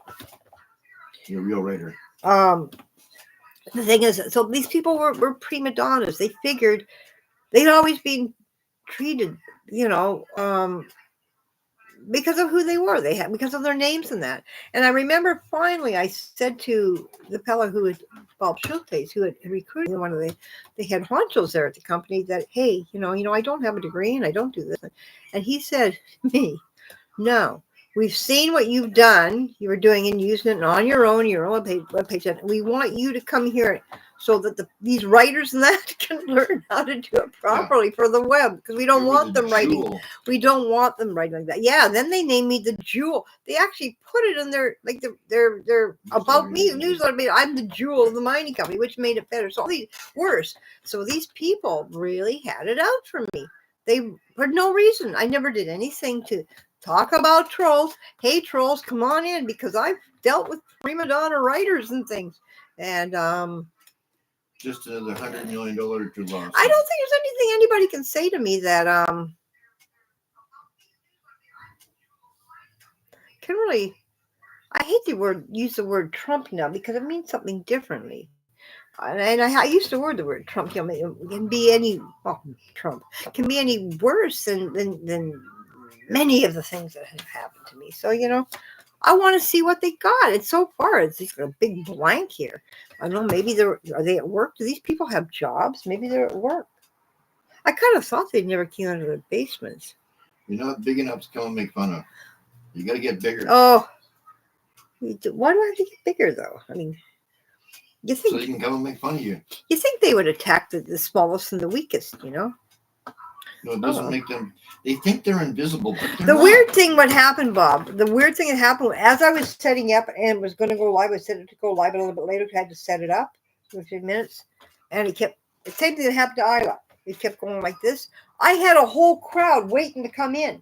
You're a real writer. The thing is, so these people were prima donnas. They figured they'd always been treated, because of who they were. Because of their names and that. And I remember finally I said to the fellow who had Bob Schultes, who had recruited one of the head honchos there at the company, that, hey, I don't have a degree and I don't do this. And he said to me, no. We've seen what you've done. You were doing and using it on your own webpage. And we want you to come here so that these writers and that can learn how to do it properly for the web, because we don't want them writing. We don't want them writing like that. Yeah. Then they named me the Jewel. They actually put it in their about me newsletter. I'm the Jewel of the mining company, which made it better. So all these worse. So these people really had it out for me. They for no reason. I never did anything to talk about trolls. Hey, trolls, come on in, because I've dealt with prima donna writers and things. And Just another $100 million to loss. I don't think there's anything anybody can say to me that can really. I hate the use the word Trump now because it means something differently. And I used to word the word Trump. You know, it can be any Trump can be any worse than many of the things that have happened to me. So I want to see what they got. And so far, it's just a big blank here. I don't know. Maybe are they at work? Do these people have jobs? Maybe they're at work. I kind of thought they'd never came out of their basements. You're not big enough to come and make fun of. You got to get bigger. Oh, why do I have to get bigger though? I mean. You think, so they can come and make fun of you. You think they would attack the smallest and the weakest, No, it doesn't make them. They think they're invisible, but they're the not. Weird thing what happened, Bob, the weird thing that happened as I was setting up and was going to go live, I set it to go live a little bit later because I had to set it up for a few minutes. And it kept, the same thing that happened to Isla. It kept going like this. I had a whole crowd waiting to come in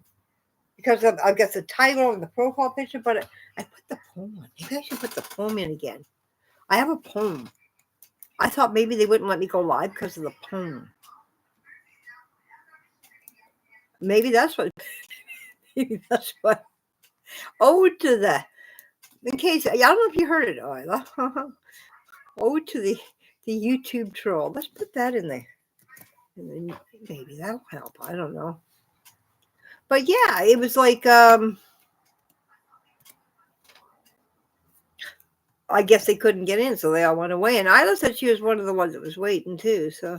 because I've got the title and the profile picture, but I put the poem on. Maybe I should put the poem in again. I have a poem. I thought maybe they wouldn't let me go live because of the poem. Maybe that's what. Maybe that's what. Ode to the. In case I don't know if you heard it, Isla. Ode to the YouTube troll. Let's put that in there. And then maybe that'll help. I don't know. But yeah, it was like I guess they couldn't get in, so they all went away. And Isla said she was one of the ones that was waiting too. So,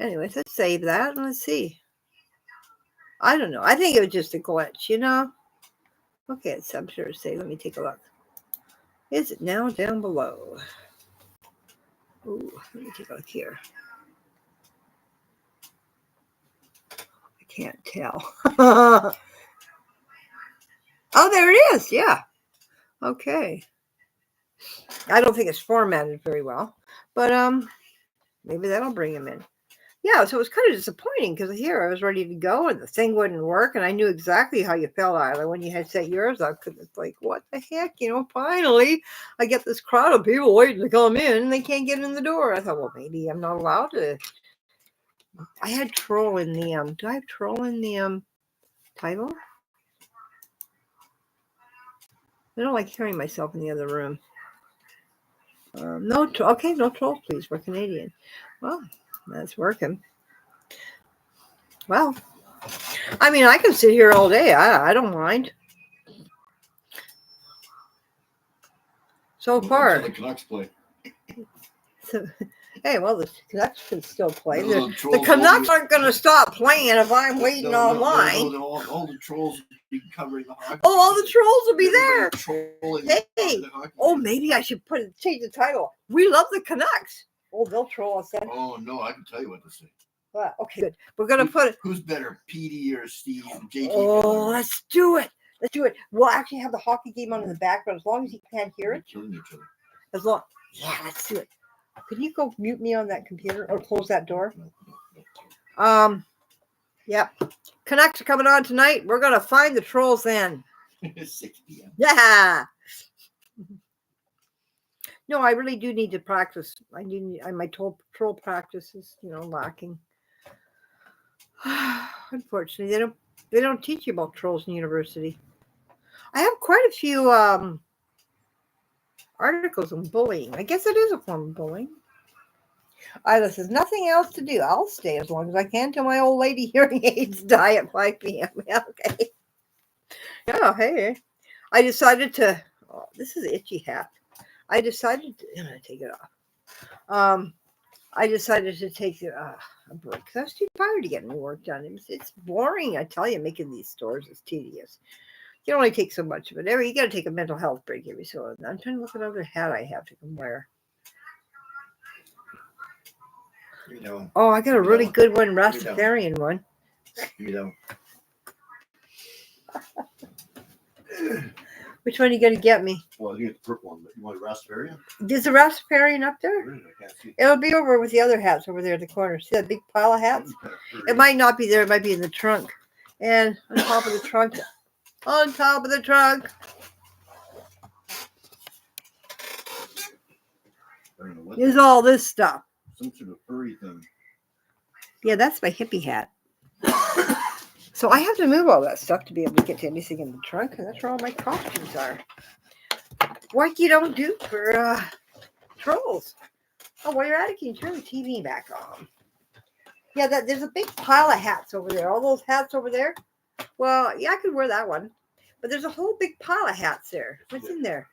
anyways, let's save that and let's see. I don't know. I think it was just a glitch, Okay, it's I'm sure it's saved. Let me take a look. Is it now down below? Ooh, let me take a look here. I can't tell. Oh, there it is. Yeah. Okay. I don't think it's formatted very well, but maybe that'll bring him in. Yeah, so it was kind of disappointing because here I was ready to go and the thing wouldn't work, and I knew exactly how you felt, Isla, when you had set yours up. Because it's like, what the heck, Finally, I get this crowd of people waiting to come in, and they can't get in the door. I thought, well, maybe I'm not allowed to. I had troll in the Do I have troll in the title? I don't like hearing myself in the other room. No, okay, no trolls, please. We're Canadian. Well, that's working. Well, I mean, I can sit here all day. I don't mind. So far. The Canucks play. So, hey, well, the Canucks can still play. The Canucks aren't going to stop playing if I'm waiting online. No, all the trolls will be covering the hockey. Oh, all the trolls will be there. Hey, maybe I should change the title. We love the Canucks. Oh, they'll troll us then. Oh, no, I can tell you what to say. Well, okay, good. We're going to put it. Who's better, Petey or Steve? JT? Oh, let's do it. Let's do it. We'll actually have the hockey game on in the background as long as you can't hear it. They're killing each other. Yeah, let's do it. Can you go mute me on that computer or close that door? Yep. Canucks are coming on tonight. We're going to find the trolls then. 6 p.m. Yeah. No, I really do need to practice. My troll practice is, lacking. Unfortunately, they don't teach you about trolls in university. I have quite a few articles on bullying. I guess it is a form of bullying. Isla says, nothing else to do. I'll stay as long as I can till my old lady hearing aids die at 5 p.m. Okay. Yeah, hey. I decided to, this is an itchy hat. I'm going to take it off. I decided to take a break because I was too tired to get any work done. It's boring, I tell you, making these stores is tedious. You can only take so much of it. You got to take a mental health break every so often. I'm trying to look at other hat I have to wear. Oh, I got a really good one, Rastafarian one. Which one are you going to get me? Well, you get the purple one, but you want a Rastafarian? There's a Rastafarian up there? I can't see it. It'll be over with the other hats over there in the corner. See that big pile of hats? It might not be there. It might be in the trunk. And on top of the trunk. On top of the trunk. I don't know what There's all this stuff. some sort of furry thing. Yeah, that's my hippie hat. So I have to move all that stuff to be able to get to anything in the trunk, and that's where all my costumes are. What you don't do for trolls. Oh, while you're at it, can you turn the TV back on? Yeah, there's a big pile of hats over there. All those hats over there. Well, yeah, I could wear that one. But there's a whole big pile of hats there. What's in there?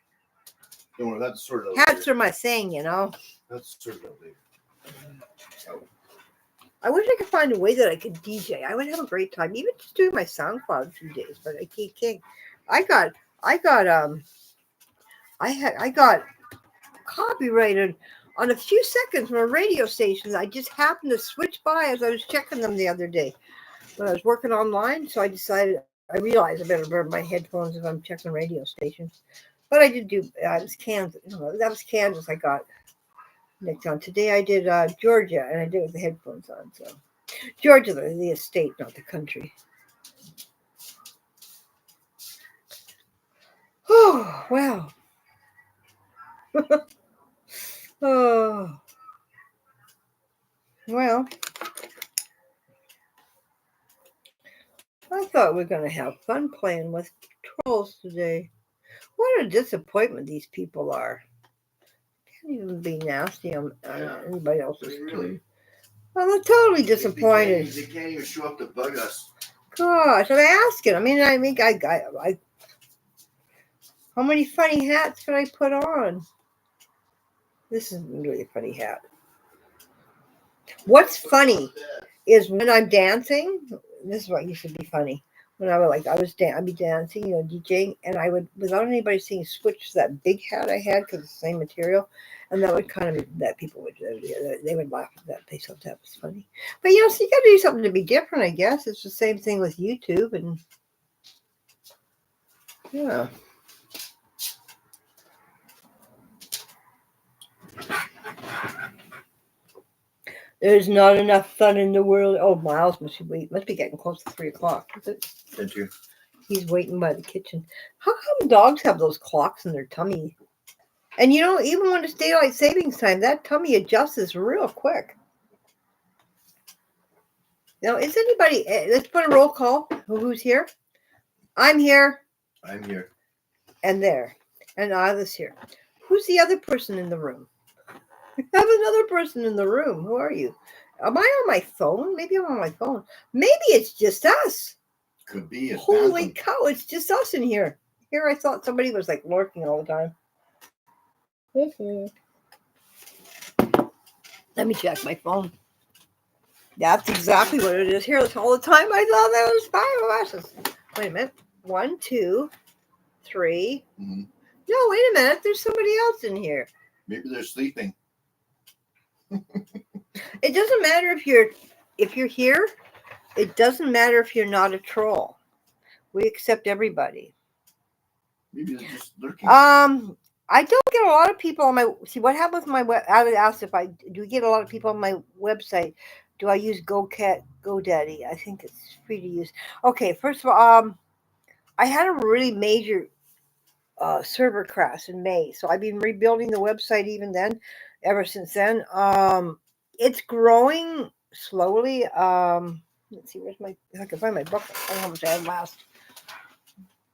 Don't worry, that's sort of. Hats are my thing, you know. That's sort of later. Oh. I wish I could find a way that I could DJ. I would have a great time, even just doing my SoundCloud a few days. But I can't. I got copyrighted on a few seconds from a radio station. I just happened to switch by as I was checking them the other day when I was working online. So I realized I better wear my headphones if I'm checking radio stations. But I did do. It was Kansas. That was Kansas. I got. Next on today, I did Georgia, and I did it with the headphones on. So, Georgia, the estate, not the country. Oh, wow. Oh, well. I thought we were going to have fun playing with trolls today. What a disappointment these people are. Can't even be nasty on anybody else's team. Well, they're totally disappointed. They can't even show up to bug us. Gosh, I'm asking. I think I how many funny hats can I put on? This is really a funny hat. What's funny is when I'm dancing. This is what used to be funny. When I'd be dancing, DJing, and I would, without anybody seeing, switch to that big hat I had because it's the same material, and that would people would, they would laugh at that. They thought that was funny. But so you got to do something to be different, I guess. It's the same thing with YouTube, and yeah. There's not enough fun in the world. Oh, Miles must be getting close to 3:00. Is it? Thank you. He's waiting by the kitchen. How come dogs have those clocks in their tummy? And even when it's daylight savings time, that tummy adjusts real quick. Now, is anybody? Let's put a roll call. Who's here? I'm here. I'm here. And there. And I was here. Who's the other person in the room? I have another person in the room. Who are you? Am I on my phone? Maybe I'm on my phone. Maybe it's just us. Could be. Holy cow, it's just us in here. Here, I thought somebody was like lurking all the time. Let me check my phone. That's exactly what it is here. All the time I thought there was 5 of us. Wait a minute. 1, 2, 3. Mm-hmm. No, wait a minute. There's somebody else in here. Maybe they're sleeping. It doesn't matter if you're here. It doesn't matter if you're not a troll. We accept everybody. Maybe they're just lurking. I don't get a lot of people on my. See what happens with my web. I would ask if I do get a lot of people on my website. Do I use GoDaddy? I think it's free to use. Okay, first of all, I had a really major server crash in May, so I've been rebuilding the website even then. Ever since then, it's growing slowly. Let's see, if I can find my book. I don't know how much I had last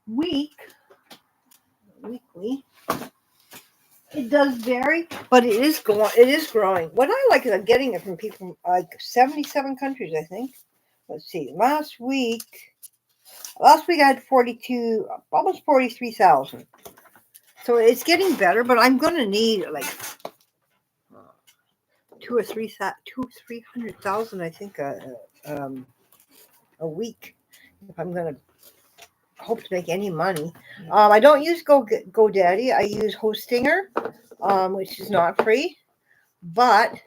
weekly. It does vary, but it is growing. What I like is I'm getting it from people from like 77 countries, I think. Let's see. Last week I had 42, almost 43,000. So it's getting better, but I'm going to need like 300,000, I think, a week if I'm going to hope to make any money. I don't use GoDaddy. I use Hostinger, which is not free. But,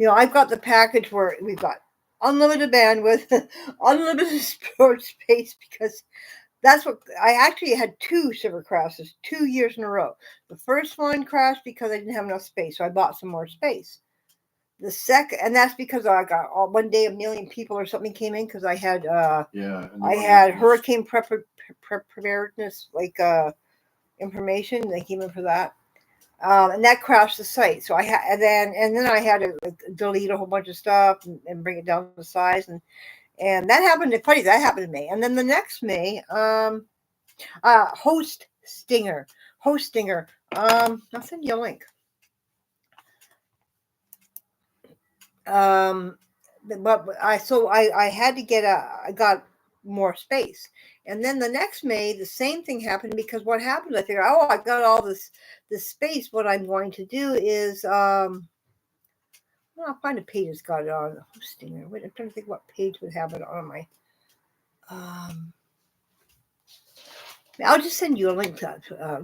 I've got the package where we've got unlimited bandwidth, unlimited storage space, because that's what I actually had 2 server crashes 2 years in a row. The first one crashed because I didn't have enough space, so I bought some more space. The second, and that's because I got one day 1 million people or something came in because I had hurricane preparedness information. They came in for that. And that crashed the site. So I had, and then I had to delete a whole bunch of stuff and bring it down to size, and that happened. Funny, that happened to me. And then the next May, host stinger. I'll send you a link. But I had to I got more space. And then the next May, the same thing happened, because what happened, I figured, oh, I got all this space. What I'm going to do is, well, I'll find a page that's got it on hosting. Wait, I'm trying to think what page would have it on my, I'll just send you a link to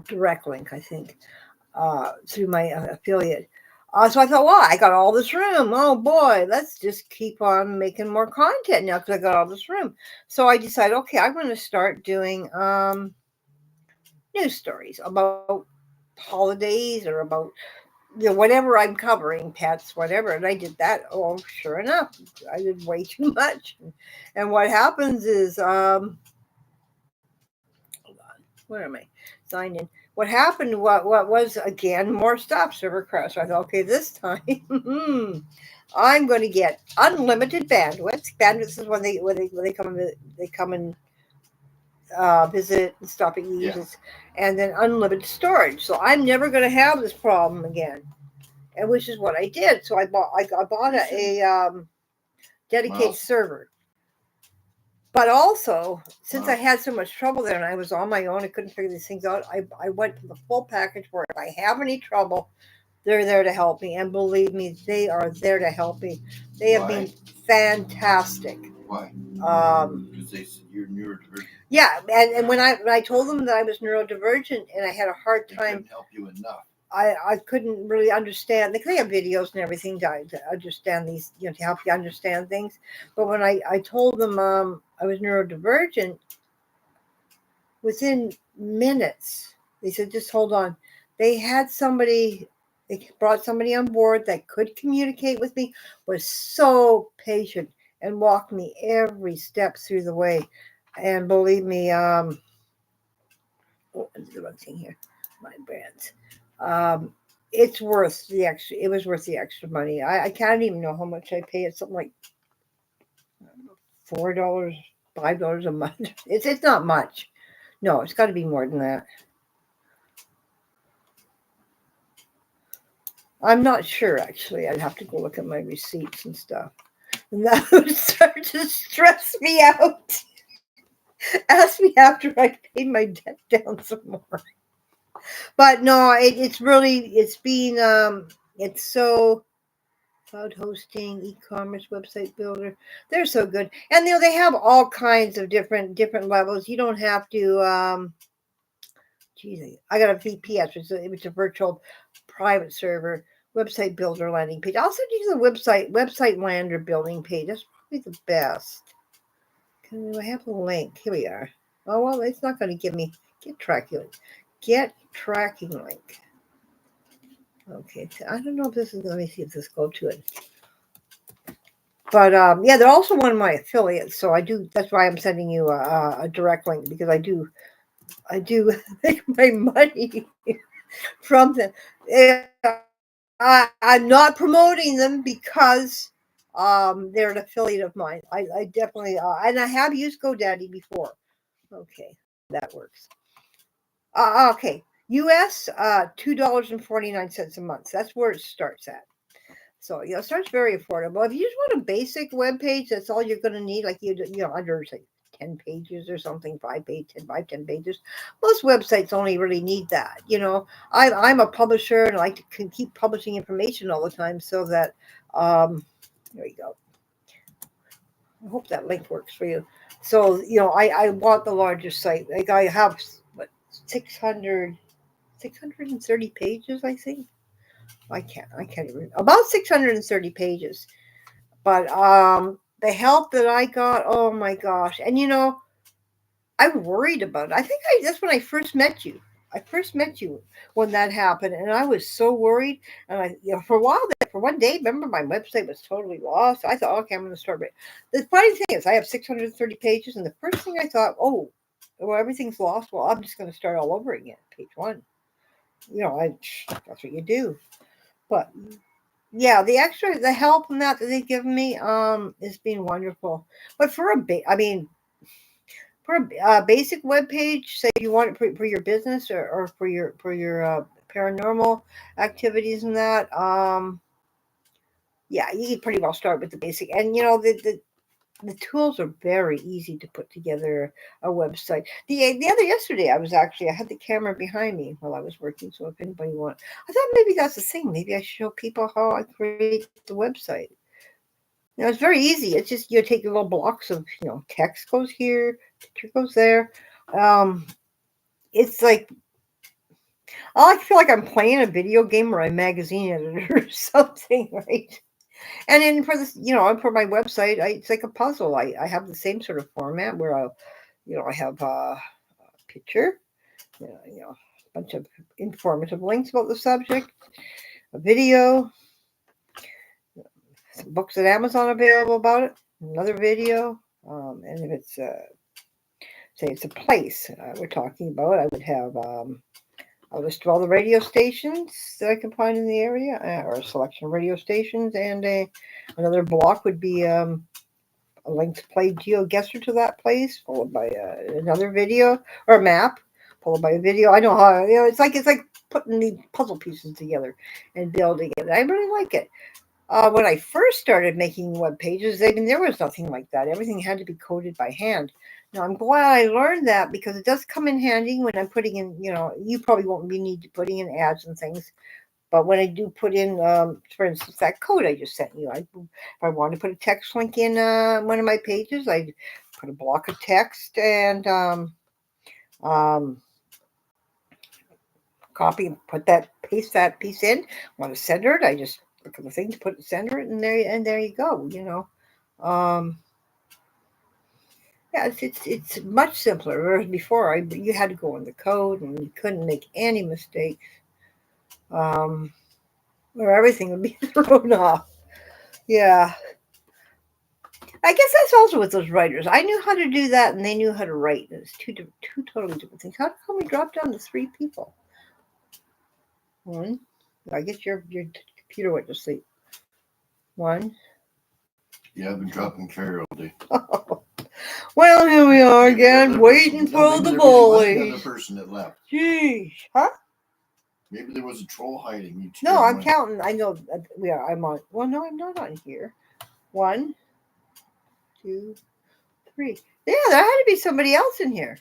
direct link, I think, through my affiliate. So I thought, well, I got all this room. Oh boy, let's just keep on making more content now because I got all this room. So I decided, okay, I'm going to start doing news stories about holidays or about whatever I'm covering, pets, whatever. And I did that. Oh, sure enough, I did way too much. And what happens is, hold on, where am I? Signed in. What happened? What was again more stuff? Server crash. So I thought, okay, this time I'm going to get unlimited bandwidth. Bandwidth is when they come and visit and stop at uses, and then unlimited storage. So I'm never going to have this problem again, and which is what I did. So I bought a dedicated server. But also, since I had so much trouble there and I was on my own, I couldn't figure these things out, I went to the full package where if I have any trouble, they're there to help me. And believe me, they are there to help me. They have been fantastic. Why? Because they said you're neurodivergent. Yeah, and when I told them that I was neurodivergent and I had a hard time, they couldn't help you enough. I couldn't really understand. They have videos and everything to understand these, to help you understand things. But when I told them I was neurodivergent, within minutes, they said, just hold on. They brought somebody on board that could communicate with me, was so patient, and walked me every step through the way. And believe me, oh, the wrong thing here, my brands. It's worth the extra. It was worth the extra money. I can't even know how much I pay. It's something like $4, $5 a month. It's not much. No, it's got to be more than that. I'm not sure, actually. I'd have to go look at my receipts and stuff. And that would start to stress me out. Ask me after I paid my debt down some more. But no, it's so cloud hosting, e-commerce, website builder. They're so good. And they have all kinds of different levels. You don't have to I got a VPS, which is a virtual private server, website builder landing page. I'll send you the website lander building page. That's probably the best. I have a link. Here we are. Oh, well, it's not going to give me get tracking link. Okay, I don't know if this is. Let me see if this go to it. But yeah, they're also one of my affiliates, so I do. That's why I'm sending you a direct link, because I do make my money from them. I'm not promoting them because they're an affiliate of mine. I definitely and I have used GoDaddy before. Okay, that works. Okay, US $2.49 a month. That's where it starts at. So it starts very affordable. If you just want a basic web page, that's all you're going to need. Like under say 10 pages or something, 10 pages. Most websites only really need that. I'm a publisher and I like to keep publishing information all the time, so that there you go. I hope that link works for you. So I want the largest site. Like I have 630 pages, I think. I can't even, about 630 pages. But the help that I got, oh my gosh. And I worried about it. I think that's when I first met you. I first met you when that happened, and I was so worried. And for a while there, for one day, remember my website was totally lost. I thought, okay, I'm going to start it. The funny thing is, I have 630 pages, and the first thing I thought, oh, well, everything's lost. Well, I'm just going to start all over again, page 1. that's what you do. But yeah, the help and that they've given me has been wonderful. But for a basic web page, say you want it for your business or for your paranormal activities and that, yeah, you can pretty well start with the basic. And the tools are very easy to put together a website. The other yesterday, I had the camera behind me while I was working. So if anybody wants, I thought maybe that's the thing. Maybe I should show people how I create the website. It's very easy. It's just you take the little blocks of text goes here, picture goes there. Um, it's like I like feel like I'm playing a video game or a magazine editor or something, right? And then for this, for my website, it's like a puzzle. I have the same sort of format where I have a picture, a bunch of informative links about the subject, a video, some books at Amazon available about it, another video, and if it's say it's a place we're talking about, I would have a list of all the radio stations that I can find in the area, or a selection of radio stations, and another block would be a link to play GeoGuessr to that place, followed by another video or a map, followed by a video. I know how it's like putting the puzzle pieces together and building it. I really like it. When I first started making web pages, there was nothing like that. Everything had to be coded by hand. Now I'm glad I learned that because it does come in handy when I'm putting in. You probably won't be need to putting in ads and things, but when I do put in, for instance, that code I just sent you, if I want to put a text link in one of my pages, I put a block of text and um, copy and paste that piece in. Want to center it? I just look at the thing to center it, and there you go. Um, yeah, it's much simpler. Whereas before, you had to go in the code, and you couldn't make any mistakes, or everything would be thrown off. Yeah, I guess that's also with those writers. I knew how to do that, and they knew how to write. It's two totally different things. How come we dropped down to 3 people? One, I guess your computer went to sleep. One. Yeah, I've been dropping carry all day. Well, here we are again, waiting for the boys. There was another person that left. Jeez, huh? Maybe there was a troll hiding. No, I'm counting. I know. I'm on. Well, no, I'm not on here. 1, 2, 3. Yeah, there had to be somebody else in here.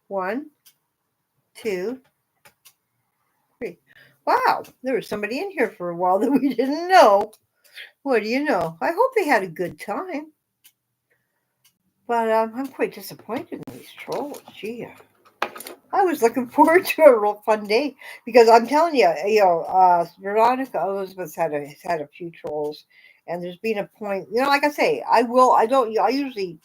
1, 2, 3. Wow, there was somebody in here for a while that we didn't know. What do you know? I hope they had a good time. But I'm quite disappointed in these trolls. Gee, I was looking forward to a real fun day because I'm telling you, Veronica Elizabeth's had a few trolls, and there's been a point, like I say, I usually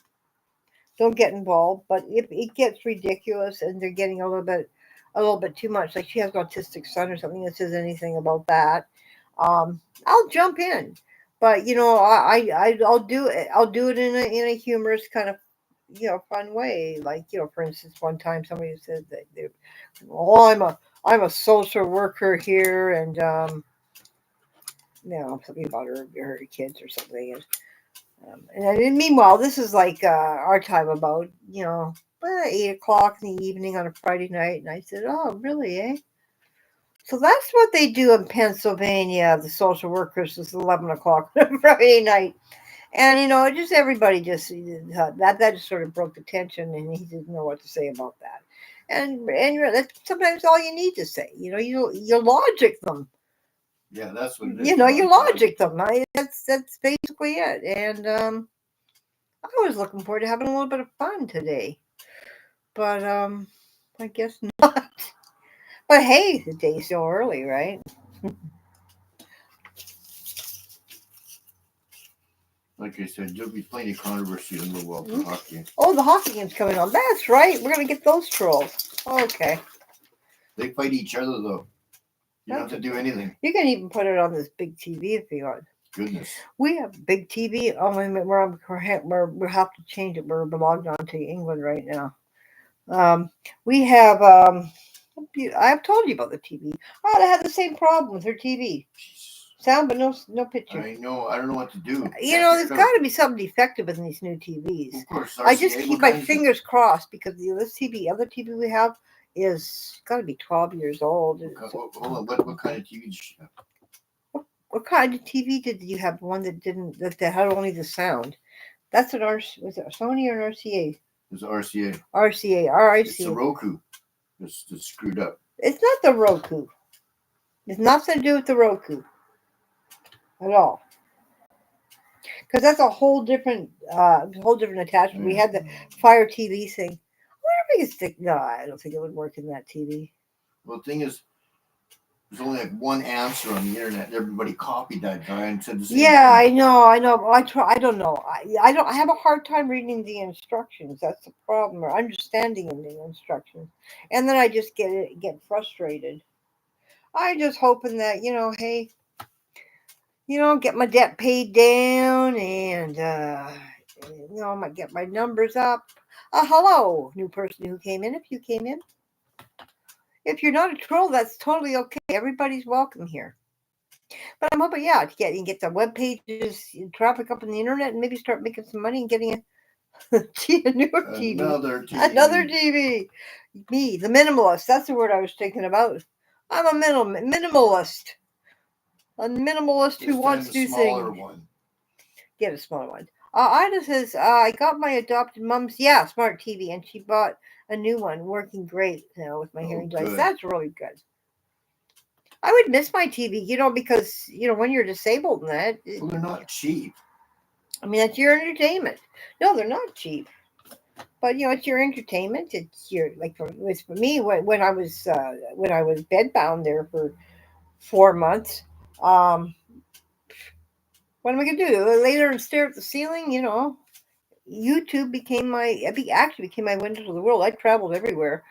don't get involved, but if it gets ridiculous and they're getting a little bit too much, like she has an autistic son or something that says anything about that, I'll jump in. But I'll do it. I'll do it in a humorous kind of fun way. Like for instance, one time somebody said that I'm a social worker here, and something about her kids or something. And meanwhile, this is like our time about 8 o'clock in the evening on a Friday night, and I said, "Oh, really, eh?" So that's what they do in Pennsylvania. The social workers is 11 o'clock on a Friday night, and just everybody that just sort of broke the tension, and he didn't know what to say about that. And that's sometimes all you need to say. You logic them. Yeah, that's what it is. You logic them. That's basically it. And I was looking forward to having a little bit of fun today, but I guess not. But hey, the day's still early, right? Like I said, there'll be plenty of controversy in the world for hockey. Oh, the hockey game's coming on. That's right. We're going to get those trolls. Okay. They fight each other, though. You don't have to do anything. You can even put it on this big TV if you want. Goodness. We have a big TV. Oh, wait a minute. We have to change it. We're logged on to England right now. We have I've told you about the TV. Oh, I had the same problem with her TV. Sound, but no picture. I know. I don't know what to do. There's got to be something defective in these new TVs. Of course. I just keep my fingers crossed because the other TV we have is got to be 12 years old. Hold on. What kind of TV did you have? What kind of TV did you have? One that had only the sound. That's was it Sony or an RCA? It was RCA. RCA. It's a Roku. It's screwed up. It's not the Roku. It's nothing to do with the Roku at all. Because that's a whole different attachment. We had the Fire TV thing. I wonder if we could stick. No, I don't think it would work in that TV. Well, the thing is, there's only like one answer on the internet. Everybody copied that guy and said the same thing. I know. I don't know. I have a hard time reading the instructions. That's the problem, or understanding the instructions, and then I just get frustrated. I'm just hoping that hey, get my debt paid down, and I might get my numbers up. Hello, new person who came in. If you came in. If you're not a troll, that's totally okay. Everybody's welcome here. But I'm hoping, to get the web pages, traffic up on the internet, and maybe start making some money and getting a newer TV. Another TV. Me, the minimalist. That's the word I was thinking about. I'm a minimalist. A minimalist who wants to do things. Get a smaller one. Ida says, I got my adopted mom's, smart TV, and she bought a new one, working great now with my hearing device. That's really good. I would miss my TV, because, when you're disabled and that. Well, they're not cheap. I mean, that's your entertainment. No, they're not cheap. But, it's your entertainment. It's your, it was for me, when I was bedbound there for 4 months, what am I going to do? Lay there and stare at the ceiling, YouTube became my window to the world. I traveled everywhere.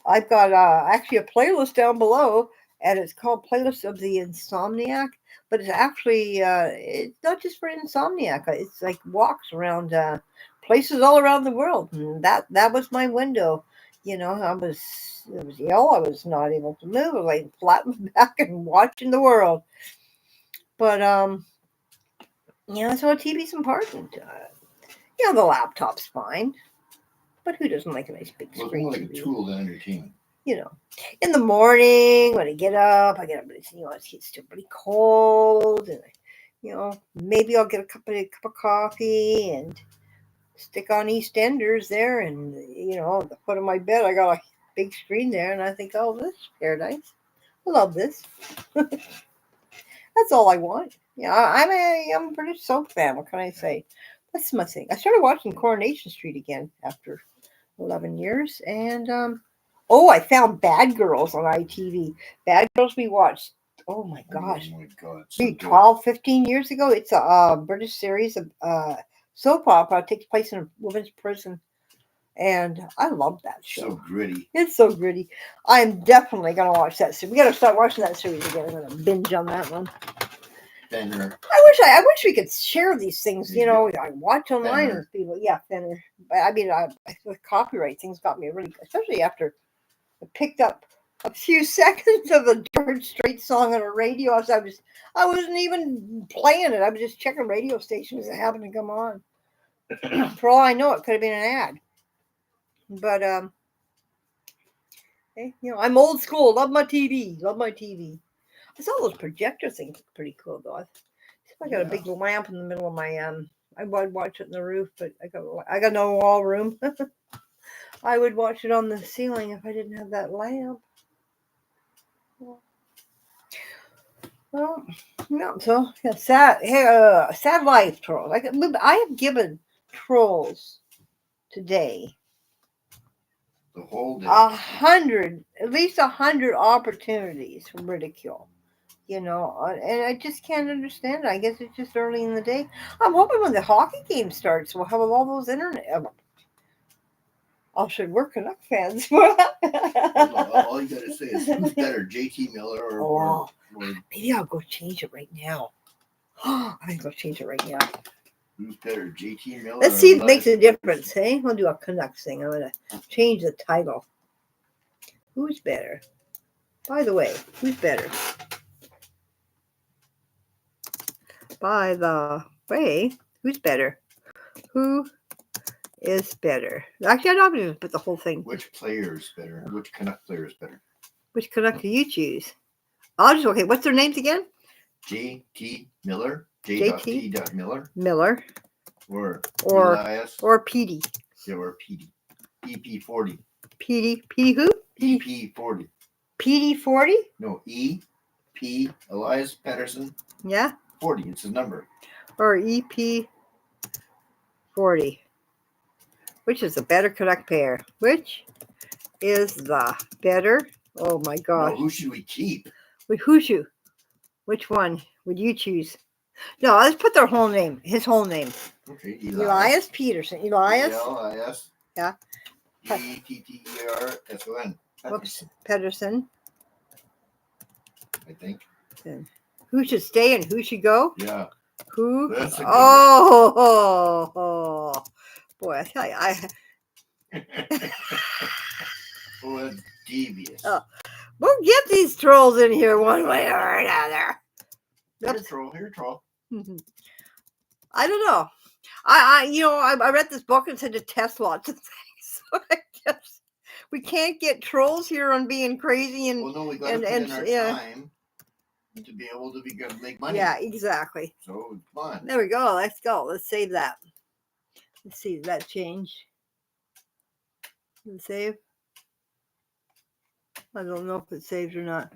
I've got actually a playlist down below, and it's called Playlist of the Insomniac. But it's actually it's not just for insomniac. It's like walks around places all around the world. And that was my window. It was ill. I was not able to move. I was laying flat on my back and watching the world. But so a TV's important. The laptop's fine, but who doesn't like a nice big screen? It's more like a tool than entertainment. In the morning when I get up, it's still pretty cold, and maybe I'll get a cup of coffee and stick on EastEnders there, and at the foot of my bed I got a big screen there, and I think, oh, this is paradise. I love this. That's all I want. I'm a British soap fan. What can I say? That's my thing. I started watching Coronation Street again after 11 years. And, I found Bad Girls on ITV. Bad Girls we watched, oh my gosh. Oh my God. So 12, 15 years ago. It's a British series of soap opera. It takes place in a women's prison. And I love that show. So gritty. It's so gritty. I'm definitely going to watch that series. We got to start watching that series again. I'm going to binge on that one. Fenner. I wish we could share these things. I watch online with people. Yeah, Fenner. But I mean, the copyright things got me really, especially after I picked up a few seconds of a George Strait song on a radio. I wasn't even playing it. I was just checking radio stations that happened to come on. For all I know, it could have been an ad. But I'm old school. Love my TV. I saw those projector things. Pretty cool, though. I got a big lamp in the middle of my I would watch it in the roof, but I got no wall room. I would watch it on the ceiling if I didn't have that lamp. Well, no. So sad life, trolls. I have given trolls today the whole day 100, at least 100 opportunities for ridicule. And I just can't understand it. I guess it's just early in the day. I'm hoping when the hockey game starts, we'll have all those internet. Should we're Canuck fans. All you gotta say is who's better, JT Miller or maybe I'll go change it right now. I'm gonna go change it right now. Who's better, JT Miller? Let's see if it makes a difference, hey? We'll do a Canucks thing. I'm gonna change the title. Who's better? By the way, who's better? By the way, who's better? Who is better? Actually, I'm not going to put the whole thing. Which player is better? Which Canuck player is better? Which Canuck do you choose? I'll just, okay, what's their names again? J.T. Miller. J.T. Miller. Miller. Or Elias. Or Petey. Yeah, or Petey. EP40. Petey. Petey who? EP40. PD40? No, EP Elias Pettersson. Yeah. 40. It's his number. Or EP40. Which is the better Canuck pair? Which is the better? Oh my gosh. No, who should we keep? Which one would you choose? No, let's put their whole name. His whole name. Okay. Elias Pettersson. Elias. Elias. Yeah. Petterson. Whoops. Petterson. I think. Then who should stay and who should go? Yeah. Who? That's a good oh, boy! I tell you, Oh, that's devious. Oh, we'll get these trolls in here one way or another. Here, troll. I don't know. I read this book and said to test lots of things. So I guess we can't get trolls here on being crazy and well, no, we got to put in our time to be able to make money. Yeah, exactly. So come on. There we go. Let's go. Let's save that. Let's see that change. Save. I don't know if it saved or not.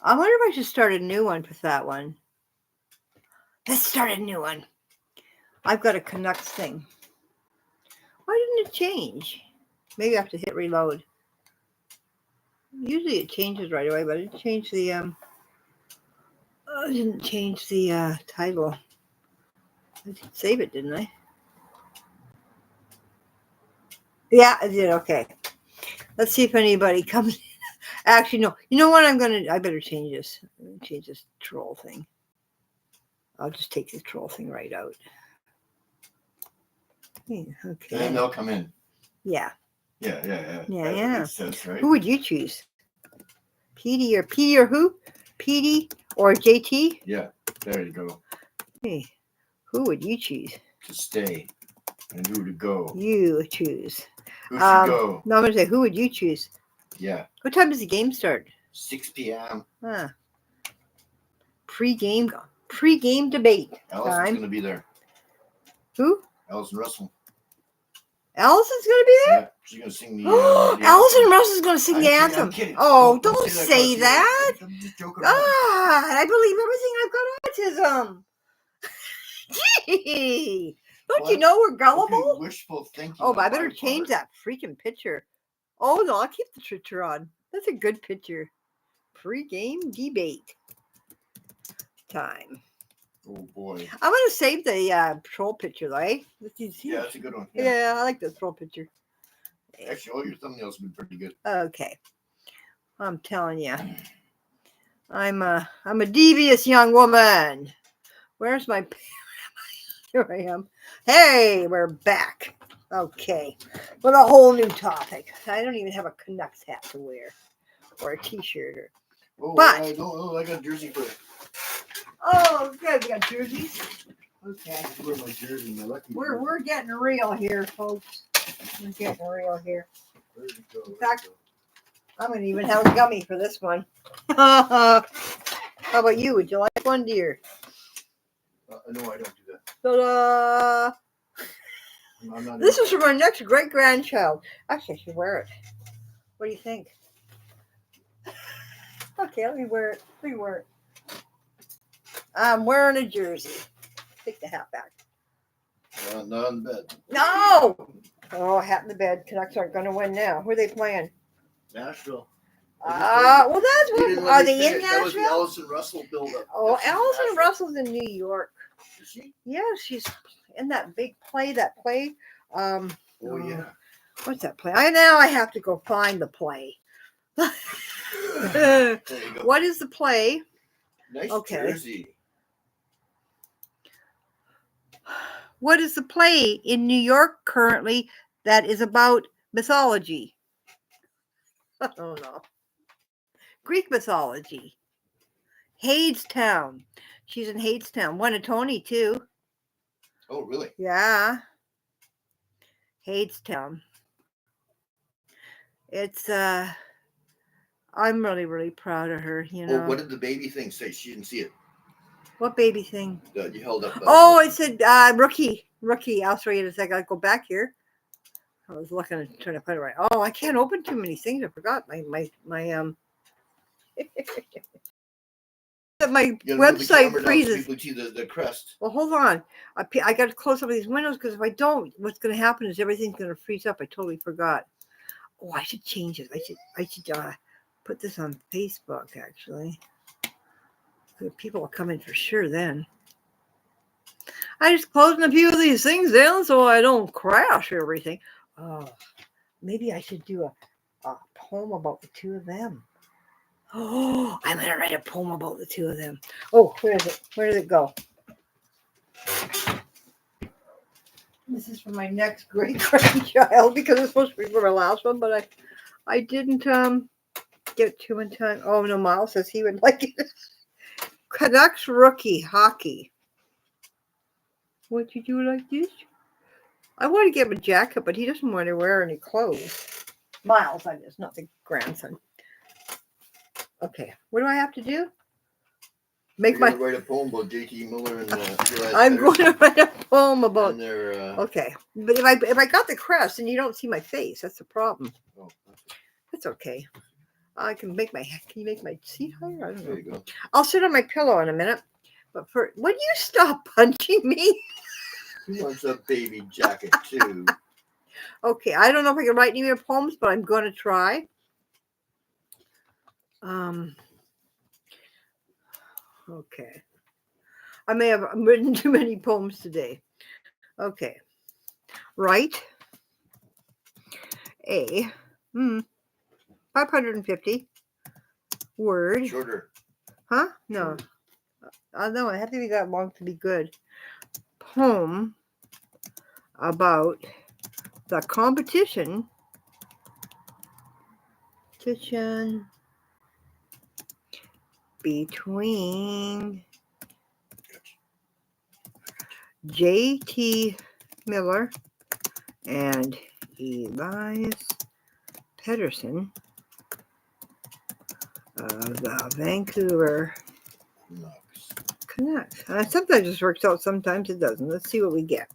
I wonder if I should start a new one with that one. Let's start a new one. I've got a Canucks thing. Why didn't it change? Maybe I have to hit reload. Usually it changes right away, but it changed the I didn't change the title. I did save it, didn't I? Yeah, I did. Okay. Let's see if anybody comes in. Actually, no. You know what? I better change this. I'm going to change this troll thing. I'll just take the troll thing right out. Okay. And they'll come in. Yeah. Yeah. Yeah. Makes sense, right? Who would you choose? Petey or who? Petey or JT? Yeah. There you go. Hey, who would you choose? To stay and who to go. You choose. Who should go? No, I'm going to say, who would you choose? Yeah. What time does the game start? 6 p.m. Pre-game debate. Allison's going to be there. Who? Allison Russell. Allison's going to be there? Yeah, she's going to sing the Allison Russell's going to sing the anthem. I'm kidding. Oh, don't say that. I'm just joking. God, I believe everything. I've got autism. Gee. Don't you know we're gullible? Okay, wishful thinking. Oh, but I better change that freaking picture. Oh, no, I'll keep the picture on. That's a good picture. Pre-game debate time. Oh, boy. I'm going to save the troll picture, right? Yeah, that's a good one. Yeah, I like the troll picture. Actually, all your thumbnails have been pretty good. Okay. I'm telling you. I'm a devious young woman. Where's my... Here I am. Hey, we're back. Okay. With a whole new topic. I don't even have a Canucks hat to wear. Or a t-shirt. I got a jersey for it. Oh, good. We got jerseys. Okay. Wear my jersey. We're getting real here, folks. We're getting real here. In fact, I'm going to even have a gummy for this one. How about you? Would you like one, dear? No, I don't do that. Ta-da! This is from our next great-grandchild. Actually, I should wear it. What do you think? Okay, let me wear it. I'm wearing a jersey. Take the hat back. Not in bed. No! Oh, hat in the bed. Canucks aren't going to win now. Who are they playing? Nashville. Well, that's what. Are they in That was the Nashville? Allison Russell build-up. Oh, Allison Russell's in New York. Is she? Yeah, she's in that big play. Oh, yeah. What's that play? I have to go find the play. There you go. What is the play? Nice Okay. jersey. What is the play in New York currently that is about mythology? I don't know. Greek mythology. Hadestown. She's in Hadestown. Won a Tony too. Oh, really? Yeah. Hadestown. It's I'm really, really proud of her, you know. Oh, what did the baby thing say? She didn't see it. What baby thing? You held up. Oh, it said rookie. I'll show you in a second. I go back here. I was looking and trying to put it right. Oh, I can't open too many things. I forgot my my website freezes. So people see the crest. Well, hold on. I got to close some of these windows because if I don't, what's going to happen is everything's going to freeze up. I totally forgot. Oh, I should change it. I should put this on Facebook actually. People will come in for sure then. I just closing a few of these things down so I don't crash everything. Oh, maybe I should do a poem about the two of them. Oh, I'm going to write a poem about the two of them. Oh, where is it? Where did it go? This is for my next great-grandchild because it's supposed to be for my last one, but I didn't get to in time. Oh, no, Miles says he would like it. Canucks rookie hockey. What you do like this? I want to give him a jacket, but he doesn't want to wear any clothes. Miles, I guess, not the grandson. Okay, what do I have to do? Write a poem about J.T. Miller and Elias I'm going to write a poem about. Their, okay, but if I got the crest and you don't see my face, that's the problem. Oh, that's okay. I can make my. Can you make my seat higher? I don't know. There you go. I'll sit on my pillow in a minute. But would you stop punching me? He wants a baby jacket too. Okay, I don't know if I can write any more poems, but I'm going to try. Okay. I may have written too many poems today. Okay. Write a 550 word. Shorter. Huh? No. No, I have to be that long to be good. Poem about the competition between J.T. Miller and Elias Pettersson of the Vancouver Canucks. Sometimes it works out, sometimes it doesn't. Let's see what we get.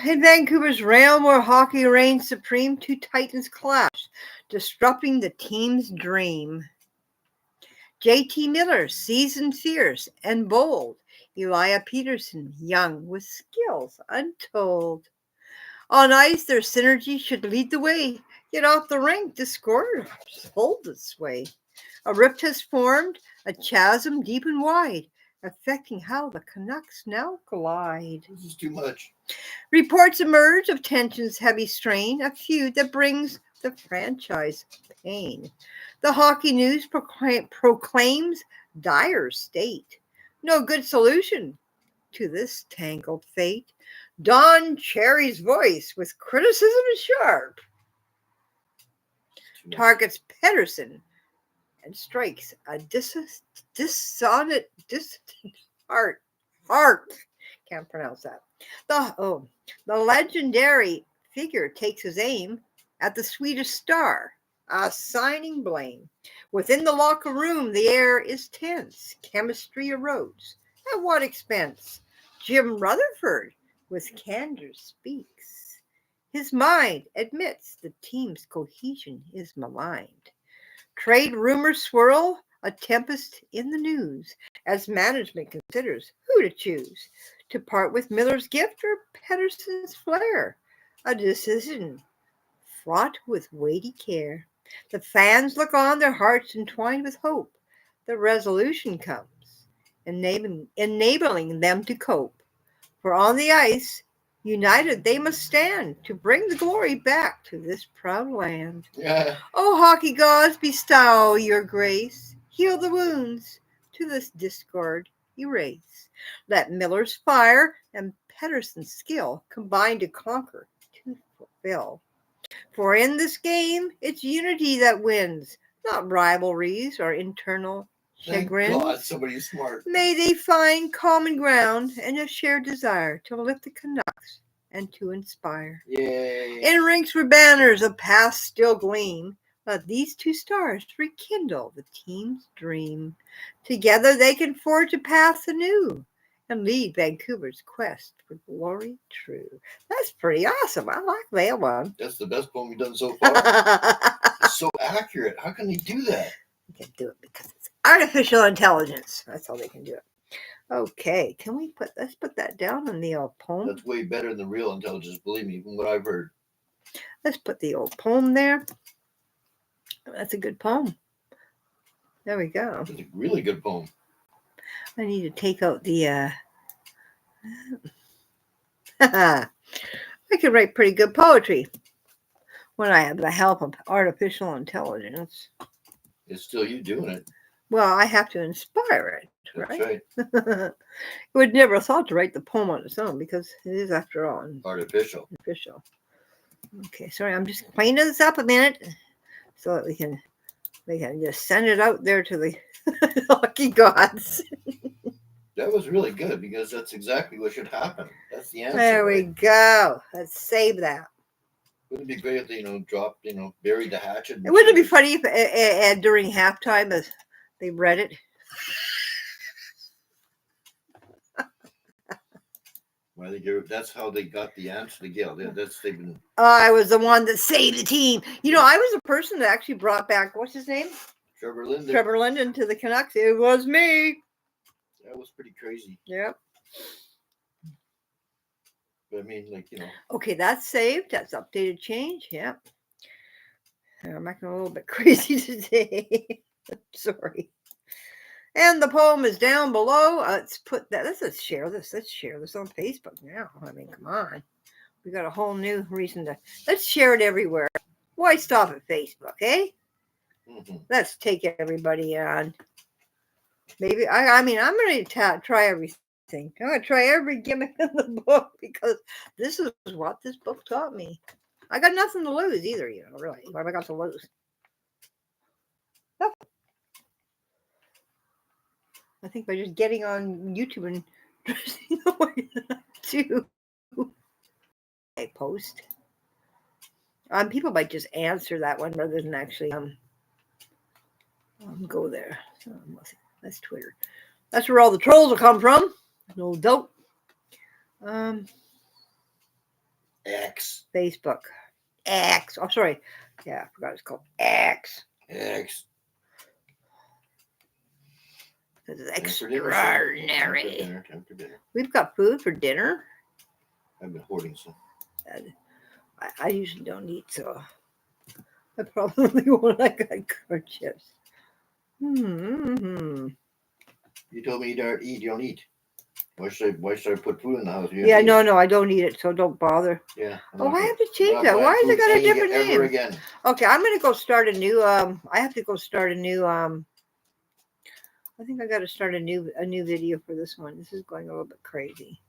In Vancouver's realm where hockey reigns supreme, two titans clash, disrupting the team's dream. J.T. Miller, seasoned, fierce, and bold. Elias Pettersson, young, with skills untold. On ice, their synergy should lead the way, yet off the rink, discord holds its sway. A rift has formed, a chasm deep and wide, affecting how the Canucks now glide. This is too much. Reports emerge of tension's heavy strain, a feud that brings the franchise pain. The Hockey News proclaims dire state. No good solution to this tangled fate. Don Cherry's voice with criticism sharp targets Petterson and strikes a dissonant harp. Can't pronounce that. The legendary figure takes his aim at the Swedish star, assigning blame. Within the locker room, the air is tense. Chemistry erodes. At what expense? Jim Rutherford, with candor, speaks. His mind admits the team's cohesion is maligned. Trade rumors swirl, a tempest in the news, as management considers who to choose. To part with Miller's gift or Petterson's flair. A decision fraught with weighty care. The fans look on, their hearts entwined with hope. The resolution comes, enabling them to cope. For on the ice, united they must stand to bring the glory back to this proud land. Yeah. Oh, hockey gods, bestow your grace. Heal the wounds, to this discord erase. Let Miller's fire and Petterson's skill combine to conquer fulfill. For in this game, it's unity that wins, not rivalries or internal chagrins. Thank God, somebody's smart. May they find common ground and a shared desire to lift the Canucks and to inspire. Yay. In ranks where banners of past still gleam, let these two stars rekindle the team's dream. Together they can forge a path anew and lead Vancouver's quest for glory true. That's pretty awesome. I like that one. That's the best poem you've done so far. It's so accurate. How can they do that? They can do it because it's artificial intelligence. That's how they can do it. Okay, let's put that down in the old poem. That's way better than real intelligence, believe me, from what I've heard. Let's put the old poem there. That's a good poem. There we go. It's a really good poem. I need to take out the I can write pretty good poetry when I have the help of artificial intelligence. It's still you doing it. Well, I have to inspire it, right? That's right. I would never have thought to write the poem on its own because it is, after all, Artificial. Okay, sorry, I'm just cleaning this up a minute so that we can just send it out there to the lucky gods. That was really good because that's exactly what should happen. That's the answer. There we go. Let's save that. Wouldn't it be great if they, dropped, buried the hatchet? Wouldn't it be funny if during halftime as they read it? Well, that's how they got the answer to Gail. I was the one that saved the team. I was the person that actually brought back, what's his name? Trevor Linden. Trevor Linden to the Canucks. It was me. That was pretty crazy. Yep. But I mean, Okay, that's saved. That's updated change. Yep. I'm acting a little bit crazy today. Sorry. And the poem is down below. Let's put that. Let's share this. Let's share this on Facebook now. I mean, come on. We got a whole new reason to. Let's share it everywhere. Why stop at Facebook, eh? Mm-hmm. Let's take everybody on. Maybe I'm going to try everything. I'm going to try every gimmick in the book because this is what this book taught me. I got nothing to lose either, really. What have I got to lose? Nothing. I think by just getting on YouTube and dressing the way that I do. I post. People might just answer that one rather than actually go there. So that's Twitter. That's where all the trolls will come from. No doubt. X. Facebook. X. Oh, sorry. Yeah, I forgot it's called X. X. This is extraordinary. Time for dinner. We've got food for dinner. I've been hoarding some. I usually don't eat, so I probably won't. I got corn chips. Mm-hmm. You told me you don't eat. You don't eat. Why should I put food in the house? Yeah, no, I don't eat it, so don't bother. Yeah. I have to change that. Why has it got a different name? Again. Okay, I'm gonna go start a new. I have to go start a new. I think I got to start a new video for this one. This is going a little bit crazy.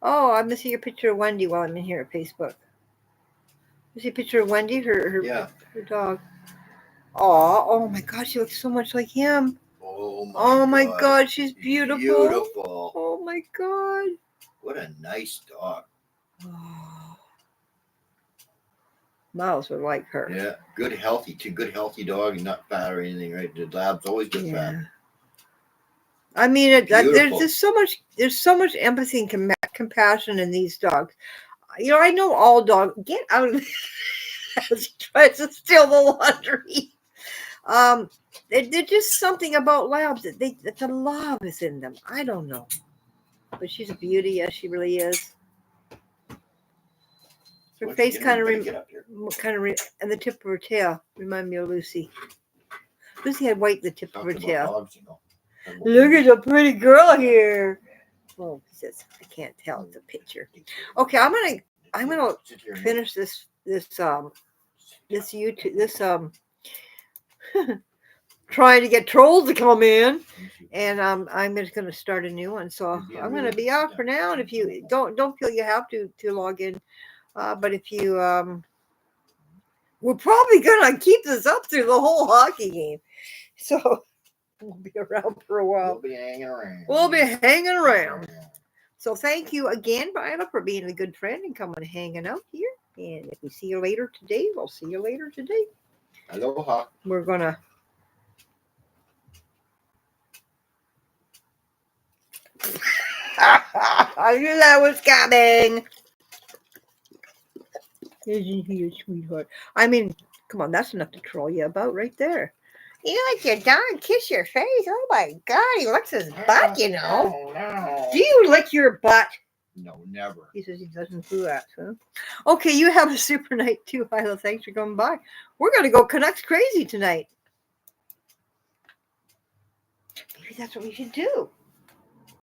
Oh, I'm missing a picture of Wendy while I'm in here at Facebook. You see a picture of Wendy, her dog. Oh my God, she looks so much like him. Oh my God, she's beautiful. Beautiful. Oh my God. What a nice dog. Oh. Miles would like her. Yeah, good healthy dog, and not fat or anything, right? The lab's always good fat. I mean, there's so much empathy and compassion in these dogs. I know all dogs. Get out of as he tries to steal the laundry. There's just something about labs that the love is in them. I don't know, but she's a beauty. Yes, she really is. Her face and the tip of her tail remind me of Lucy. Lucy had white in the tip of her tail. Look at the pretty girl here. Oh, he says I can't tell. It's a picture. Okay, I'm gonna finish this YouTube trying to get trolls to come in, and I'm just gonna start a new one. So I'm gonna be out for now. And if you don't feel you have to log in. But if you, we're probably going to keep this up through the whole hockey game. So we'll be around for a while. We'll be hanging around. We'll be hanging around. So thank you again, Viola, for being a good friend and coming and hanging out here. And if we see you later today, we'll see you later today. Aloha. We're going to... I knew that was coming. Isn't he a sweetheart? I mean, come on, that's enough to troll you about right there. You like your dog kiss your face? Oh my God, he licks his butt, you know. No. Do you lick your butt? No, never. He says he doesn't do that, huh? Okay, you have a super night too, Hyla. Thanks for coming by. We're going to go Canucks crazy tonight. Maybe that's what we should do.